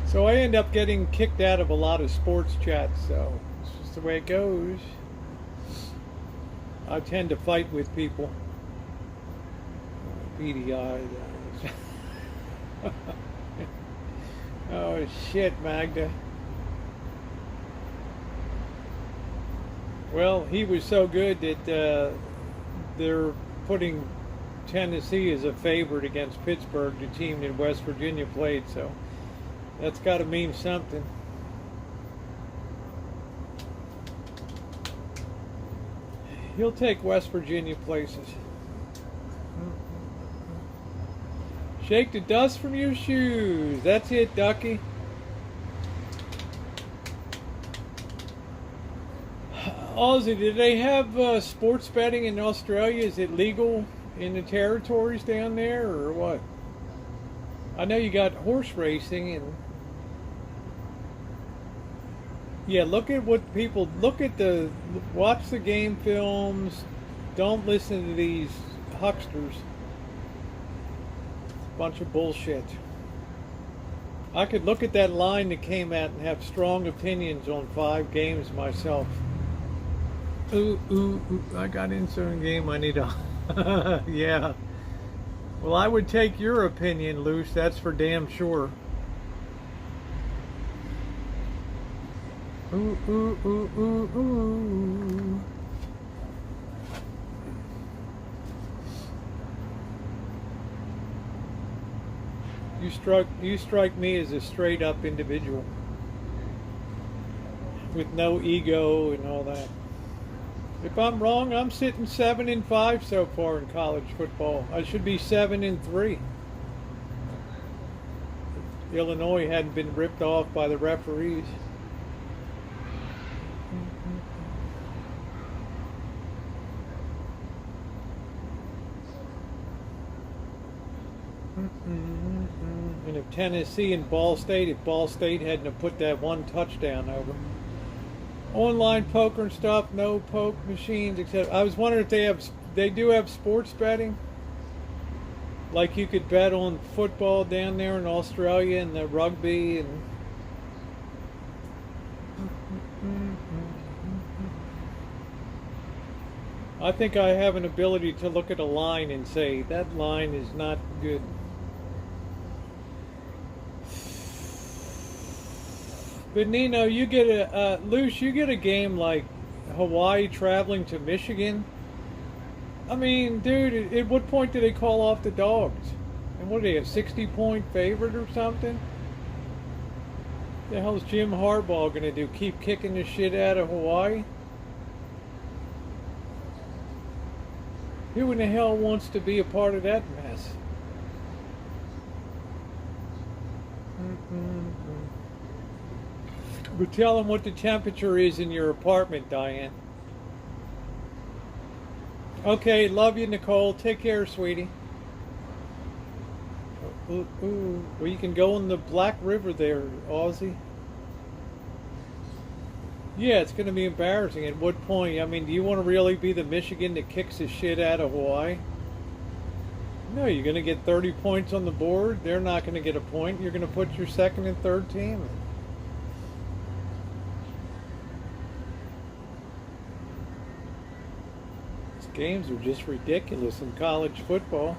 So I end up getting kicked out of a lot of sports chats, so it's just the way it goes. I tend to fight with people. Beady eyes. Oh shit, Magda. Well, he was so good that they're putting Tennessee as a favorite against Pittsburgh, the team that West Virginia played, so that's got to mean something. He'll take West Virginia places. Shake the dust from your shoes. That's it, Ducky. Aussie, do they have sports betting in Australia? Is it legal in the territories down there, or what? I know you got horse racing and yeah. Look at what people watch the game films. Don't listen to these hucksters. Bunch of bullshit. I could look at that line that came out and have strong opinions on 5 games myself. Ooh, I got into a game I need to... yeah. Well, I would take your opinion, Luce, that's for damn sure. Ooh. You strike me as a straight up individual with no ego and all that. If I'm wrong, I'm sitting 7-5 so far in college football. I should be 7-3. Illinois hadn't been ripped off by the referees. And if Tennessee and Ball State, if Ball State hadn't have put that one touchdown over. Online poker and stuff, no poke machines, except I was wondering if they do have sports betting. Like you could bet on football down there in Australia and the rugby and I think I have an ability to look at a line and say that line is not good. But Nino, you get Luce, you get a game like Hawaii traveling to Michigan. I mean, dude, at what point do they call off the dogs? And what do they have, 60-point favorite or something? The hell's Jim Harbaugh gonna do? Keep kicking the shit out of Hawaii? Who in the hell wants to be a part of that mess? But tell them what the temperature is in your apartment, Diane. Okay, love you, Nicole. Take care, sweetie. Ooh. Well, you can go in the Black River there, Aussie. Yeah, it's going to be embarrassing. At what point? I mean, do you want to really be the Michigan that kicks the shit out of Hawaii? No, you're going to get 30 points on the board. They're not going to get a point. You're going to put your second and third team. These games are just ridiculous in college football.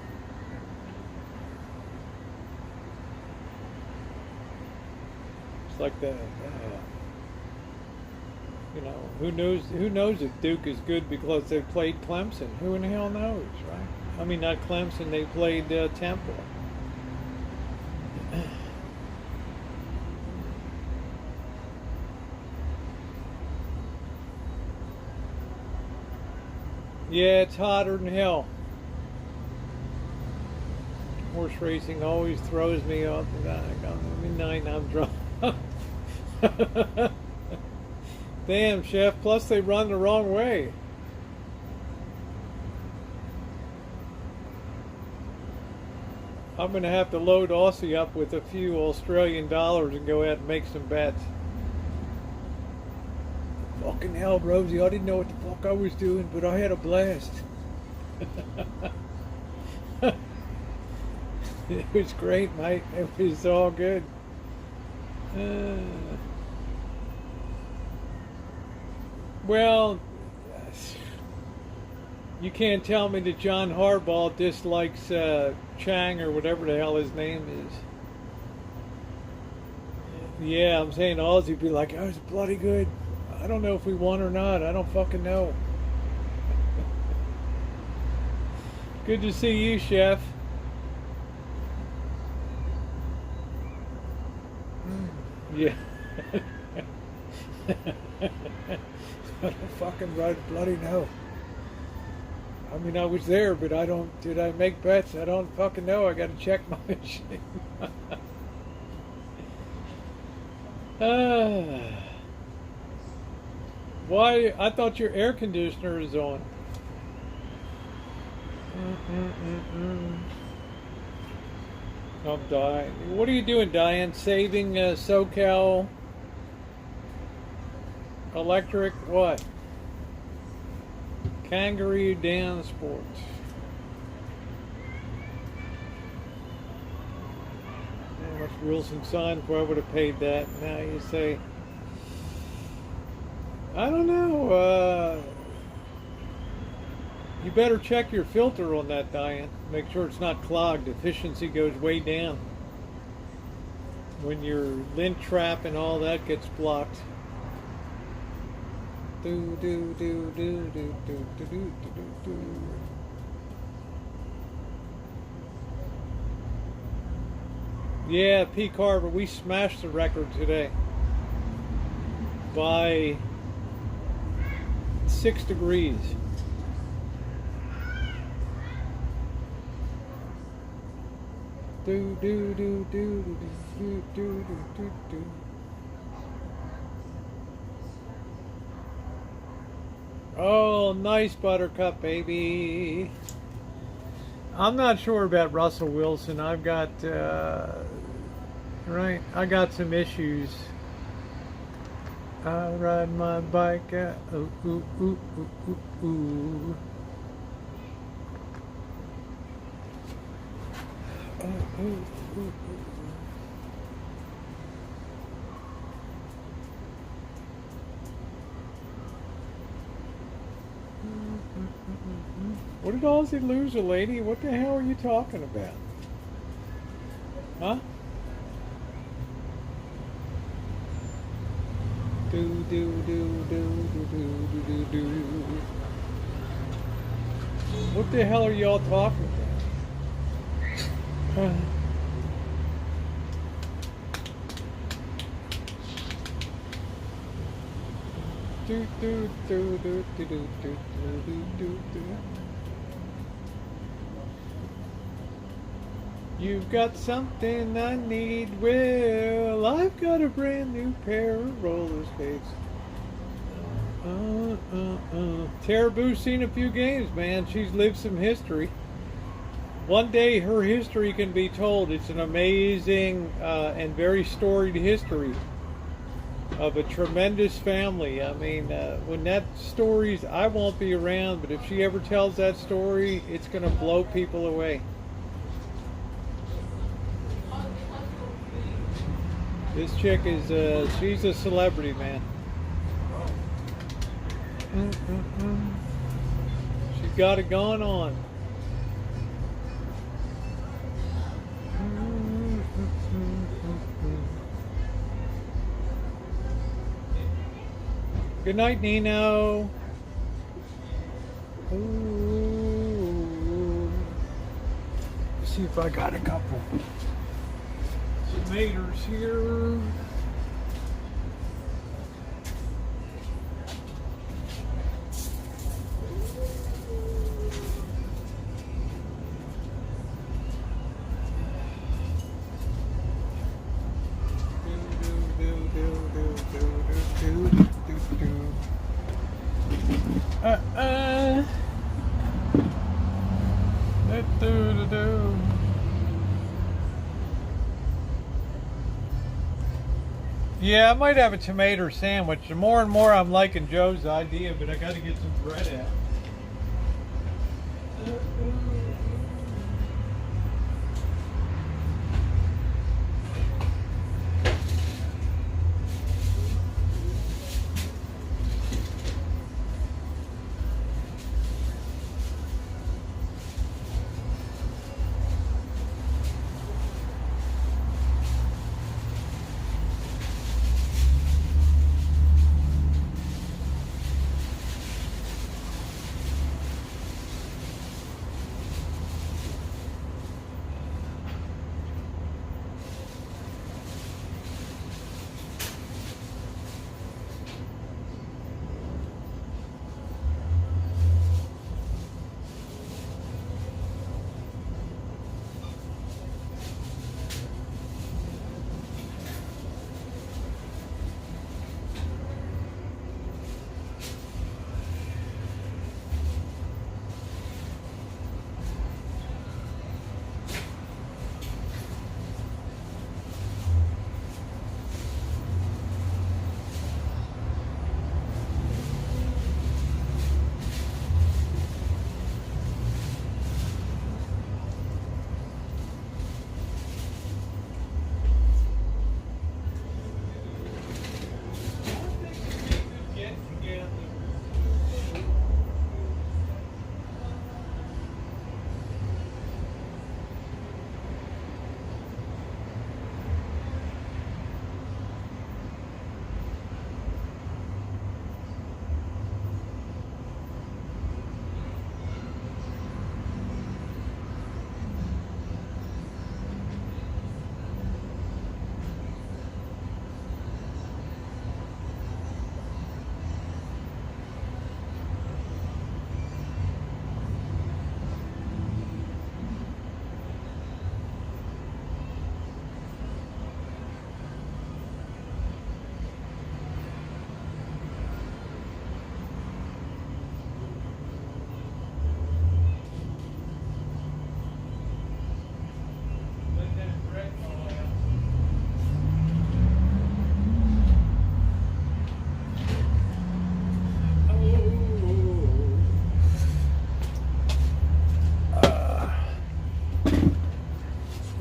It's like the... you know, who knows if Duke is good because they played Clemson? Who in the hell knows, right? I mean, not Clemson, they played Temple. Yeah, it's hotter than hell. Horse racing always throws me off. Midnight, I'm drunk. Damn, Chef. Plus, they run the wrong way. I'm going to have to load Aussie up with a few Australian dollars and go out and make some bets. Fucking hell, Rosie. I didn't know what the fuck I was doing, but I had a blast. It was great, mate. It was all good. Well, you can't tell me that John Harbaugh dislikes Chang or whatever the hell his name is. Yeah, I'm saying Aussie'd be like, oh, it's bloody good. I don't know if we won or not. I don't fucking know. Good to see you, Chef. Yeah. I don't fucking bloody know. I mean, I was there, but I don't. Did I make bets? I don't fucking know. I got to check my machine. Why? I thought your air conditioner is on. I'm dying. What are you doing, Diane? Saving SoCal Electric? What? Kangaroo Dan Sports. How much Wilson signed for? I would have paid that. Now you say, I don't know. You better check your filter on that, Diane. Make sure it's not clogged. Efficiency goes way down when your lint trap and all that gets blocked. Do do do do do do do do do do. Yeah, P. Carver, we smashed the record today by 6 degrees. Do do do do do do do do do. Oh, nice Buttercup, baby. I'm not sure about Russell Wilson. I've got I got some issues. I ride my bike. Ooh, ooh, ooh, ooh, ooh, ooh. What did Aussie lose, a lady? What the hell are you talking about? Huh? Do do do do do do do do. What the hell are y'all talking about? Do do do do do do do do do do. You've got something I need. Well, I've got a brand new pair of roller skates. Tara Boo's seen a few games, man. She's lived some history. One day her history can be told. It's an amazing and very storied history of a tremendous family. I mean, when that story's, I won't be around, but if she ever tells that story, it's going to blow people away. This chick is, she's a celebrity, man. She's got it going on. Good night, Nino. Ooh. Let's see if I got a couple tomatoes here. Yeah, I might have a tomato sandwich. The more and more I'm liking Joe's idea, but I got to get some bread out.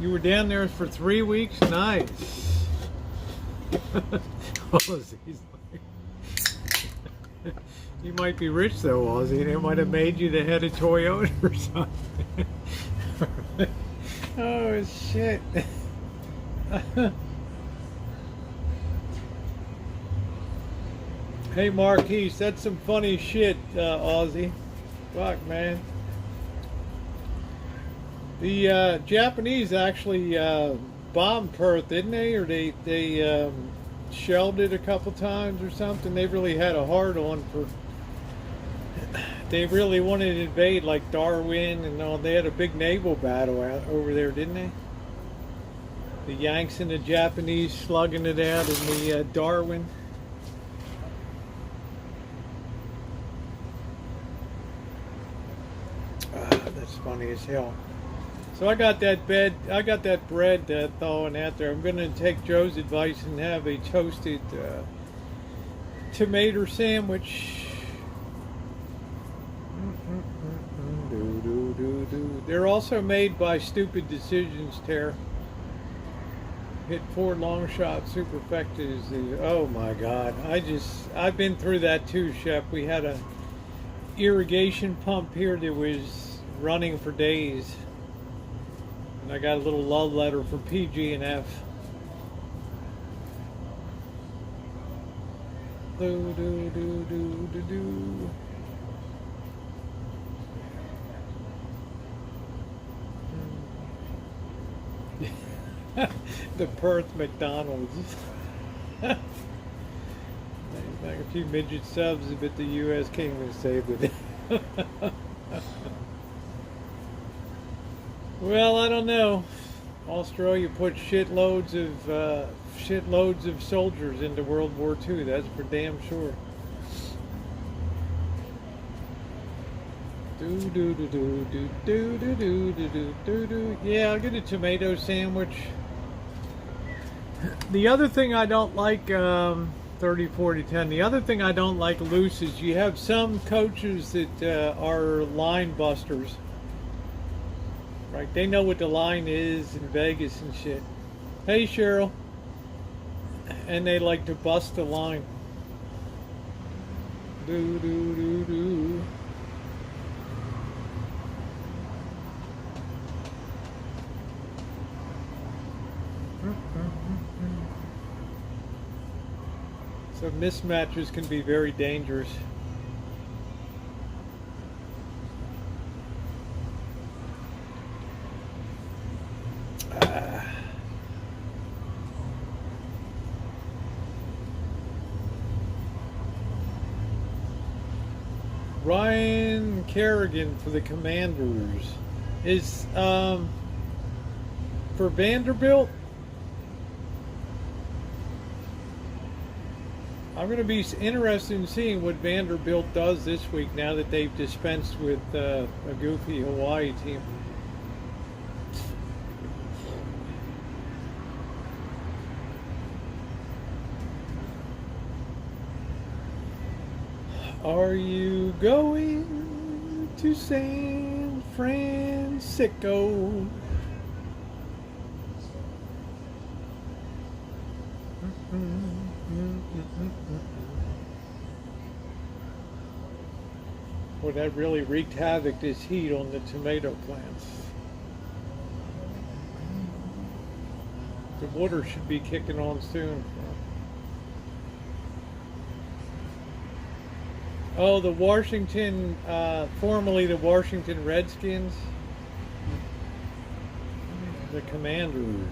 You were down there for 3 weeks? Nice. Ozzy's like, you might be rich though, Ozzy. They might have made you the head of Toyota or something. Oh, shit. Hey, Marquise, that's some funny shit, Ozzy. Fuck, man. The Japanese actually bombed Perth, didn't they? Or they shelled it a couple times or something. They really had a hard on for. They really wanted to invade like Darwin and all. They had a big naval battle out over there, didn't they? The Yanks and the Japanese slugging it out in the Darwin. That's funny as hell. So I got that bread thawing out there. I'm going to take Joe's advice and have a toasted tomato sandwich. They're also made by Stupid Decisions, Tara. Hit 4 long shot superfecta is the, oh my God. I've been through that too, Shep. We had a irrigation pump here that was running for days. And I got a little love letter from PG&F. Do do do do do do. The Perth McDonald's. Back a few midget subs, but the U.S. came and saved it. Well, I don't know. Australia put shitloads of soldiers into World War II. That's for damn sure. Do do do do do do do do do do do. Yeah, I'll get a tomato sandwich. The other thing I don't like, 30, 40, 10, the other thing I don't like loose is you have some coaches that are line busters. Right? They know what the line is in Vegas and shit. Hey, Cheryl. And they like to bust the line. Do, do, do, do. So mismatches can be very dangerous. Ryan Kerrigan for the Commanders is for Vanderbilt. I'm going to be interested in seeing what Vanderbilt does this week now that they've dispensed with a goofy Hawaii team. Are you going to San Francisco? Well, that really wreaked havoc, this heat on the tomato plants. The water should be kicking on soon. Oh, the Washington, formerly the Washington Redskins, the Commanders.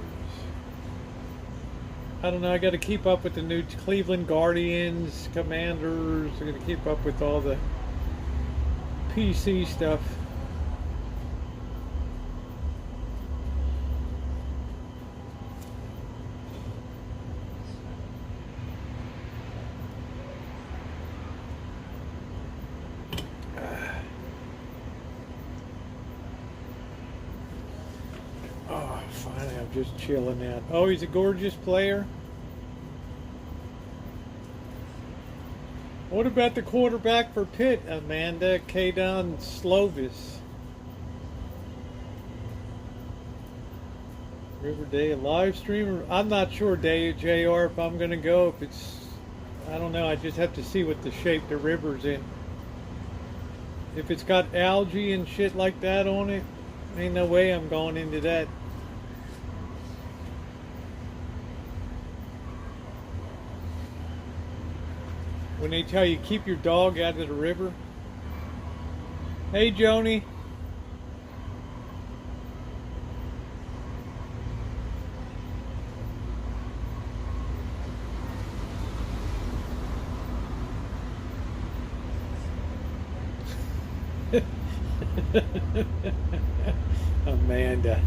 I don't know, I got to keep up with the new Cleveland Guardians, Commanders. I got to keep up with all the PC stuff. Oh, finally, I'm just chilling out. Oh, he's a gorgeous player. What about the quarterback for Pitt, Amanda? Kadon Slovis. Riverdale live stream. I'm not sure, JR, if I'm going to go. If it's, I don't know. I just have to see what the shape the river's in. If it's got algae and shit like that on it, ain't no way I'm going into that. When they tell you keep your dog out of the river. Hey, Joni. Amanda.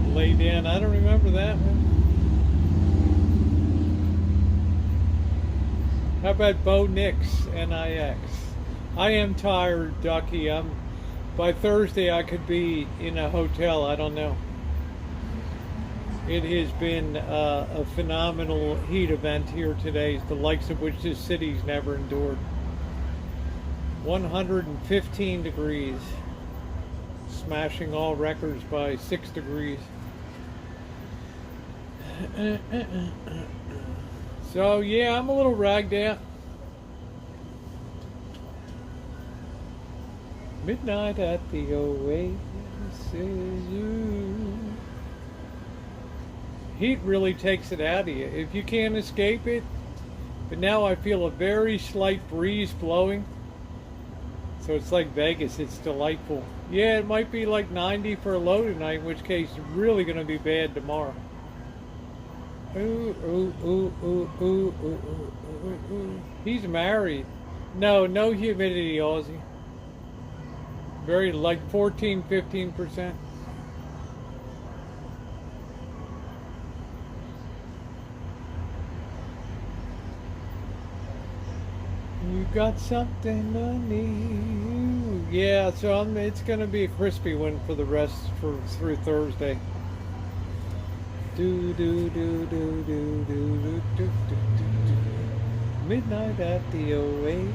Lay down. I don't remember that one. How about Bo Nix, NIX? I am tired, Ducky. By Thursday I could be in a hotel. I don't know. It has been a phenomenal heat event here today, the likes of which this city's never endured. 115 degrees, smashing all records by 6 degrees. So yeah, I'm a little ragged out. Midnight at the Oasis. Heat really takes it out of you if you can't escape it. But now I feel a very slight breeze blowing. So it's like Vegas, it's delightful. Yeah, it might be like 90 for a low tonight, in which case it's really going to be bad tomorrow. Ooh, ooh, ooh, ooh, ooh, ooh, ooh, ooh, ooh. He's married. No humidity, Aussie. Very like 14, 15%. You got something I need. Yeah, so it's going to be a crispy one for the rest through Thursday. Do do do do do do do do do do. Midnight at the Oasis.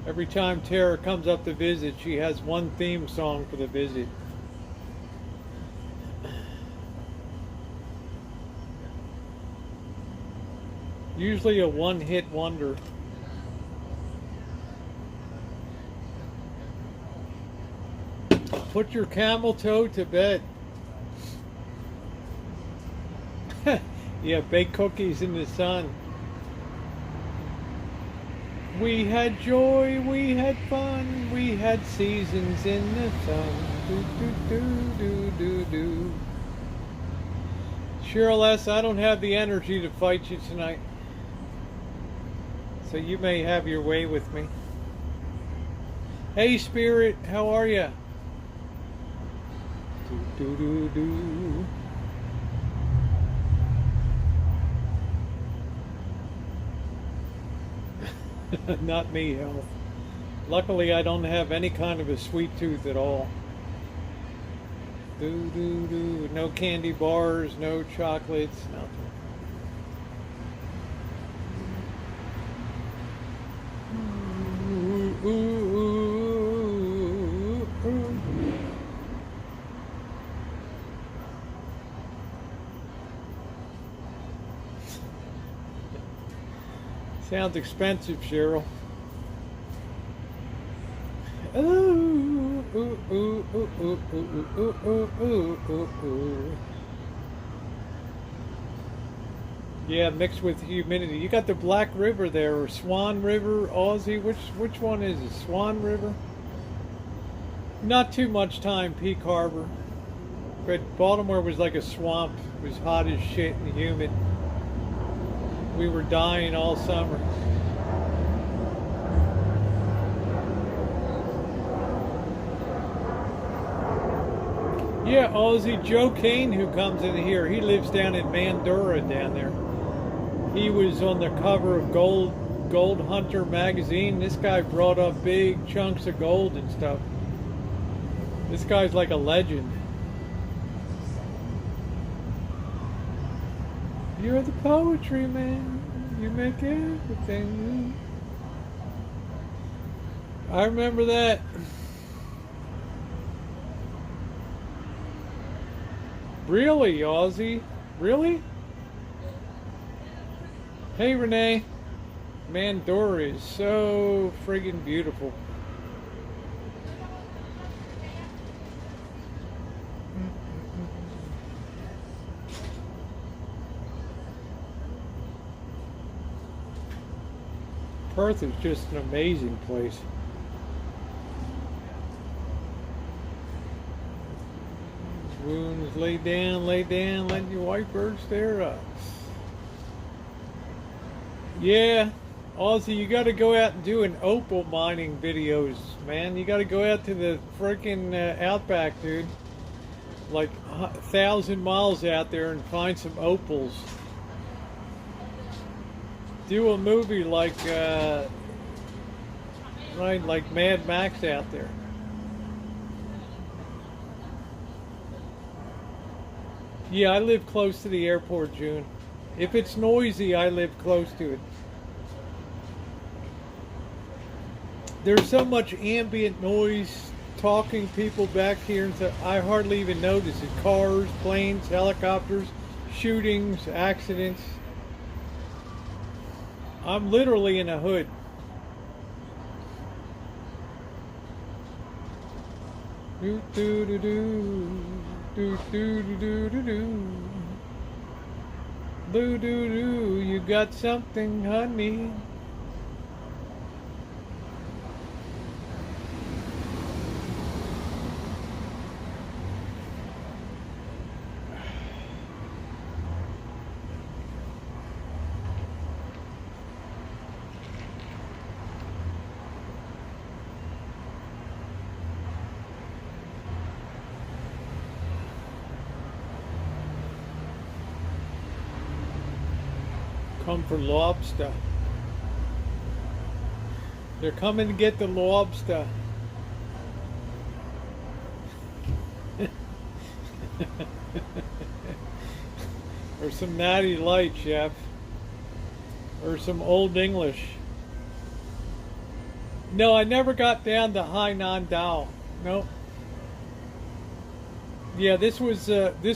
Every time Tara comes up to visit, she has one theme song for the visit. Usually a one-hit wonder. Put your camel toe to bed. Yeah, bake cookies in the sun. We had joy, we had fun, we had seasons in the sun. Do, do, do, do, do, do. Cheryl S., I don't have the energy to fight you tonight. So you may have your way with me. Hey, Spirit, how are you? Do, do, do, do. Not me, Health. Luckily, I don't have any kind of a sweet tooth at all. Do, do, do. No candy bars, no chocolates, nothing. Ooh, ooh, ooh, ooh. Sounds expensive, Cheryl. Ooh, ooh, ooh, ooh, ooh, ooh, ooh, ooh, ooh, ooh, ooh. Yeah, mixed with humidity. You got the Black River there, or Swan River, Aussie. Which one is it? Swan River? Not too much time, Peak Harbor. But Baltimore was like a swamp. It was hot as shit and humid. We were dying all summer. Yeah, Aussie Joe Kane, who comes in here, he lives down in Mandurah down there. He was on the cover of Gold Hunter magazine. This guy brought up big chunks of gold and stuff. This guy's like a legend. You're the poetry man. You make everything. I remember that. Really, Aussie? Really? Hey, Renee. Mandurah is so friggin' beautiful. Perth is just an amazing place. Wounds, lay down, let your white bird stare up. Yeah, Aussie, you got to go out and do an opal mining videos, man. You got to go out to the freaking outback, dude. Like 1,000 miles out there and find some opals. Do a movie like like Mad Max out there. Yeah, I live close to the airport, June. If it's noisy, I live close to it. There's so much ambient noise, talking people back here, and so I hardly even notice it. Cars, planes, helicopters, shootings, accidents. I'm literally in a hood. Do do do do do do do do do do. Do do do. You got something, honey. Come for lobster. They're coming to get the lobster. Or some natty light, chef. Or some Old English. No, I never got down to Hainan Dao. Nope. Yeah, this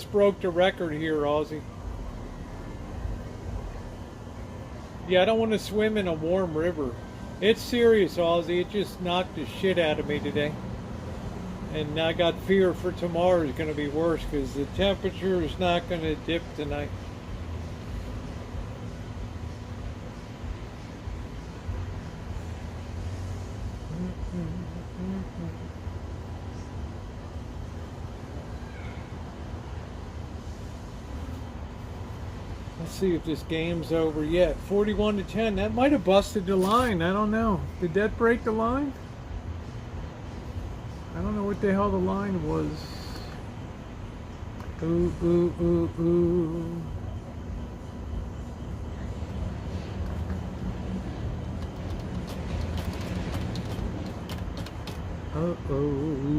broke the record here, Aussie. Yeah, I don't want to swim in a warm river. It's serious, Aussie. It just knocked the shit out of me today. And I got fear for tomorrow is going to be worse because the temperature is not going to dip tonight. Let's see if this game's over yet. 41-10. That might have busted the line. I don't know. Did that break the line? I don't know what the hell the line was. Ooh, ooh, ooh, ooh. Uh-oh.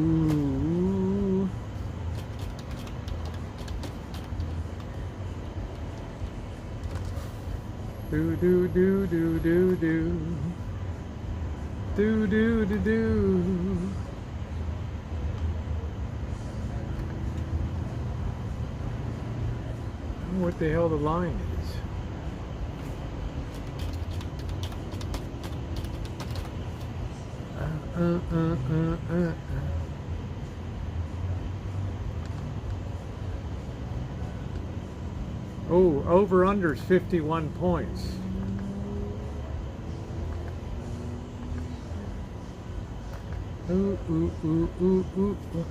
Do do do do do do. Do do do do. I don't know what the hell the line is. Oh, over under is 51 points. Ooh, ooh, ooh, ooh, ooh, ooh.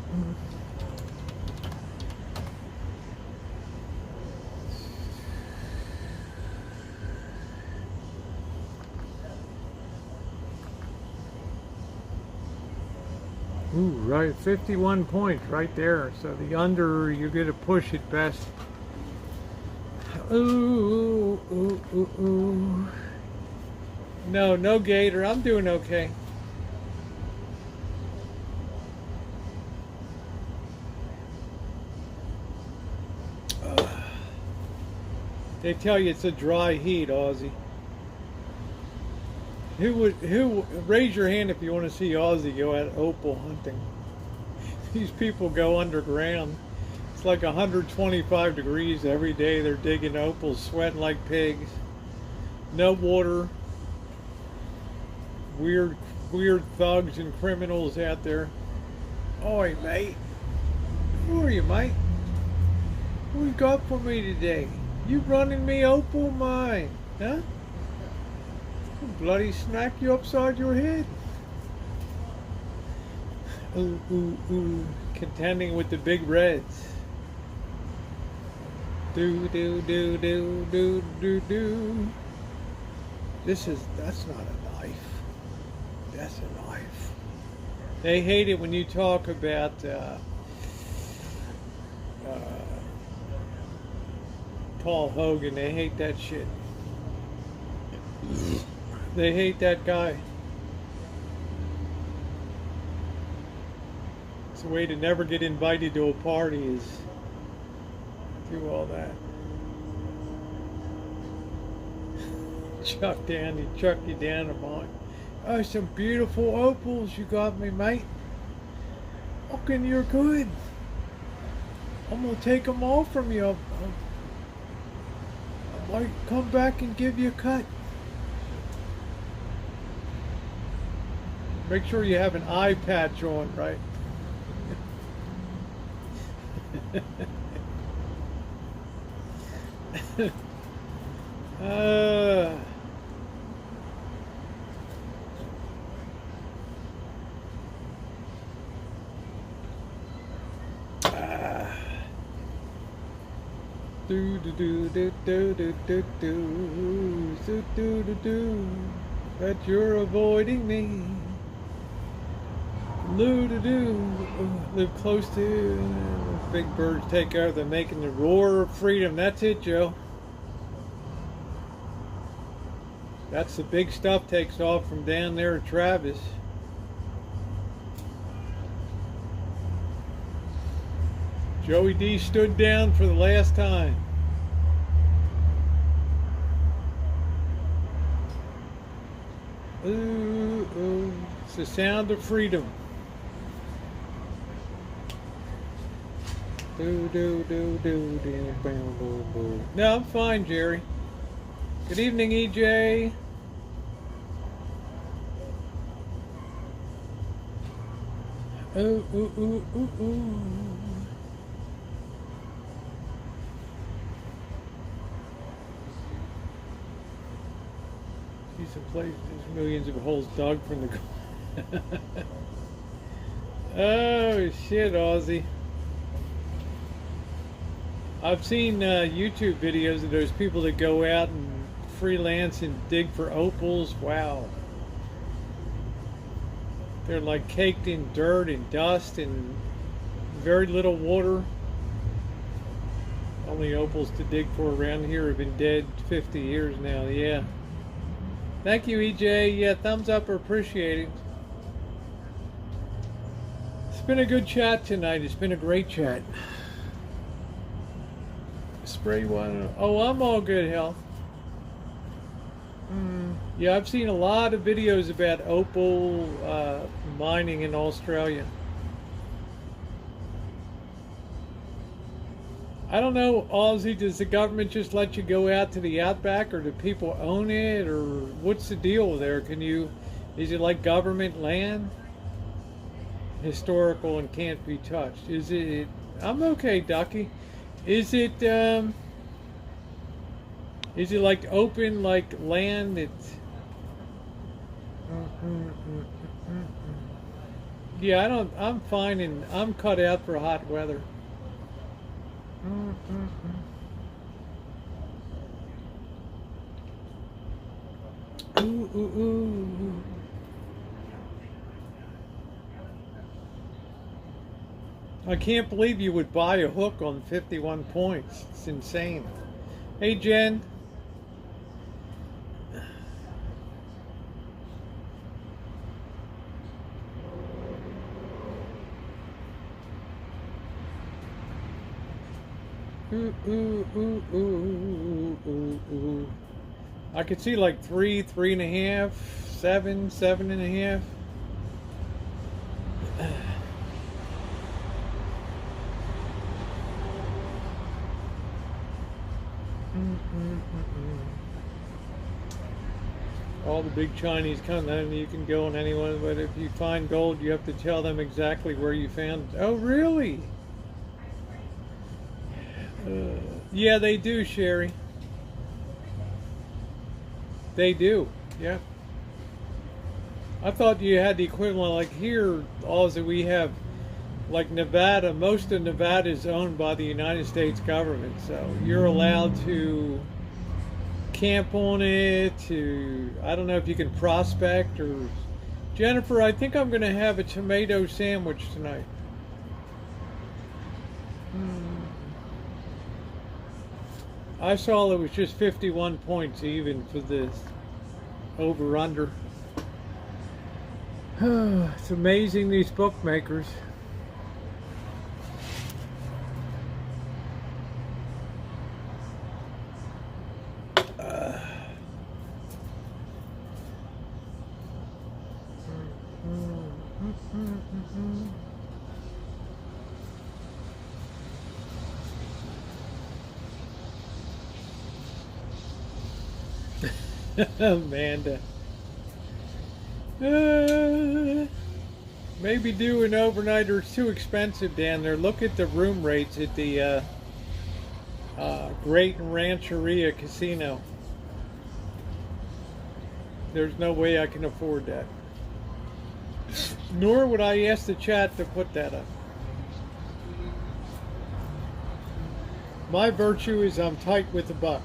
Ooh, right, 51 points right there. So the under, you get to push it best. Ooh, ooh, ooh, ooh. No, no gator. I'm doing okay. They tell you it's a dry heat, Aussie. Who raise your hand if you want to see Aussie go out opal hunting. These people go underground. It's like 125 degrees every day. They're digging opals, sweating like pigs. No water. Weird thugs and criminals out there. Oi, mate. Who are you, mate? What you got for me today? You running me opal mine, huh? I'll bloody smack you upside your head. Ooh, ooh, ooh. Contending with the big reds. Do, do, do, do, do, do, do. That's not a knife. That's a knife. They hate it when you talk about Paul Hogan. They hate that shit. They hate that guy. It's a way to never get invited to a party is do all that. Chuck you down a mine. Oh, some beautiful opals you got me, mate. Fucking, you're good. I'm gonna take them all from you. I might come back and give you a cut. Make sure you have an eye patch on, right? Do do do do do do do do do do do. That you're avoiding me. Do do do. Live close to big birds take over. They're making the roar of freedom. That's it, Joe. That's the big stuff takes off from down there at Travis. Joey D stood down for the last time. Ooh, ooh. It's the sound of freedom. Do, do, do, do, do, bam, boo, boo. No, I'm fine, Jerry. Good evening, EJ. Ooh, ooh, ooh, ooh, ooh. See some places, millions of holes dug from the. Oh shit, Aussie. I've seen YouTube videos of those people that go out and freelance and dig for opals. Wow. They're like caked in dirt and dust and very little water. Only opals to dig for around here have been dead 50 years now. Yeah. Thank you, EJ. Yeah, thumbs up are appreciated. It's been a good chat tonight. It's been a great chat. Spray one. Oh, I'm all good health. Yeah, I've seen a lot of videos about opal mining in Australia. I don't know, Aussie, does the government just let you go out to the outback, or do people own it, or what's the deal there? Is it like government land? Historical and can't be touched. Is it, I'm okay, Ducky. Is it like open, like land that's... Yeah, I'm fine, and I'm cut out for hot weather. Ooh, ooh, ooh. I can't believe you would buy a hook on 51 points. It's insane. Hey, Jen. Ooh, ooh, ooh, ooh, ooh, ooh, ooh. I could see like 3, 3.5, 7, 7.5. All the big Chinese come in, you can go on anyone, but if you find gold, you have to tell them exactly where you found it. Oh, really? Yeah, they do, Sherry. They do, yeah. I thought you had the equivalent, like here, all that we have, like Nevada, most of Nevada is owned by the United States government, so you're allowed to camp on it, I don't know if you can prospect, or... Jennifer, I think I'm going to have a tomato sandwich tonight. I saw it was just 51 points even for this over-under. It's amazing, these bookmakers. Amanda. Maybe do an overnighter. It's too expensive down there. Look at the room rates at the Great Rancheria Casino. There's no way I can afford that. Nor would I ask the chat to put that up. My virtue is I'm tight with the buck.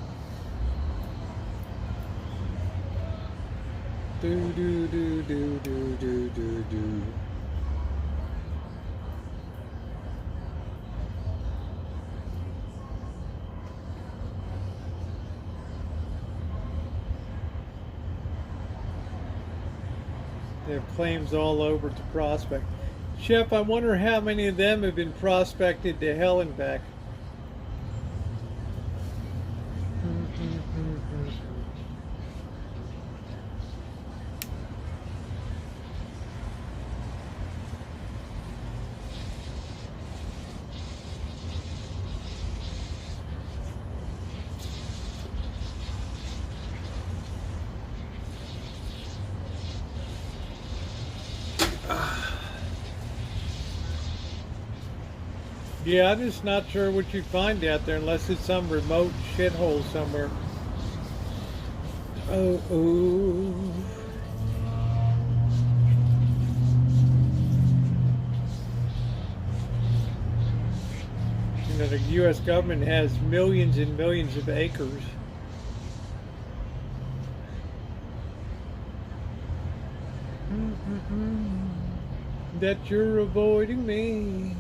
Do do do do do do do do. They have claims all over to prospect. Chef, I wonder how many of them have been prospected to hell and back. Yeah, I'm just not sure what you find out there unless it's some remote shithole somewhere. Oh. You know, the U.S. government has millions and millions of acres. That you're avoiding me.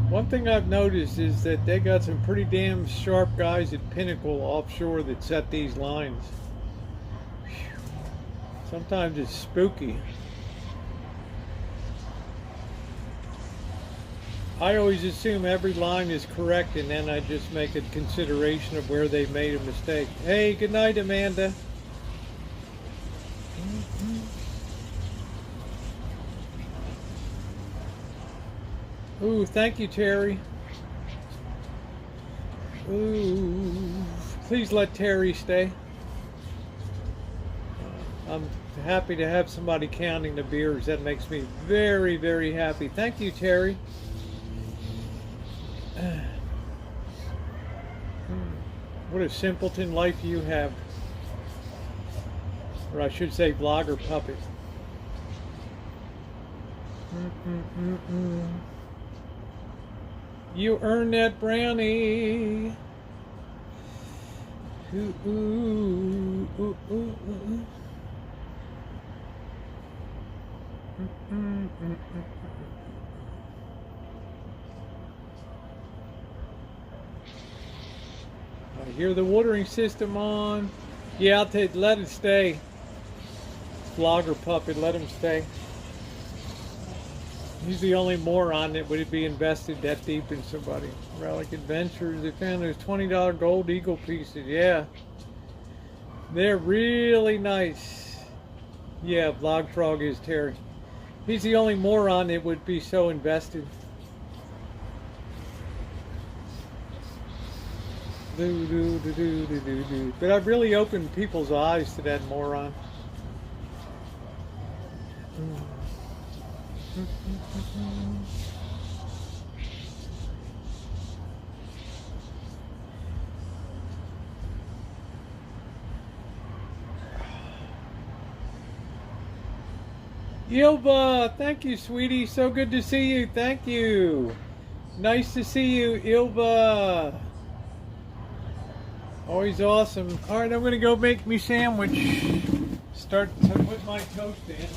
One thing I've noticed is that they got some pretty damn sharp guys at Pinnacle offshore that set these lines. Sometimes it's spooky. I always assume every line is correct, and then I just make a consideration of where they made a mistake. Hey, good night, Amanda. Ooh, thank you, Terry. Ooh, please let Terry stay. I'm happy to have somebody counting the beers. That makes me very, very happy. Thank you, Terry. What a simpleton life you have. Or I should say vlogger puppet. You earned that brownie. Ooh, ooh, ooh, ooh, ooh. I hear the watering system on. Yeah, I'll let it stay. Vlogger puppet, let him stay. He's the only moron that would be invested that deep in somebody. Relic Adventures, they found those $20 gold eagle pieces. Yeah. They're really nice. Yeah, Vlog Frog is Terry. He's the only moron that would be so invested. But I've really opened people's eyes to that moron. Ilva, thank you, sweetie. So good to see you. Thank you. Nice to see you, Ilva. Always awesome. All right, I'm going to go make me sandwich. Start to put my toast in.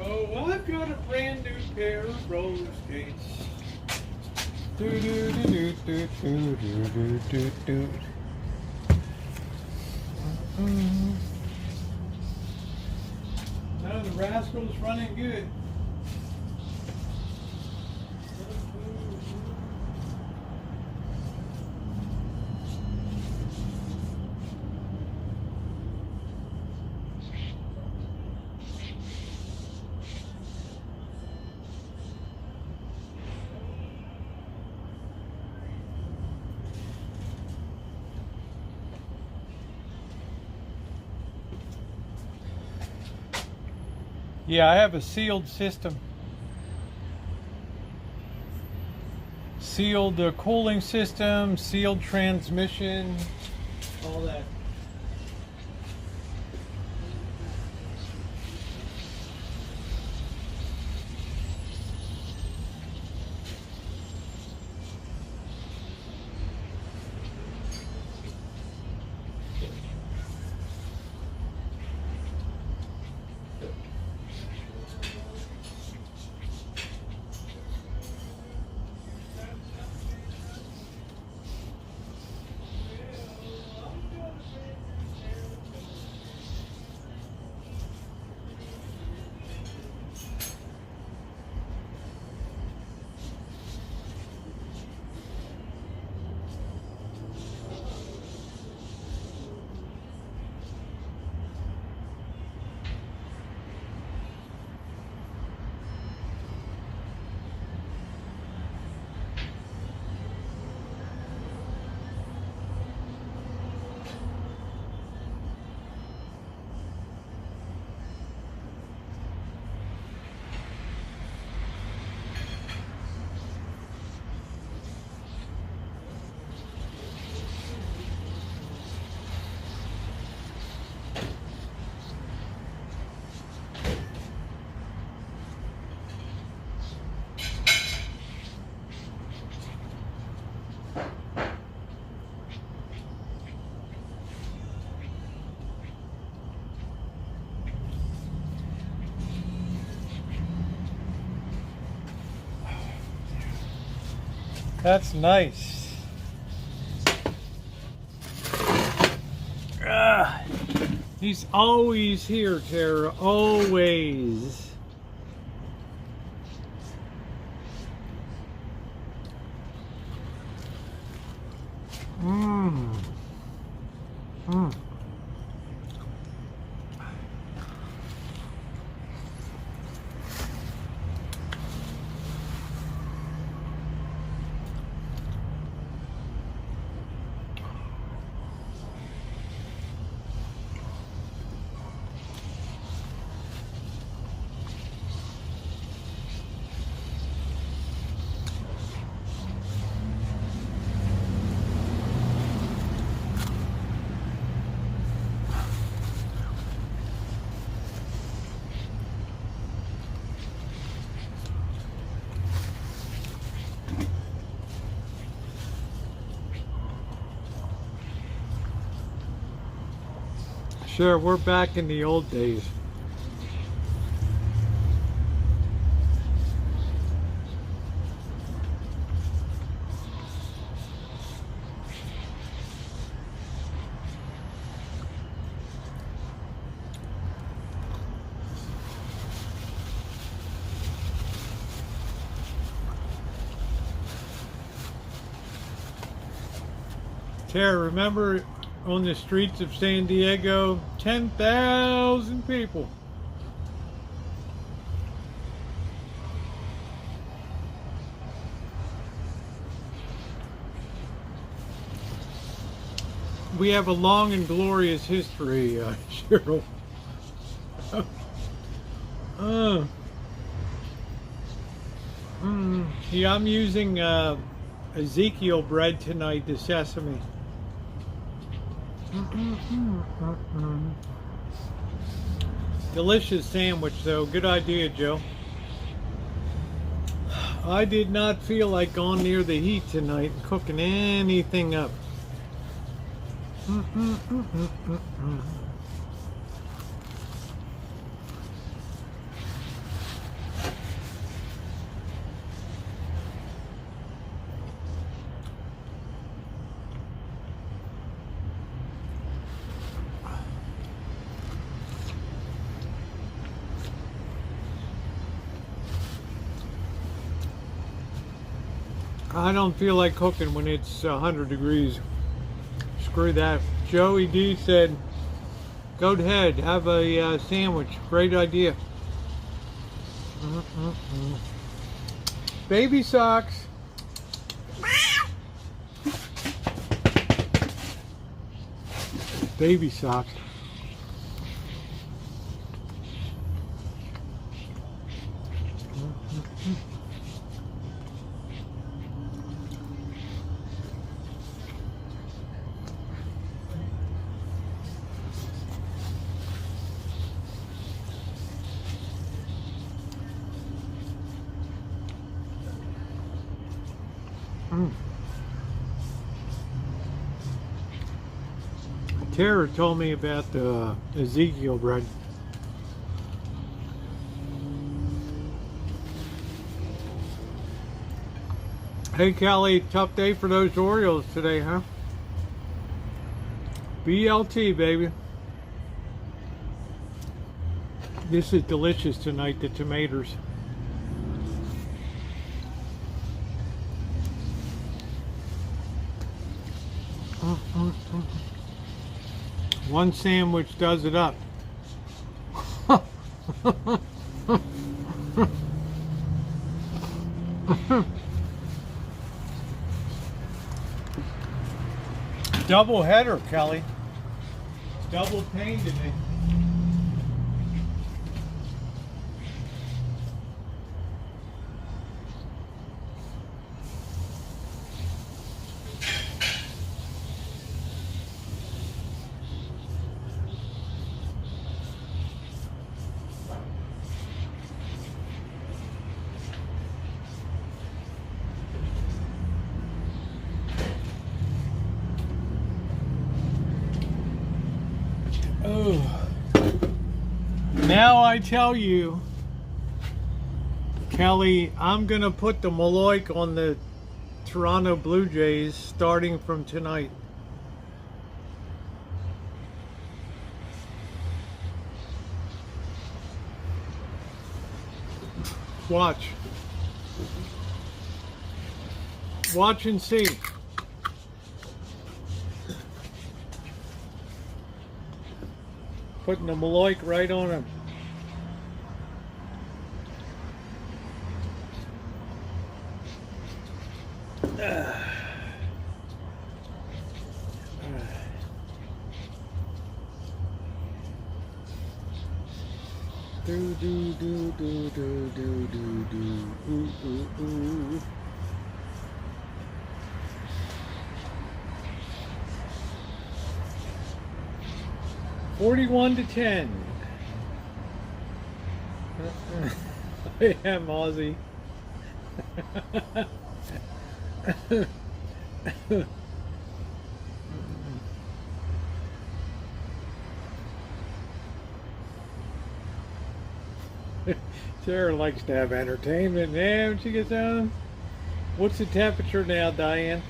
Oh, I've got a brand new pair of roller skates. Do do do do do do do do do. Now the rascal's running good. Yeah, I have a sealed system. Sealed cooling system, sealed transmission, all that. That's nice. He's always here, Tara. Always. Mmm. Mmm. Sure, we're back in the old days. Tara, remember on the streets of San Diego, 10,000 people. We have a long and glorious history, Cheryl. Yeah, I'm using Ezekiel bread tonight, the sesame. Delicious sandwich, though. Good idea, Joe. I did not feel like going near the heat tonight and cooking anything up. I don't feel like cooking when it's 100 degrees. Screw that. Joey D said, go ahead, have a sandwich. Great idea. Baby socks. Baby socks. Tara told me about the Ezekiel bread. Hey Kelly, tough day for those Orioles today, huh? BLT, baby. This is delicious tonight, the tomatoes. One sandwich does it up. Double header, Kelly. Double pain today. Oh, now I tell you, Kelly, I'm gonna put the Maloik on the Toronto Blue Jays starting from tonight. Watch. Watch and see. Putting the Maloik right on him. Do do do do do do do do. Ooh ooh ooh. $41 to 10. I am Aussie. Sarah likes to have entertainment. Yeah, when she gets home. What's the temperature now, Diane?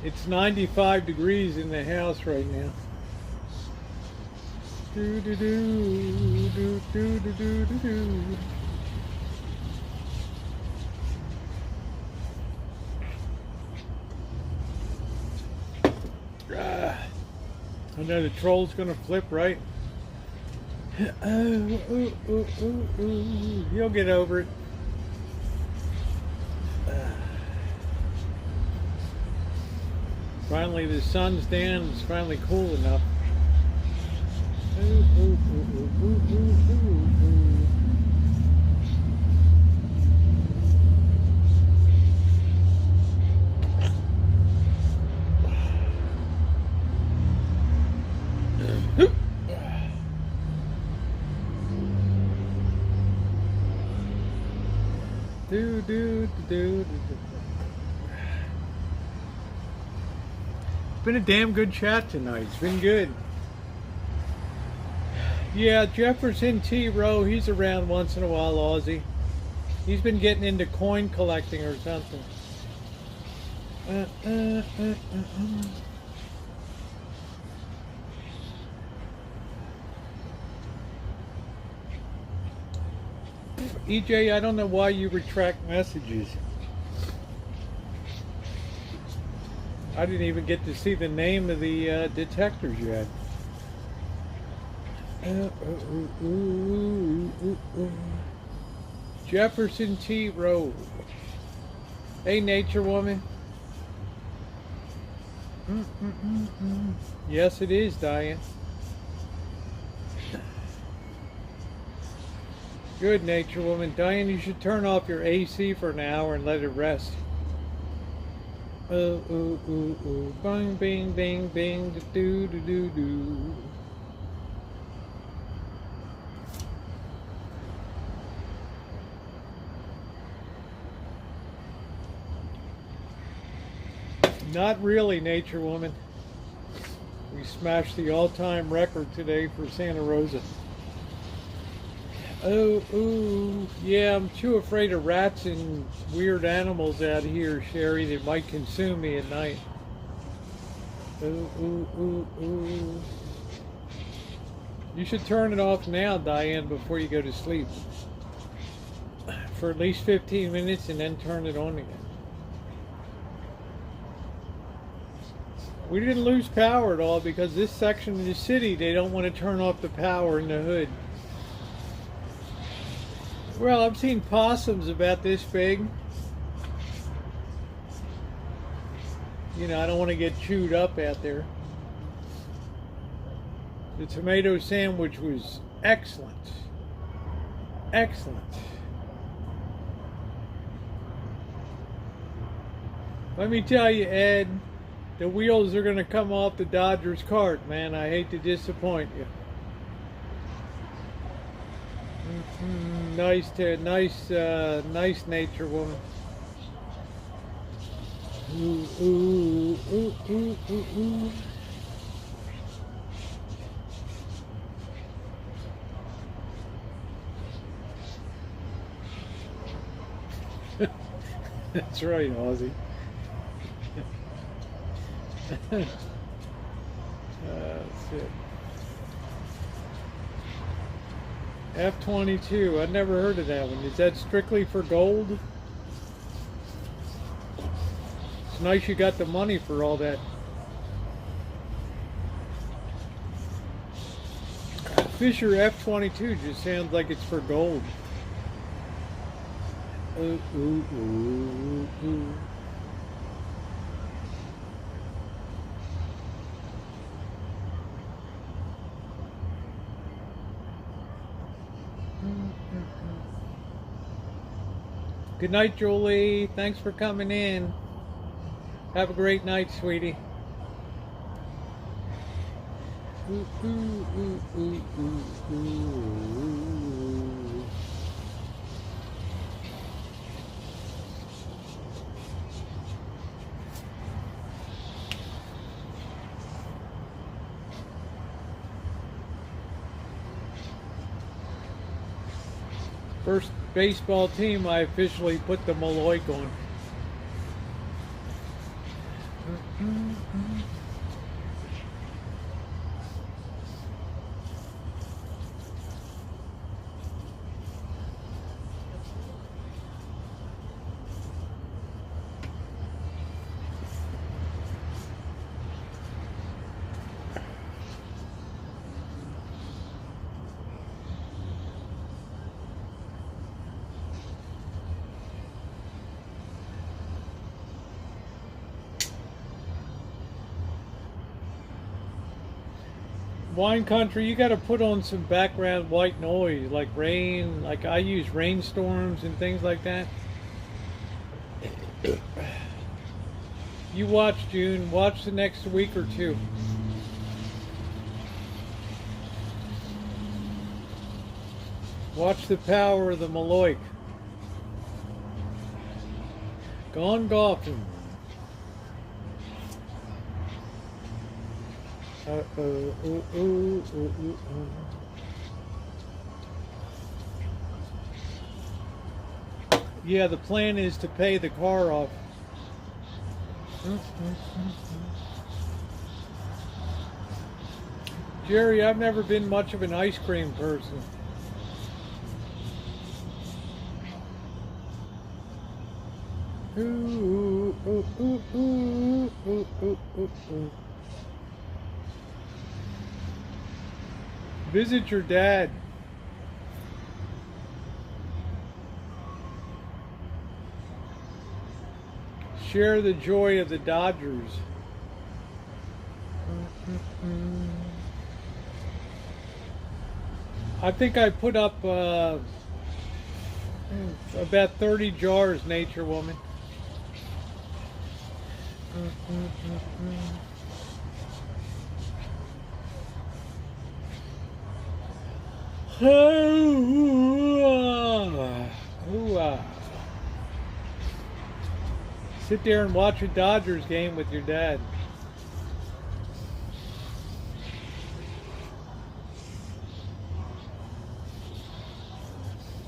It's 95 degrees in the house right now. Do do do do do do do do do. I know the troll's gonna flip, right? You'll get over it. Finally, the sun's down. It's finally cool enough. It's been a damn good chat tonight. It's been good. Yeah, Jefferson T. Rowe, he's around once in a while, Aussie. He's been getting into coin collecting or something. EJ, I don't know why you retract messages. I didn't even get to see the name of the detectors yet. Jefferson T. Road. Hey, nature woman. Yes, it is, Diane. Good, nature woman. Diane, you should turn off your AC for an hour and let it rest. Bang, bing, bing, bing, do, do, do, do. Not really, nature woman. We smashed the all-time record today for Santa Rosa. Oh, yeah, I'm too afraid of rats and weird animals out here, Sherry, that might consume me at night. You should turn it off now, Diane, before you go to sleep. For at least 15 minutes and then turn it on again. We didn't lose power at all because this section of the city, they don't want to turn off the power in the hood. Well, I've seen possums about this big. You know, I don't want to get chewed up out there. The tomato sandwich was excellent. Excellent. Let me tell you, Ed, the wheels are going to come off the Dodgers cart, man. I hate to disappoint you. Nice nature woman. That's right, Ozzy. That's it. F-22. I've never heard of that one. Is that strictly for gold? It's nice you got the money for all that. Fisher F-22 just sounds like it's for gold. Ooh, ooh, ooh, ooh. Good night, Julie. Thanks for coming in. Have a great night, sweetie. Ooh, ooh, ooh, ooh, ooh, ooh. First baseball team I officially put the Maloik on. Wine country, you got to put on some background white noise, like rain, like I use rainstorms and things like that. You watch, June. Watch the next week or two. Watch the power of the Maloik. Gone golfing. Yeah, the plan is to pay the car off. Jerry, I've never been much of an ice cream person. Ooh, ooh, ooh, ooh, ooh, ooh, ooh, ooh. Visit your dad. Share the joy of the Dodgers. I think I put up about 30 jars, Nature Woman. Sit there and watch a Dodgers game with your dad.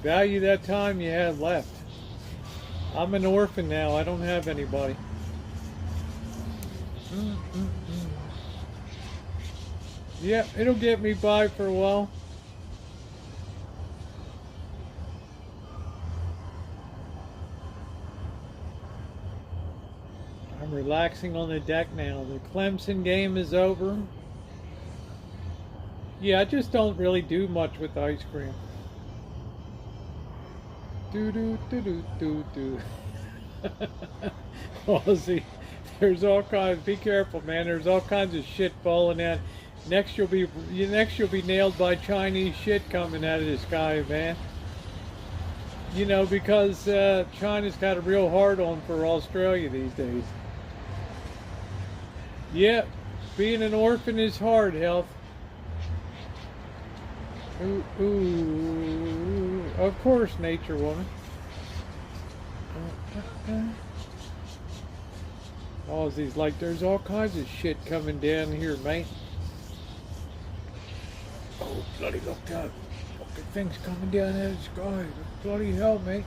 Value that time you had left. I'm an orphan now. I don't have anybody. Yeah, it'll get me by for a while. I'm relaxing on the deck now. The Clemson game is over. Yeah, I just don't really do much with ice cream. Do. Well, see, there's all kinds. Be careful, man. There's all kinds of shit falling out. Next you'll be nailed by Chinese shit coming out of the sky, man. You know, because China's got a real hard on for Australia these days. Yeah, being an orphan is hard, Health. Ooh, of course, Nature Woman. All these, like, there's all kinds of shit coming down here, mate. Oh, bloody look out. Fucking things coming down out of the sky. Bloody hell, mate.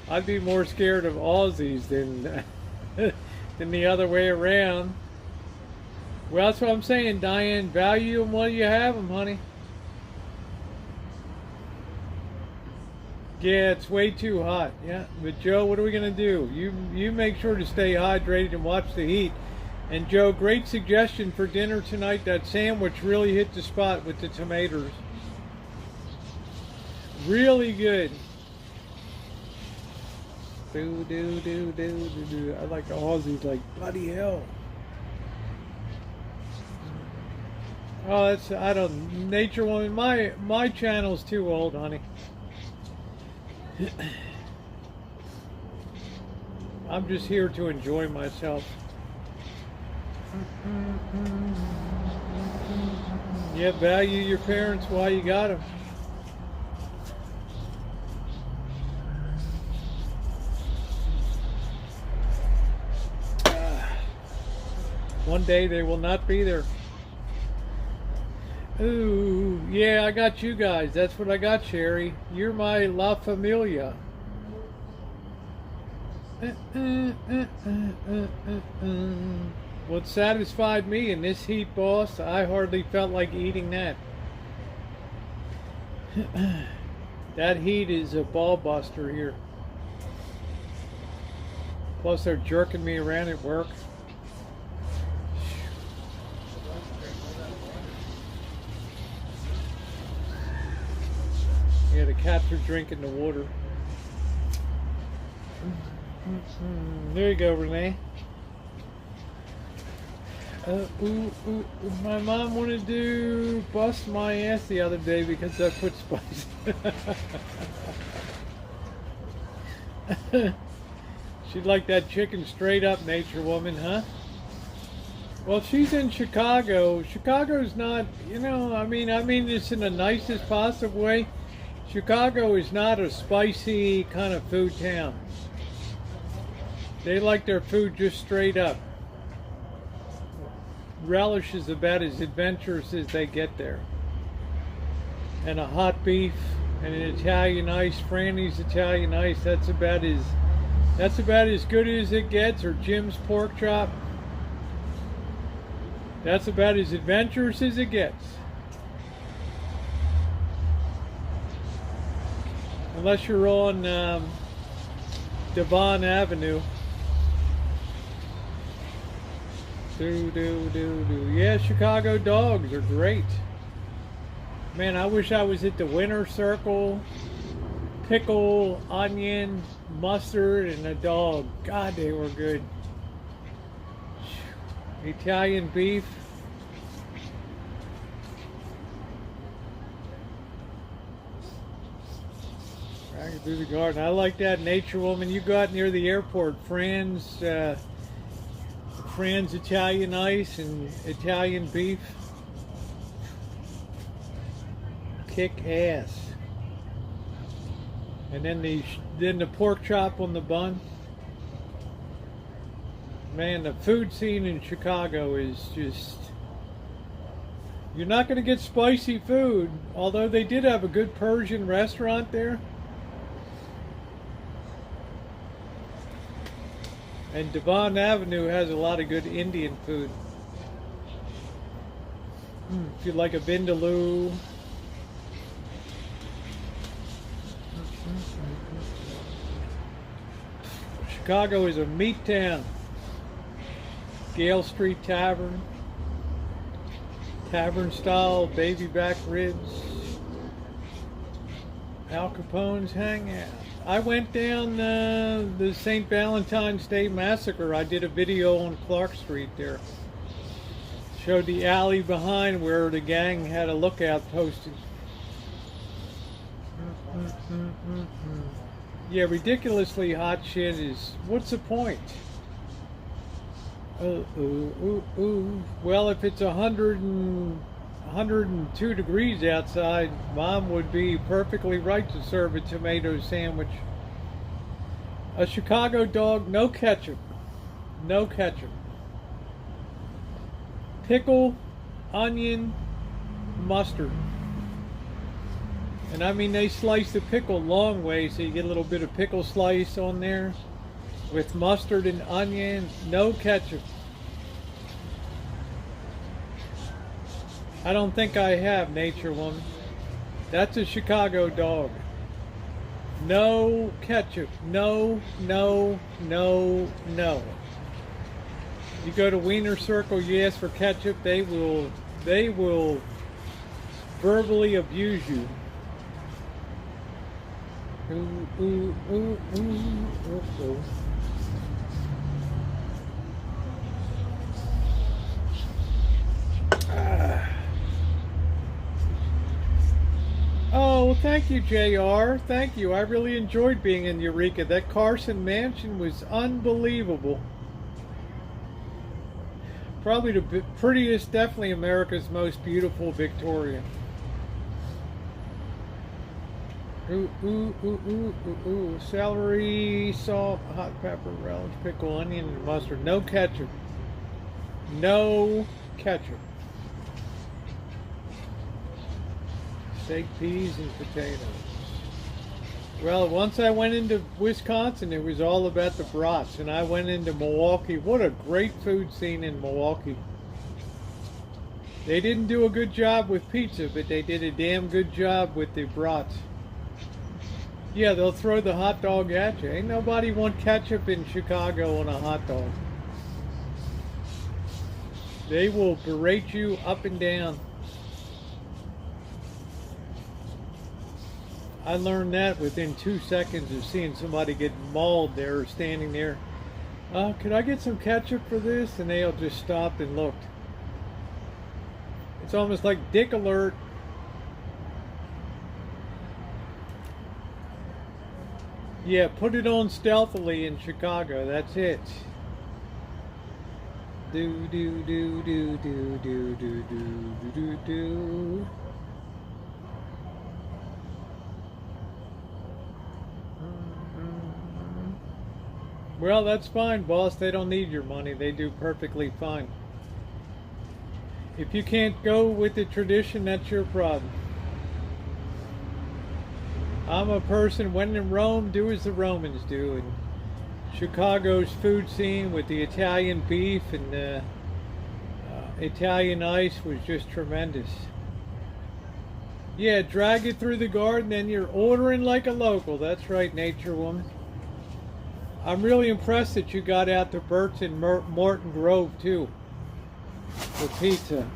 I'd be more scared of Aussies than the other way around. Well, that's what I'm saying, Diane. Value them while you have them, honey. Yeah, it's way too hot. Yeah, but Joe, what are we gonna do? You make sure to stay hydrated and watch the heat. And Joe, great suggestion for dinner tonight. That sandwich really hit the spot with the tomatoes. Really good. Do. I like the Aussies like bloody hell. Oh, that's, I don't, Nature Woman, my channel's too old, honey. I'm just here to enjoy myself. Yeah, value your parents while you got them. One day they will not be there. Ooh, yeah, I got you guys. That's what I got, Sherry. You're my La Familia. What satisfied me in this heat, boss, I hardly felt like eating that. That heat is a ball buster here. Plus they're jerking me around at work. Yeah, the cats are drinking the water. There you go, Renee. My mom wanted to bust my ass the other day because I put spice. She'd like that chicken straight up, Nature Woman, huh? Well, she's in Chicago. Chicago's not, you know, I mean this in the nicest possible way. Chicago is not a spicy kind of food town. They like their food just straight up. Relish is about as adventurous as they get there. And a hot beef and an Italian ice, Franny's Italian ice, that's about as good as it gets, or Jim's pork chop. That's about as adventurous as it gets. unless you're on Devon Avenue. Yeah, Chicago dogs are great. Man, I wish I was at the Winter Circle. Pickle, onion, mustard, and a dog. God, they were good. Italian beef. I could do the garden. I like that Nature Woman. You go out near the airport, Fran's Italian ice and Italian beef. Kick ass. And then the pork chop on the bun. Man, the food scene in Chicago is just... You're not going to get spicy food, although they did have a good Persian restaurant there. And Devon Avenue has a lot of good Indian food. If you like a vindaloo. Chicago is a meat town. Gale Street Tavern. Tavern style baby back ribs. Al Capone's hangout. I went down the St. Valentine's Day Massacre. I did a video on Clark Street there. Showed the alley behind where the gang had a lookout posted. Yeah, ridiculously hot shit is... What's the point? Well, if it's 102 degrees outside, Mom would be perfectly right to serve a tomato sandwich. A Chicago dog, no ketchup. No ketchup. Pickle, onion, mustard. And I mean, they slice the pickle long way, so you get a little bit of pickle slice on there with mustard and onion, no ketchup. I don't think I have, Nature Woman. That's a Chicago dog. No ketchup. No, no, no, no. You go to Wiener Circle, you ask for ketchup, they will verbally abuse you. Oh, well, thank you, JR. Thank you. I really enjoyed being in Eureka. That Carson Mansion was unbelievable. Probably the prettiest, definitely America's most beautiful Victoria. Celery, salt, hot pepper, relish, pickle, onion, and mustard. No ketchup. No ketchup. Steak, peas, and potatoes. Well, once I went into Wisconsin, it was all about the brats, and I went into Milwaukee. What a great food scene in Milwaukee. They didn't do a good job with pizza, but they did a damn good job with the brats. Yeah, they'll throw the hot dog at you. Ain't nobody want ketchup in Chicago on a hot dog. They will berate you up and down. I learned that within 2 seconds of seeing somebody get mauled there, standing there. Could I get some ketchup for this? And they'll just stopped and looked. It's almost like dick alert. Yeah, put it on stealthily in Chicago. That's it. Do do do do do do do do do do. Well, that's fine, boss. They don't need your money. They do perfectly fine. If you can't go with the tradition, that's your problem. I'm a person, when in Rome, do as the Romans do. And Chicago's food scene with the Italian beef and the Italian ice was just tremendous. Yeah, drag it through the garden, then you're ordering like a local. That's right, Nature Woman. I'm really impressed that you got out to Burt's in Morton Grove, too, for pizza.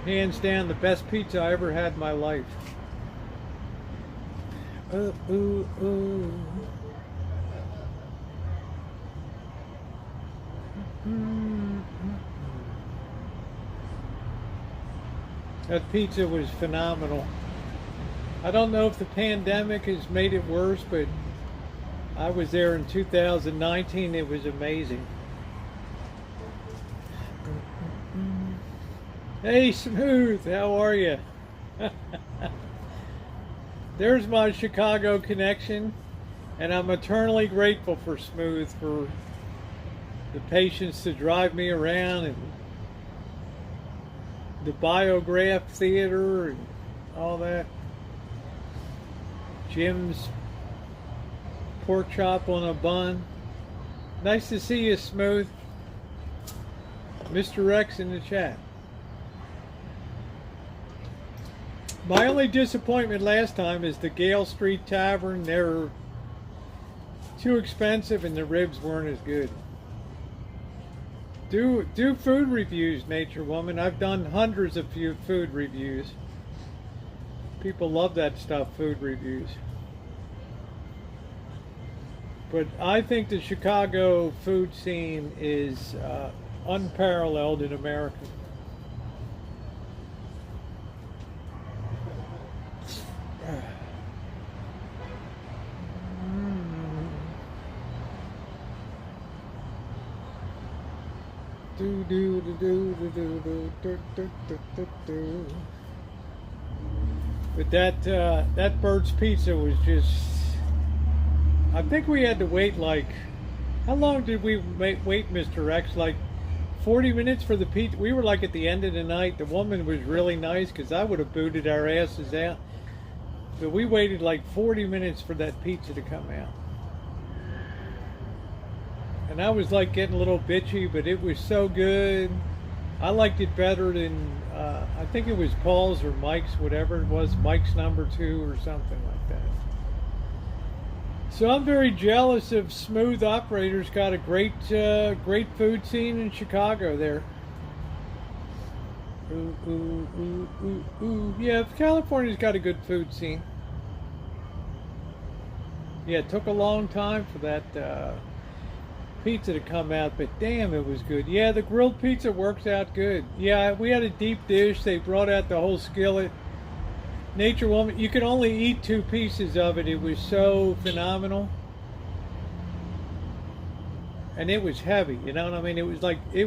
Hands down, the best pizza I ever had in my life. Ooh, ooh, ooh. That pizza was phenomenal. I don't know if the pandemic has made it worse, but I was there in 2019. It was amazing. Hey, Smooth, how are you? There's my Chicago connection, and I'm eternally grateful for Smooth for the patience to drive me around, and the Biograph Theater and all that. Jim's pork chop on a bun. Nice to see you, Smooth. Mr. X in the chat. My only disappointment last time is the Gale Street Tavern. They're too expensive and the ribs weren't as good. Do food reviews, Nature Woman. I've done hundreds of food reviews. People love that stuff, food reviews. But I think the Chicago food scene is unparalleled in America. But that Bird's Pizza was just, I think we had to wait like, how long did we wait, Mr. X? Like 40 minutes for the pizza. We were like at the end of the night. The woman was really nice because I would have booted our asses out. But we waited like 40 minutes for that pizza to come out. And I was like getting a little bitchy, but it was so good. I liked it better than, I think it was Paul's or Mike's, whatever it was, Mike's number 2 or something like that. So I'm very jealous of Smooth Operators. Got a great food scene in Chicago there. Ooh, ooh, ooh, ooh, ooh. Yeah, California's got a good food scene. Yeah, it took a long time for that pizza to come out, but damn, it was good. Yeah, the grilled pizza works out good. Yeah, we had a deep dish. They brought out the whole skillet. Nature Woman, you could only eat 2 pieces of it. It was so phenomenal. And it was heavy, you know what I mean? It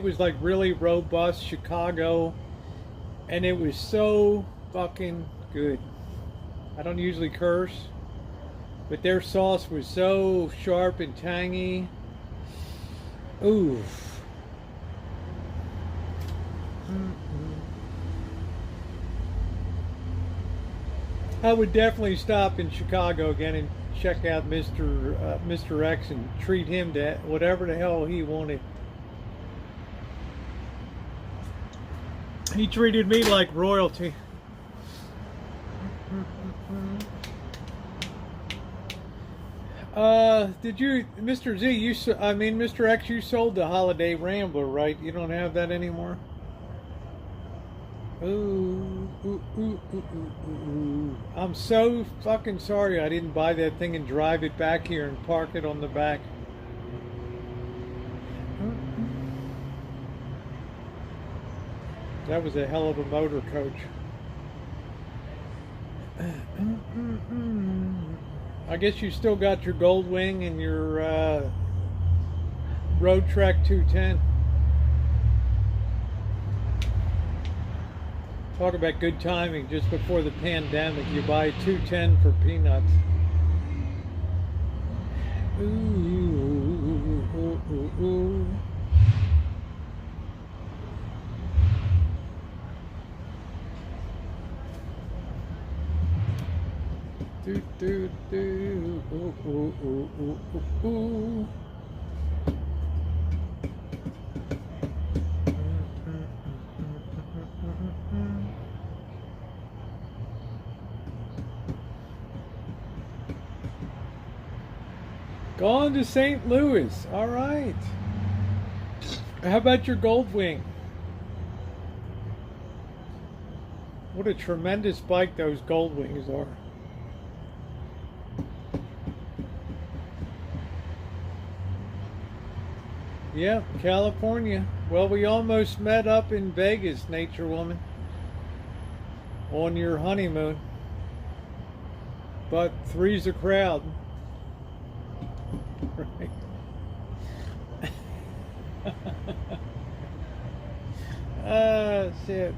was like really robust Chicago, and it was so fucking good. I don't usually curse, but their sauce was so sharp and tangy. Oof. I would definitely stop in Chicago again and check out Mr. X and treat him to whatever the hell he wanted. He treated me like royalty. Did you, Mr. Z, Mr. X, you sold the Holiday Rambler, right? You don't have that anymore? Ooh, ooh, ooh, ooh, ooh, ooh. I'm so fucking sorry I didn't buy that thing and drive it back here and park it on the back. That was a hell of a motor coach. I guess you still got your Gold Wing and your Road Trek 210. Talk about good timing just before the pandemic. You buy 210 for peanuts. Ooh, ooh, ooh, ooh. Do, do, do. Ooh, ooh, ooh, ooh, ooh. Gone to St. Louis. All right. How about your Goldwing? What a tremendous bike those Goldwings are. Yeah, California. Well, we almost met up in Vegas, Nature Woman, on your honeymoon. But three's a crowd. Right. Ah, shit.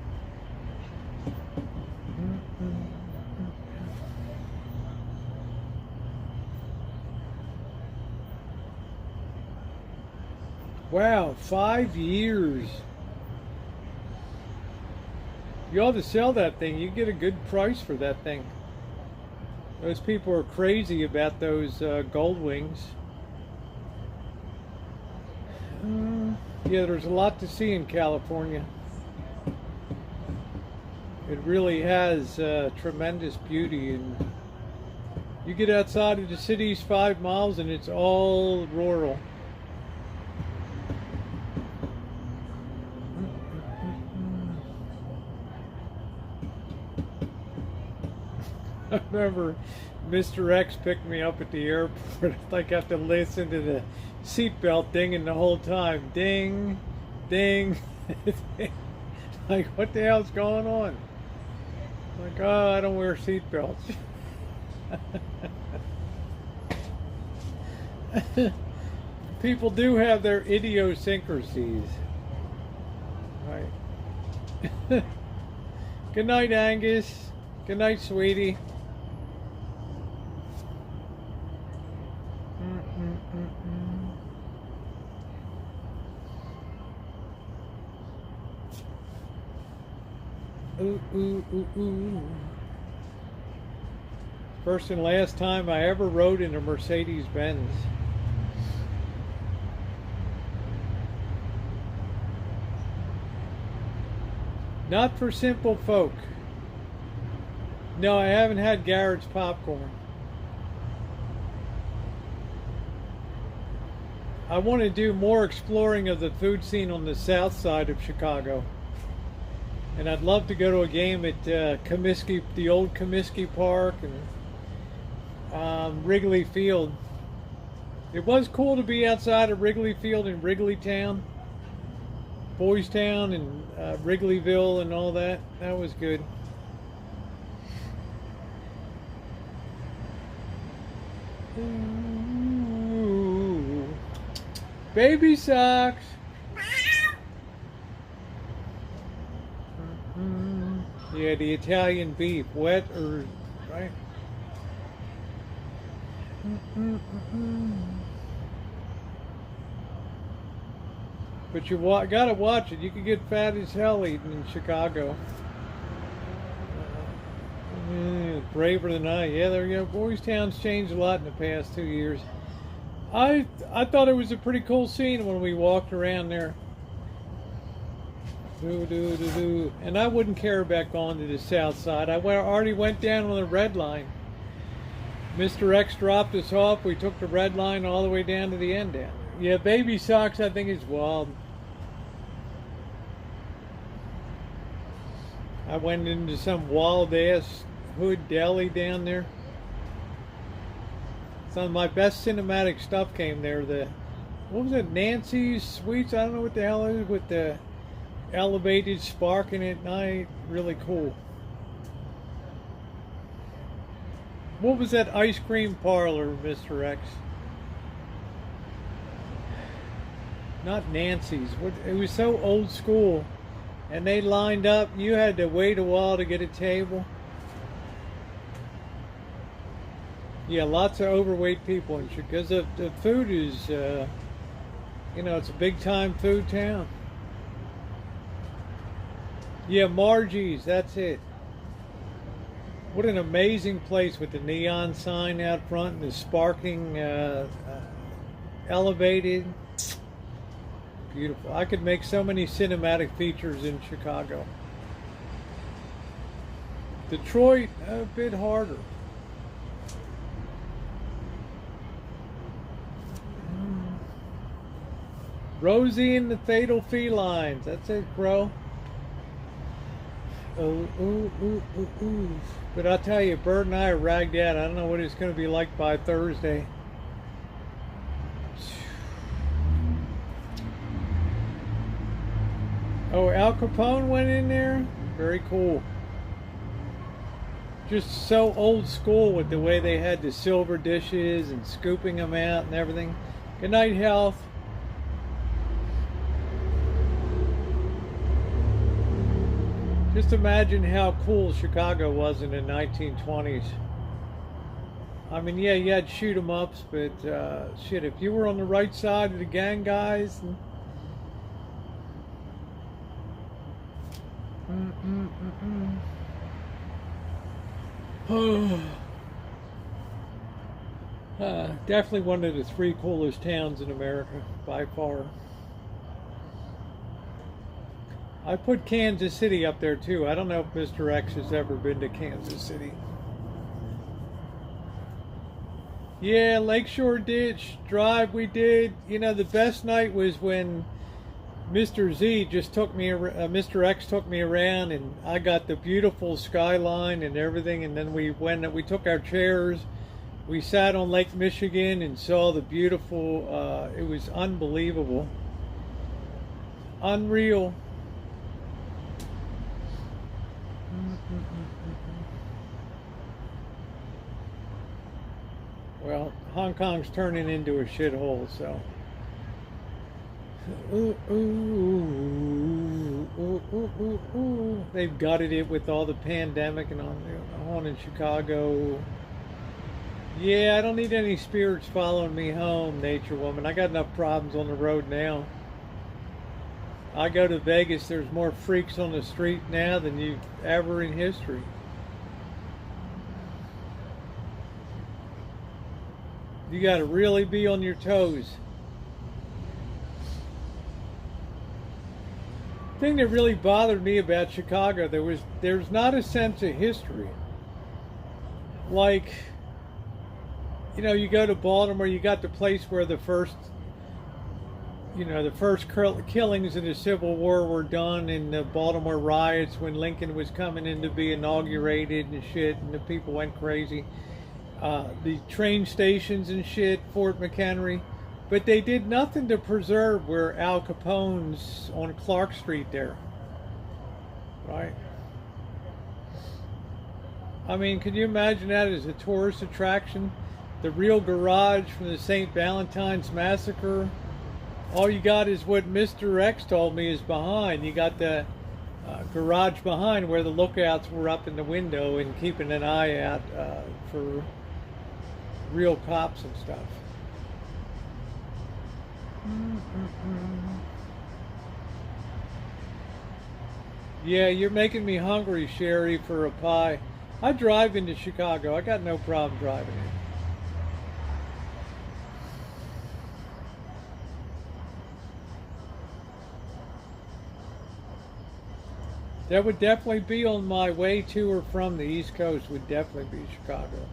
Wow, 5 years. You ought to sell that thing. You get a good price for that thing. Those people are crazy about those Goldwings. Yeah, there's a lot to see in California. It really has tremendous beauty, and you get outside of the city's 5 miles and it's all rural. I remember Mr. X picked me up at the airport. Like I have to listen to the seatbelt dinging the whole time. Ding, ding. Like, what the hell's going on? Like, oh, I don't wear seatbelts. People do have their idiosyncrasies. Right. Good night, Angus. Good night, sweetie. Ooh, ooh, ooh, ooh. First and last time I ever rode in a Mercedes-Benz. Not for simple folk. No, I haven't had Garrett's popcorn. I want to do more exploring of the food scene on the south side of Chicago. And I'd love to go to a game at Comiskey, the old Comiskey Park, and Wrigley Field. It was cool to be outside of Wrigley Field in Wrigleytown, Boys Town, and Wrigleyville, and all that. That was good. Ooh. Baby socks. Yeah, the Italian beef, wet or right. But you gotta watch it. You can get fat as hell eating in Chicago. Braver than I. Yeah, there you go. Boys Town's changed a lot in the past 2 years. I thought it was a pretty cool scene when we walked around there. And I wouldn't care about going to the south side. I already went down on the red line. Mr. X dropped us off. We took the red line all the way down to the end down. Yeah, baby socks, I think, is wild. I went into some wild-ass hood deli down there. Some of my best cinematic stuff came there. What was it, Nancy's Sweets? I don't know what the hell it is, with the elevated sparking at night. Really cool. What was that ice cream parlor, Mr. X? Not Nancy's. It was so old school. And they lined up. You had to wait a while to get a table. Yeah, lots of overweight people, because the food is, it's a big time food town. Yeah, Margie's, that's it. What an amazing place with the neon sign out front and the sparking elevated. Beautiful. I could make so many cinematic features in Chicago. Detroit, a bit harder. Rosie and the Fatal Felines. That's it, bro. Oh, ooh, ooh, ooh, ooh. But I'll tell you, Bert and I are ragged out. I don't know what it's going to be like by Thursday. Oh, Al Capone went in there? Very cool. Just so old school with the way they had the silver dishes and scooping them out and everything. Good night, Health. Just imagine how cool Chicago was in the 1920s. I mean, yeah, you had shoot 'em ups, but shit, if you were on the right side of the gang guys. Definitely one of the 3 coolest towns in America, by far. I put Kansas City up there too. I don't know if Mr. X has ever been to Kansas City. Yeah, Lakeshore Ditch Drive we did. You know, the best night was when Mr. Z just took me, Mr. X took me around, and I got the beautiful skyline and everything. And then we took our chairs, we sat on Lake Michigan and saw the beautiful. It was unbelievable, unreal. Well, Hong Kong's turning into a shithole, so. Ooh, ooh, ooh, ooh, ooh, ooh. They've gutted it with all the pandemic and on in Chicago. Yeah, I don't need any spirits following me home, Nature Woman. I got enough problems on the road now. I go to Vegas, there's more freaks on the street now than you've ever in history. You got to really be on your toes. The thing that really bothered me about Chicago, there's not a sense of history. Like, you know, you go to Baltimore, you got the place where the first killings in the Civil War were done in the Baltimore riots when Lincoln was coming in to be inaugurated and shit, and the people went crazy. The train stations and shit, Fort McHenry. But they did nothing to preserve where Al Capone's on Clark Street there. Right? I mean, can you imagine that as a tourist attraction? The real garage from the St. Valentine's Massacre. All you got is what Mr. X told me is behind. You got the garage behind where the lookouts were up in the window and keeping an eye out for real cops and stuff. Yeah, you're making me hungry, Sherry, for a pie. I drive into Chicago. I got no problem driving in. That would definitely be on my way to or from the East Coast, would definitely be Chicago.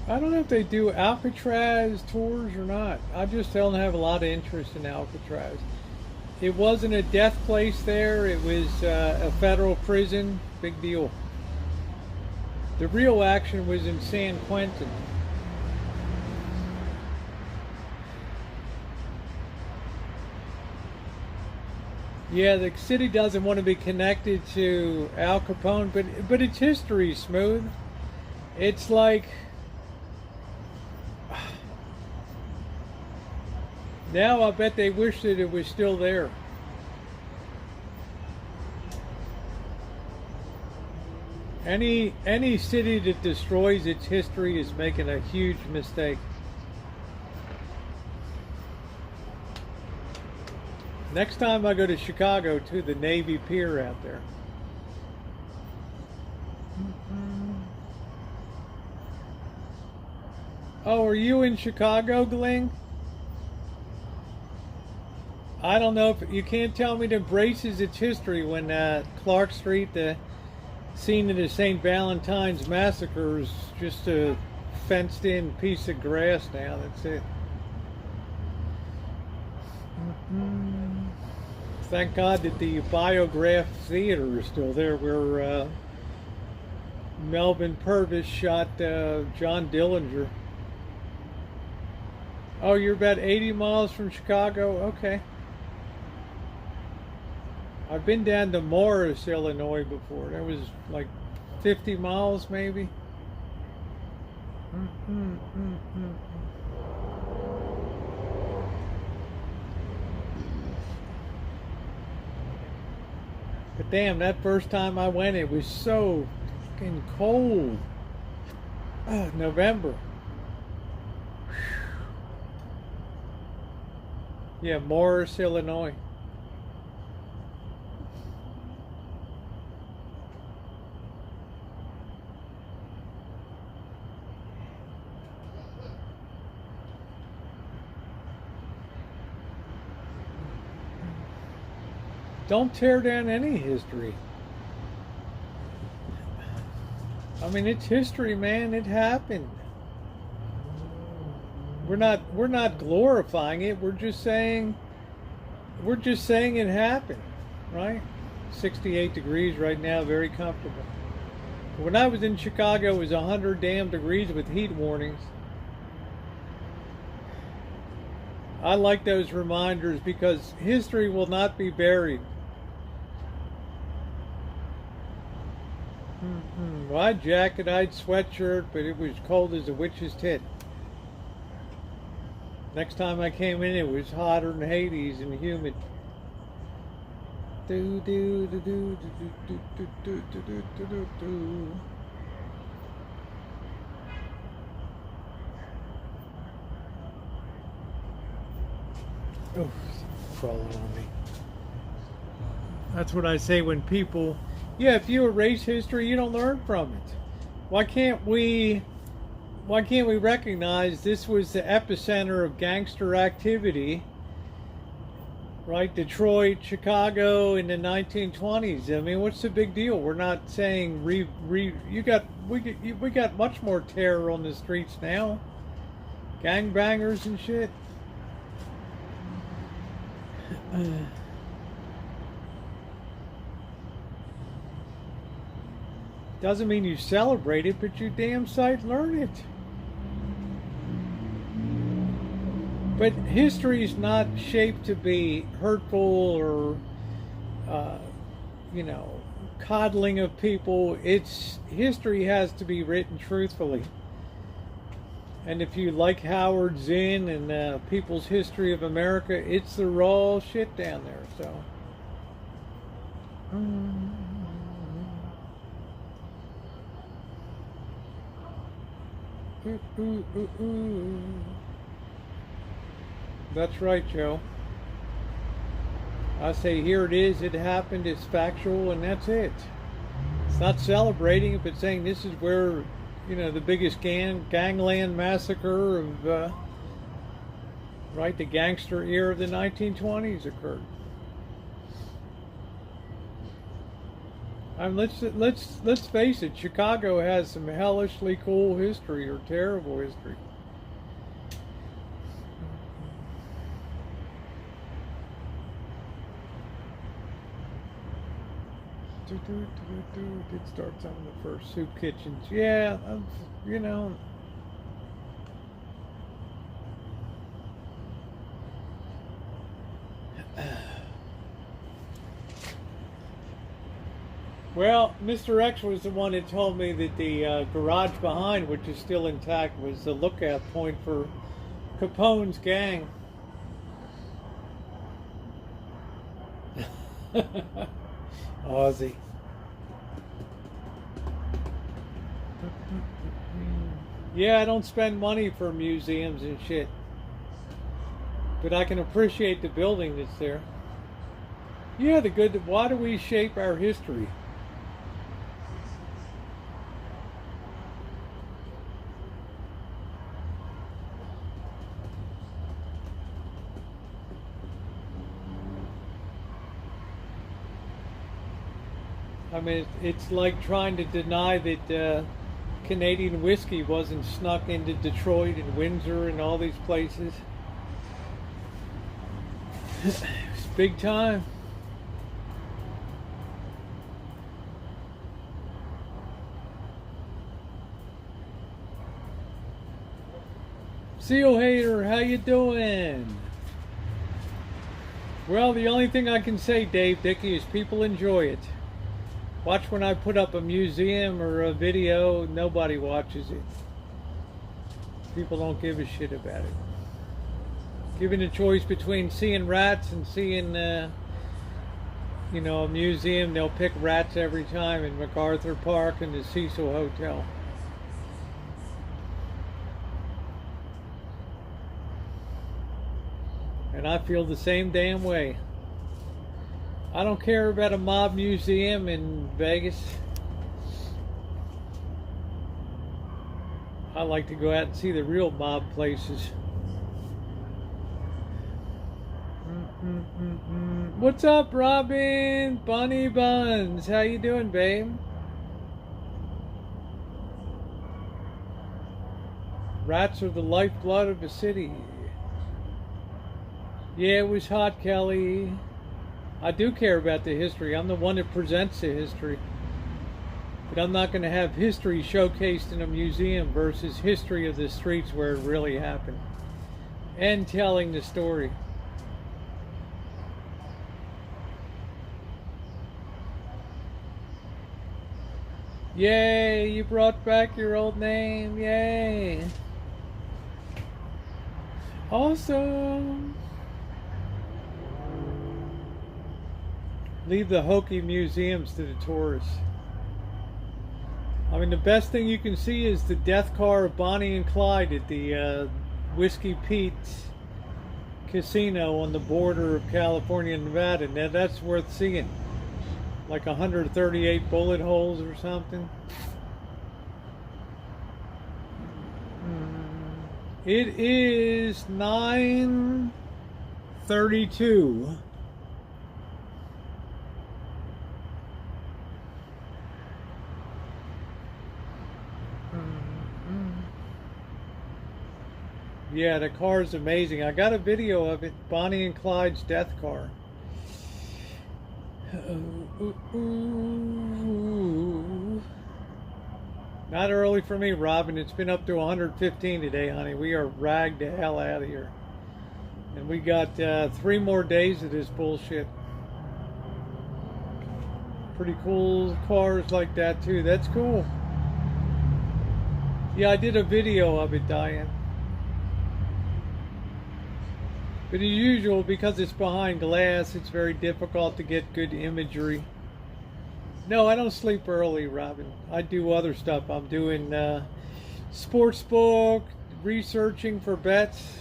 I don't know if they do Alcatraz tours or not. I just don't have a lot of interest in Alcatraz. It wasn't a death place there. It was a federal prison. Big deal. The real action was in San Quentin. Yeah, the city doesn't want to be connected to Al Capone, but its history is smooth. It's like... Now I bet they wish that it was still there. Any city that destroys its history is making a huge mistake. Next time I go to Chicago, to the Navy Pier out there. Oh, are you in Chicago, Gling? I don't know if you can't tell me that embraces its history when Clark Street, the scene of the St. Valentine's Massacre, is just a fenced-in piece of grass now. That's it. Thank God that the Biograph Theater is still there, where Melvin Purvis shot John Dillinger. Oh, you're about 80 miles from Chicago? Okay. I've been down to Morris, Illinois before. That was like 50 miles maybe. But damn, that first time I went, it was so fucking cold. November. Yeah, Morris, Illinois. Don't tear down any history. I mean, it's history, man. It happened. We're not glorifying it. We're just saying it happened, right? 68 degrees right now, very comfortable. When I was in Chicago, it was 100 damn degrees with heat warnings. I like those reminders because history will not be buried. Well, I had jacket, I had sweatshirt, but it was cold as a witch's tit. Next time I came in, it was hotter than Hades and humid. Do do do do do do do do do do do do. Oh, crawling on me. That's what I say when people, yeah, if you erase history, you don't learn from it. Why can't we recognize this was the epicenter of gangster activity, right? Detroit, Chicago in the 1920s. I mean, what's the big deal? We're not saying we got much more terror on the streets now. Gangbangers and shit. Doesn't mean you celebrate it, but you damn sight learn it. But history is not shaped to be hurtful or, coddling of people. History has to be written truthfully. And if you like Howard Zinn and People's History of America, it's the raw shit down there. So. That's right, Joe. I say here it is, it happened, it's factual, and that's it. It's not celebrating it, but saying this is where, the biggest gangland massacre of, the gangster era of the 1920s occurred. I mean, let's face it. Chicago has some hellishly cool history or terrible history. It starts on the first soup kitchens. Yeah, Well, Mr. X was the one that told me that the garage behind, which is still intact, was the lookout point for Capone's gang. Aussie. Yeah, I don't spend money for museums and shit. But I can appreciate the building that's there. Yeah, why do we shape our history? I mean, it's like trying to deny that Canadian whiskey wasn't snuck into Detroit and Windsor and all these places. It's big time. Seal Hater, how you doing? Well, the only thing I can say, Dave Dickey, is people enjoy it. Watch when I put up a museum or a video, nobody watches it. People don't give a shit about it. Given a choice between seeing rats and seeing, you know, a museum, they'll pick rats every time in MacArthur Park and the Cecil Hotel. And I feel the same damn way. I don't care about a mob museum in Vegas. I like to go out and see the real mob places. What's up, Robin? Bunny Buns, how you doing, babe? Rats are the lifeblood of a city. Yeah, it was hot, Kelly. I do care about the history. I'm the one that presents the history. But I'm not going to have history showcased in a museum versus history of the streets where it really happened. And telling the story. Yay, you brought back your old name. Yay. Awesome. Leave the hokey museums to the tourists. I mean, the best thing you can see is the death car of Bonnie and Clyde at the Whiskey Pete's casino on the border of California and Nevada. Now that's worth seeing. Like 138 bullet holes or something. It is 9:32. Yeah, the car is amazing. I got a video of it, Bonnie and Clyde's death car. Not early for me, Robin. It's been up to 115 today, honey. We are ragged the hell out of here. And we got 3 more days of this bullshit. Pretty cool cars like that, too. That's cool. Yeah, I did a video of it, Diane. But as usual, because it's behind glass, it's very difficult to get good imagery. No, I don't sleep early, Robin. I do other stuff. I'm doing sports book, researching for bets,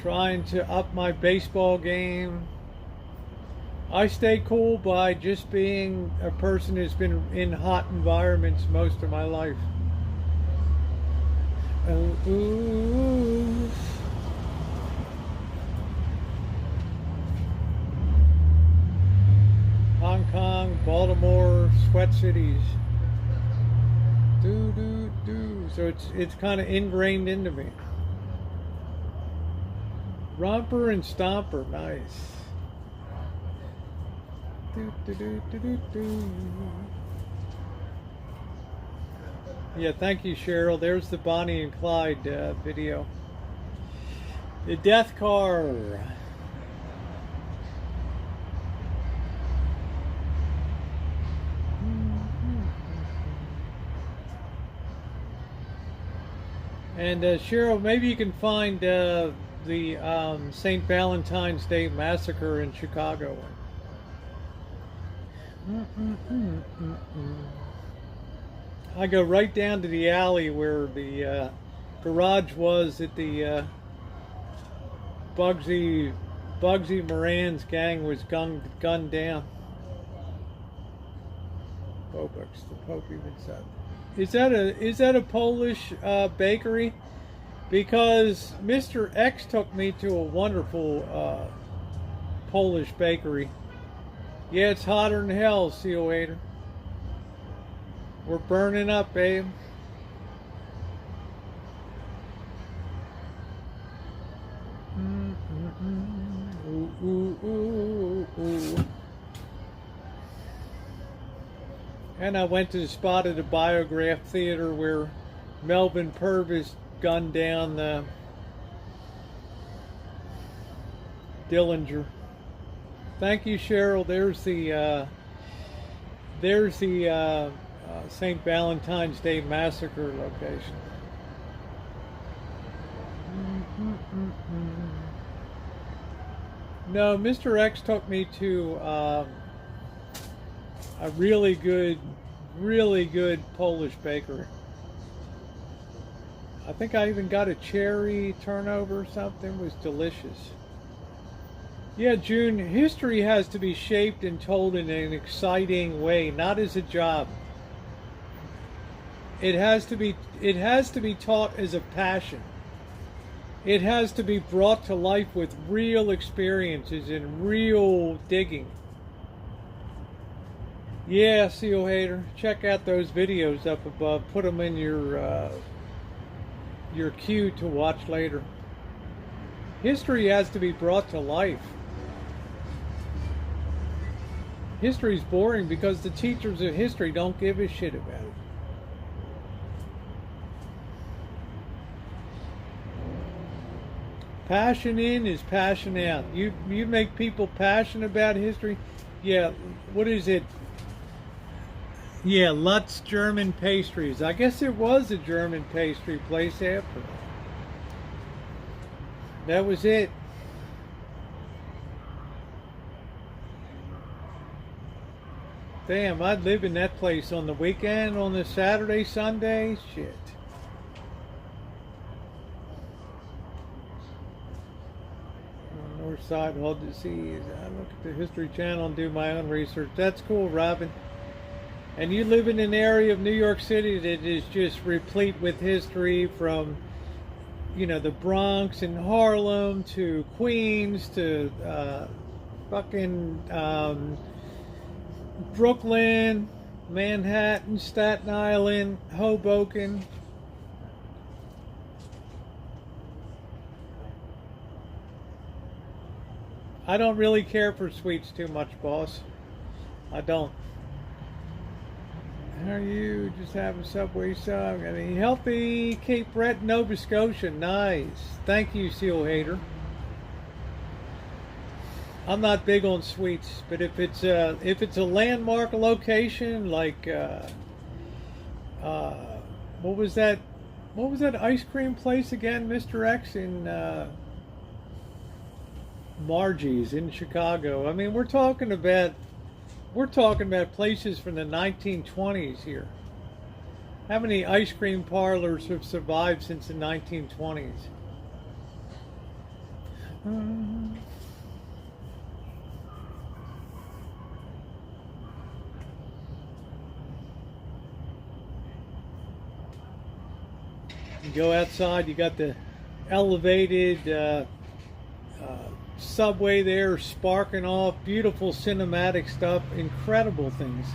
trying to up my baseball game. I stay cool by just being a person who's been in hot environments most of my life. Ooh. Hong Kong, Baltimore, sweat cities. So it's kind of ingrained into me. Romper and Stomper, nice. Yeah, thank you, Cheryl. There's the Bonnie and Clyde video. The death car. And Cheryl, maybe you can find the St. Valentine's Day Massacre in Chicago. I go right down to the alley where the garage was that the Bugsy Moran's gang was gunned down. Bobux, the Pope even said. Is that a Polish bakery? Because Mr. X took me to a wonderful Polish bakery. Yeah, it's hotter than hell, Seal Hater. We're burning up, babe. Ooh, ooh, ooh, ooh. And I went to the spot at the Biograph Theater where Melvin Purvis gunned down Dillinger. Thank you, Cheryl. There's the St. Valentine's Day Massacre location. No, Mr. X took me to a really good Polish bakery. I think I even got a cherry turnover or something. It was delicious. Yeah, June, history has to be shaped and told in an exciting way, not as a job. It has to be taught as a passion. It has to be brought to life with real experiences and real digging. Yeah, Seal Hater, check out those videos up above. Put them in your queue to watch later. History has to be brought to life. History's boring because the teachers of history don't give a shit about it. Passion in is passion out. You make people passionate about history. Yeah, what is it? Yeah, Lutz German Pastries. I guess it was a German pastry place after all. That was it. Damn, I'd live in that place on the weekend, on the Saturday, Sunday. Shit. North Side, all disease. I look at the History Channel and do my own research. That's cool, Robin. And you live in an area of New York City that is just replete with history, from, you know, the Bronx and Harlem to Queens to Brooklyn, Manhattan, Staten Island, Hoboken. I don't really care for sweets too much, boss. I don't. How are you? Just having Subway sub. I mean, healthy Cape Breton, Nova Scotia. Nice. Thank you, Seal Hater. I'm not big on sweets, but if it's a landmark location like what was that ice cream place again, Mr. X, in Margie's in Chicago. I mean, we're talking about places from the 1920s here. How many ice cream parlors have survived since the 1920s? You go outside, you got the elevated subway there sparking off, beautiful cinematic stuff, incredible things.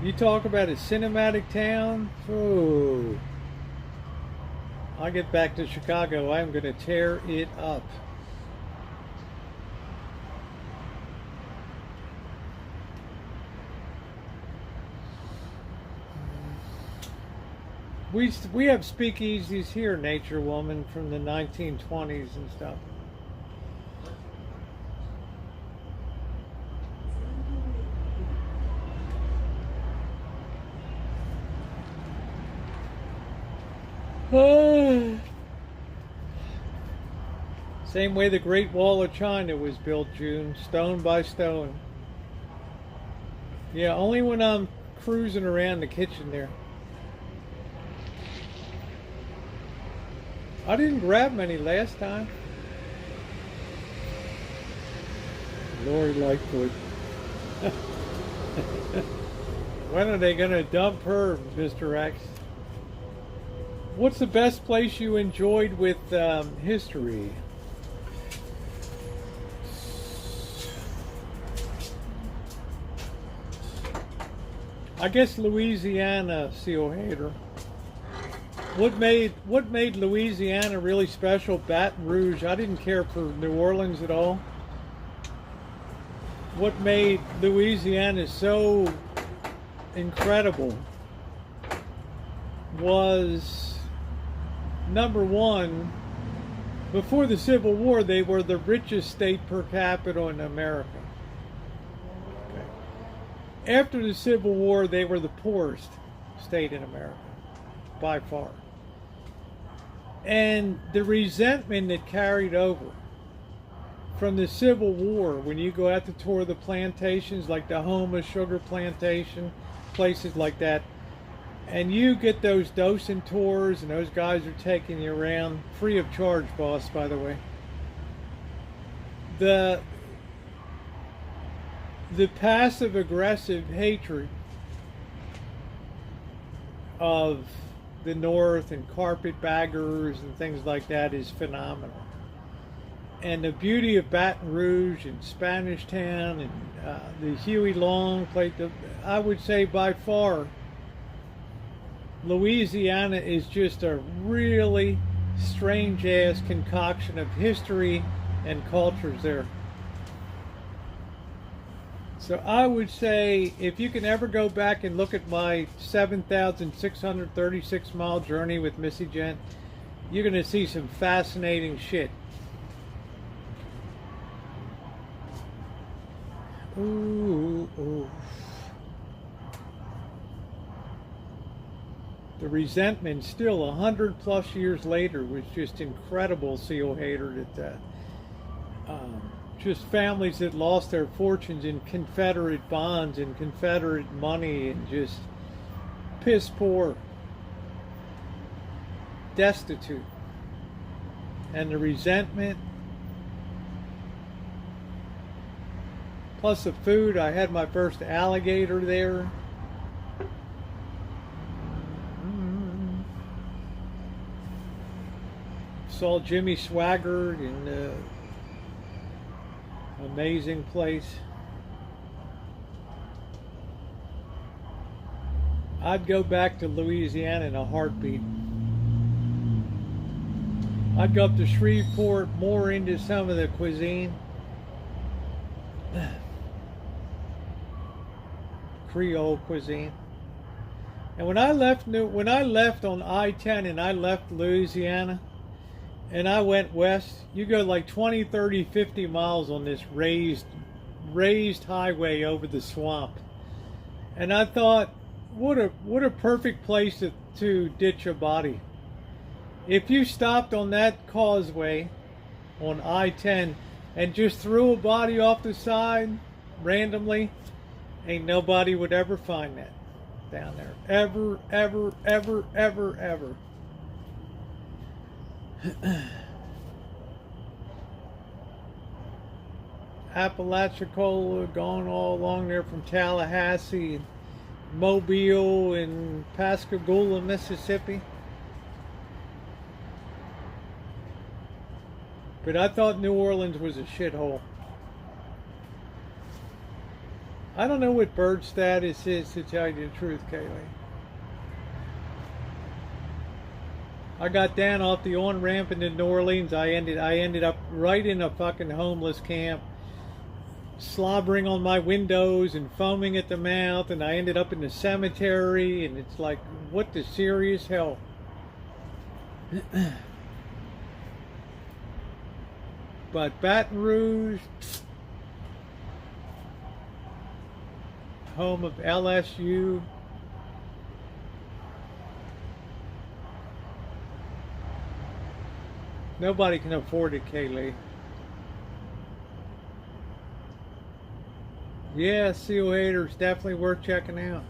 You talk about a cinematic town, oh, I get back to Chicago, I'm going to tear it up. We have speakeasies here, Nature Woman, from the 1920s and stuff. Same way the Great Wall of China was built, June, stone by stone. Yeah, only when I'm cruising around the kitchen there. I didn't grab many last time. Lori Lightfoot. When are they going to dump her, Mr. X? What's the best place you enjoyed with history? I guess Louisiana, Seal Hater. what made Louisiana really special? Baton Rouge. I didn't care for New Orleans at all. What made Louisiana so incredible was, number one, before the Civil War, they were the richest state per capita in America. Okay. After the Civil War, they were the poorest state in America, by far. And the resentment that carried over from the Civil War, when you go out to tour the plantations, like the Homa Sugar Plantation, places like that, and you get those docent tours, and those guys are taking you around, free of charge, boss, by the way. The passive-aggressive hatred of the North and carpetbaggers and things like that is phenomenal. And the beauty of Baton Rouge and Spanish Town and the Huey Long place, I would say by far, Louisiana is just a really strange-ass concoction of history and cultures there. So I would say, if you can ever go back and look at my 7,636-mile journey with Missy Gent, you're going to see some fascinating shit. Ooh, ooh. The resentment still 100 plus years later was just incredible. Seal hater that just families that lost their fortunes in Confederate bonds and Confederate money and just piss poor, destitute, and the resentment. Plus the food. I had my first alligator there. Saw Jimmy Swaggart in the amazing place. I'd go back to Louisiana in a heartbeat. I'd go up to Shreveport, more into some of the cuisine. Creole cuisine. And when I left on I-10 and I left Louisiana and I went west, you go like 20, 30, 50 miles on this raised highway over the swamp. And I thought, what a perfect place to ditch a body. If you stopped on that causeway on I-10 and just threw a body off the side randomly, ain't nobody would ever find that down there. Ever, ever, ever, ever, ever. Apalachicola, going all along there from Tallahassee, and Mobile, and Pascagoula, Mississippi. But I thought New Orleans was a shithole. I don't know what bird status is, to tell you the truth, Kaylee. I got down off the on-ramp into New Orleans. I ended up right in a fucking homeless camp, slobbering on my windows and foaming at the mouth, and I ended up in the cemetery, and it's like, what the serious hell? But Baton Rouge, home of LSU. Nobody can afford it, Kaylee. Yeah, Seal Hater's definitely worth checking out.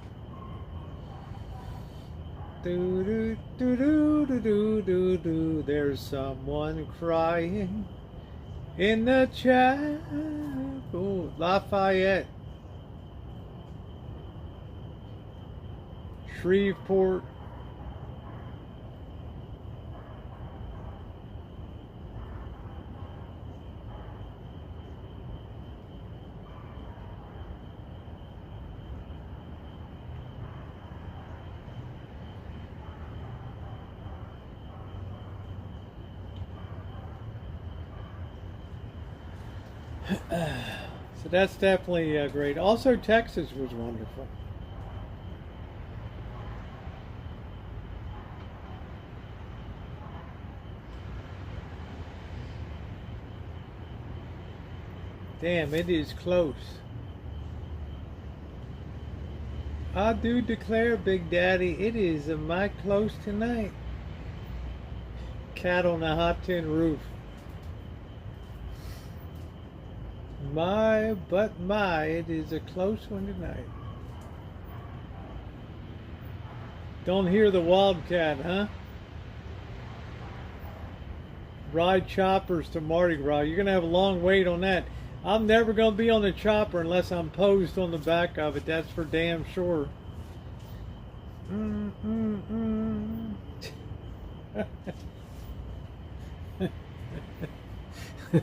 Do do do do do do do do. There's someone crying in the chapel. Lafayette, Shreveport. So that's definitely great. Also, Texas was wonderful. Damn, it is close. I do declare, Big Daddy, it is a mighty close tonight. Cat on a hot tin roof. It is a close one tonight. Don't hear the wildcat, huh? Ride choppers to Mardi Gras. You're going to have a long wait on that. I'm never going to be on the chopper unless I'm posed on the back of it. That's for damn sure.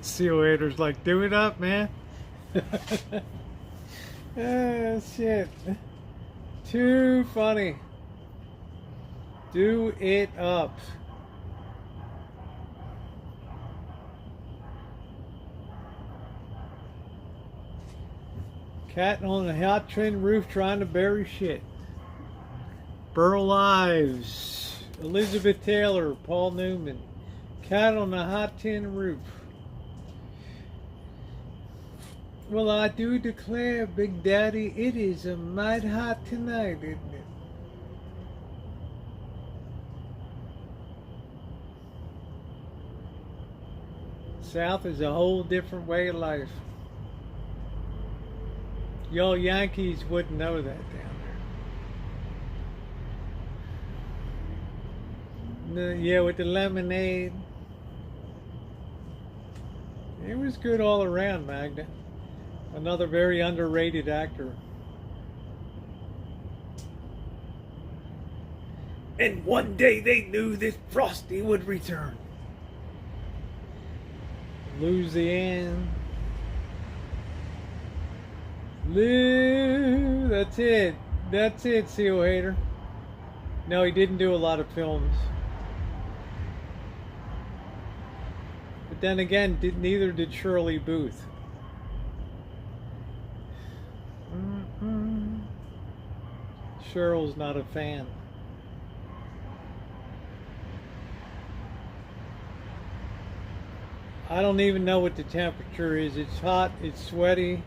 Seal haters like, do it up, man. Ah, shit. Too funny. Do it up. Cat on the hot tin roof trying to bury shit. Burl Ives, Elizabeth Taylor, Paul Newman. Cat on the hot tin roof. Well, I do declare, Big Daddy, it is a mighty hot tonight, isn't it? South is a whole different way of life. Y'all Yankees wouldn't know that down there. Yeah, with the lemonade. It was good all around, Magda. Another very underrated actor. And one day they knew that Frosty would return. Louisiana. That's it. That's it, Seal Hater. No, he didn't do a lot of films. But then again, neither did Shirley Booth. Cheryl's not a fan. I don't even know what the temperature is. It's hot, it's sweaty.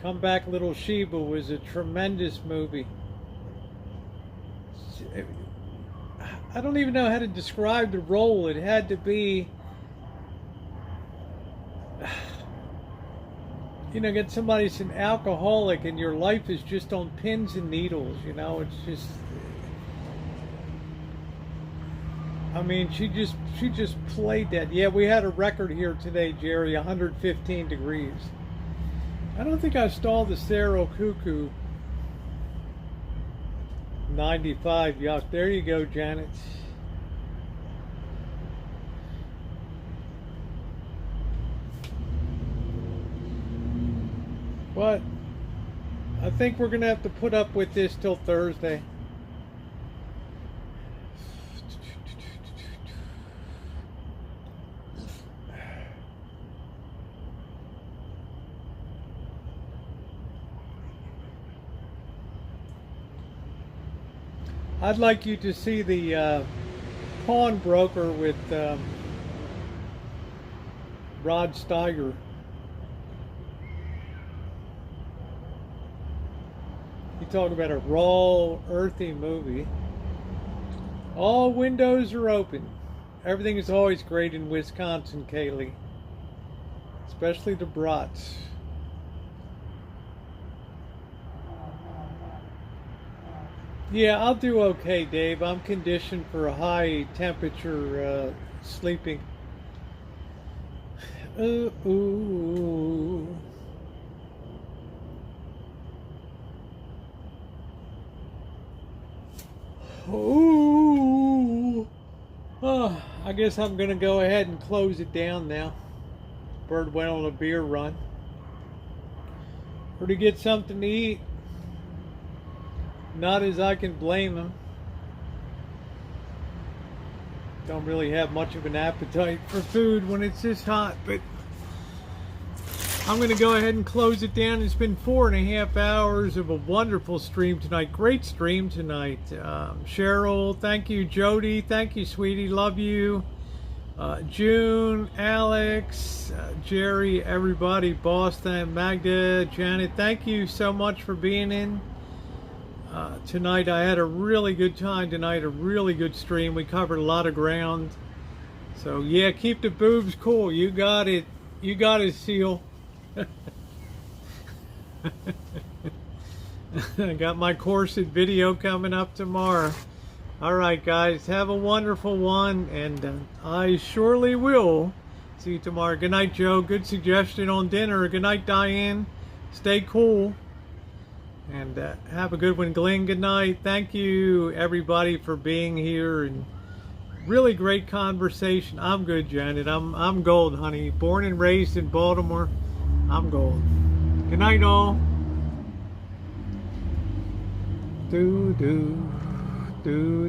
Come Back Little Sheba was a tremendous movie. I don't even know how to describe the role. It had to be, you know, get somebody that's an alcoholic and your life is just on pins and needles, you know, it's just, I mean, she just played that. Yeah, we had a record here today, Jerry, 115 degrees. I don't think I stalled the Cerro Cuckoo. 95, yuck. There you go, Janet. What? I think we're going to have to put up with this till Thursday. I'd like you to see the pawnbroker with Rod Steiger. You talk about a raw, earthy movie. All windows are open. Everything is always great in Wisconsin, Kaylee. Especially the brats. Yeah, I'll do okay, Dave. I'm conditioned for a high temperature sleeping. Ooh. Ooh. Oh, I guess I'm going to go ahead and close it down now. Bird went on a beer run. Or to get something to eat. Not as I can blame him. don't really have much of an appetite for food when it's this hot, but I'm going to go ahead and close it down. It's been 4.5 hours of a wonderful stream tonight. Great stream tonight. Cheryl, thank you. Jody, thank you, sweetie. Love you. June, Alex, Jerry, everybody, Boston, Magda, Janet, thank you so much for being in. Tonight I had a really good time tonight, a really good stream. We covered a lot of ground. So yeah, keep the boobs cool. You got it. You got it, Seal. I got my corset video coming up tomorrow. All right, guys, have a wonderful one, and I surely will see you tomorrow. Good night, Joe. Good suggestion on dinner. Good night, Diane. Stay cool, and have a good one. Glenn, good night. Thank you, everybody, for being here, and really great conversation. I'm good, Janet. I'm gold, honey. Born and raised in Baltimore. I'm gold. Good night, all. Do.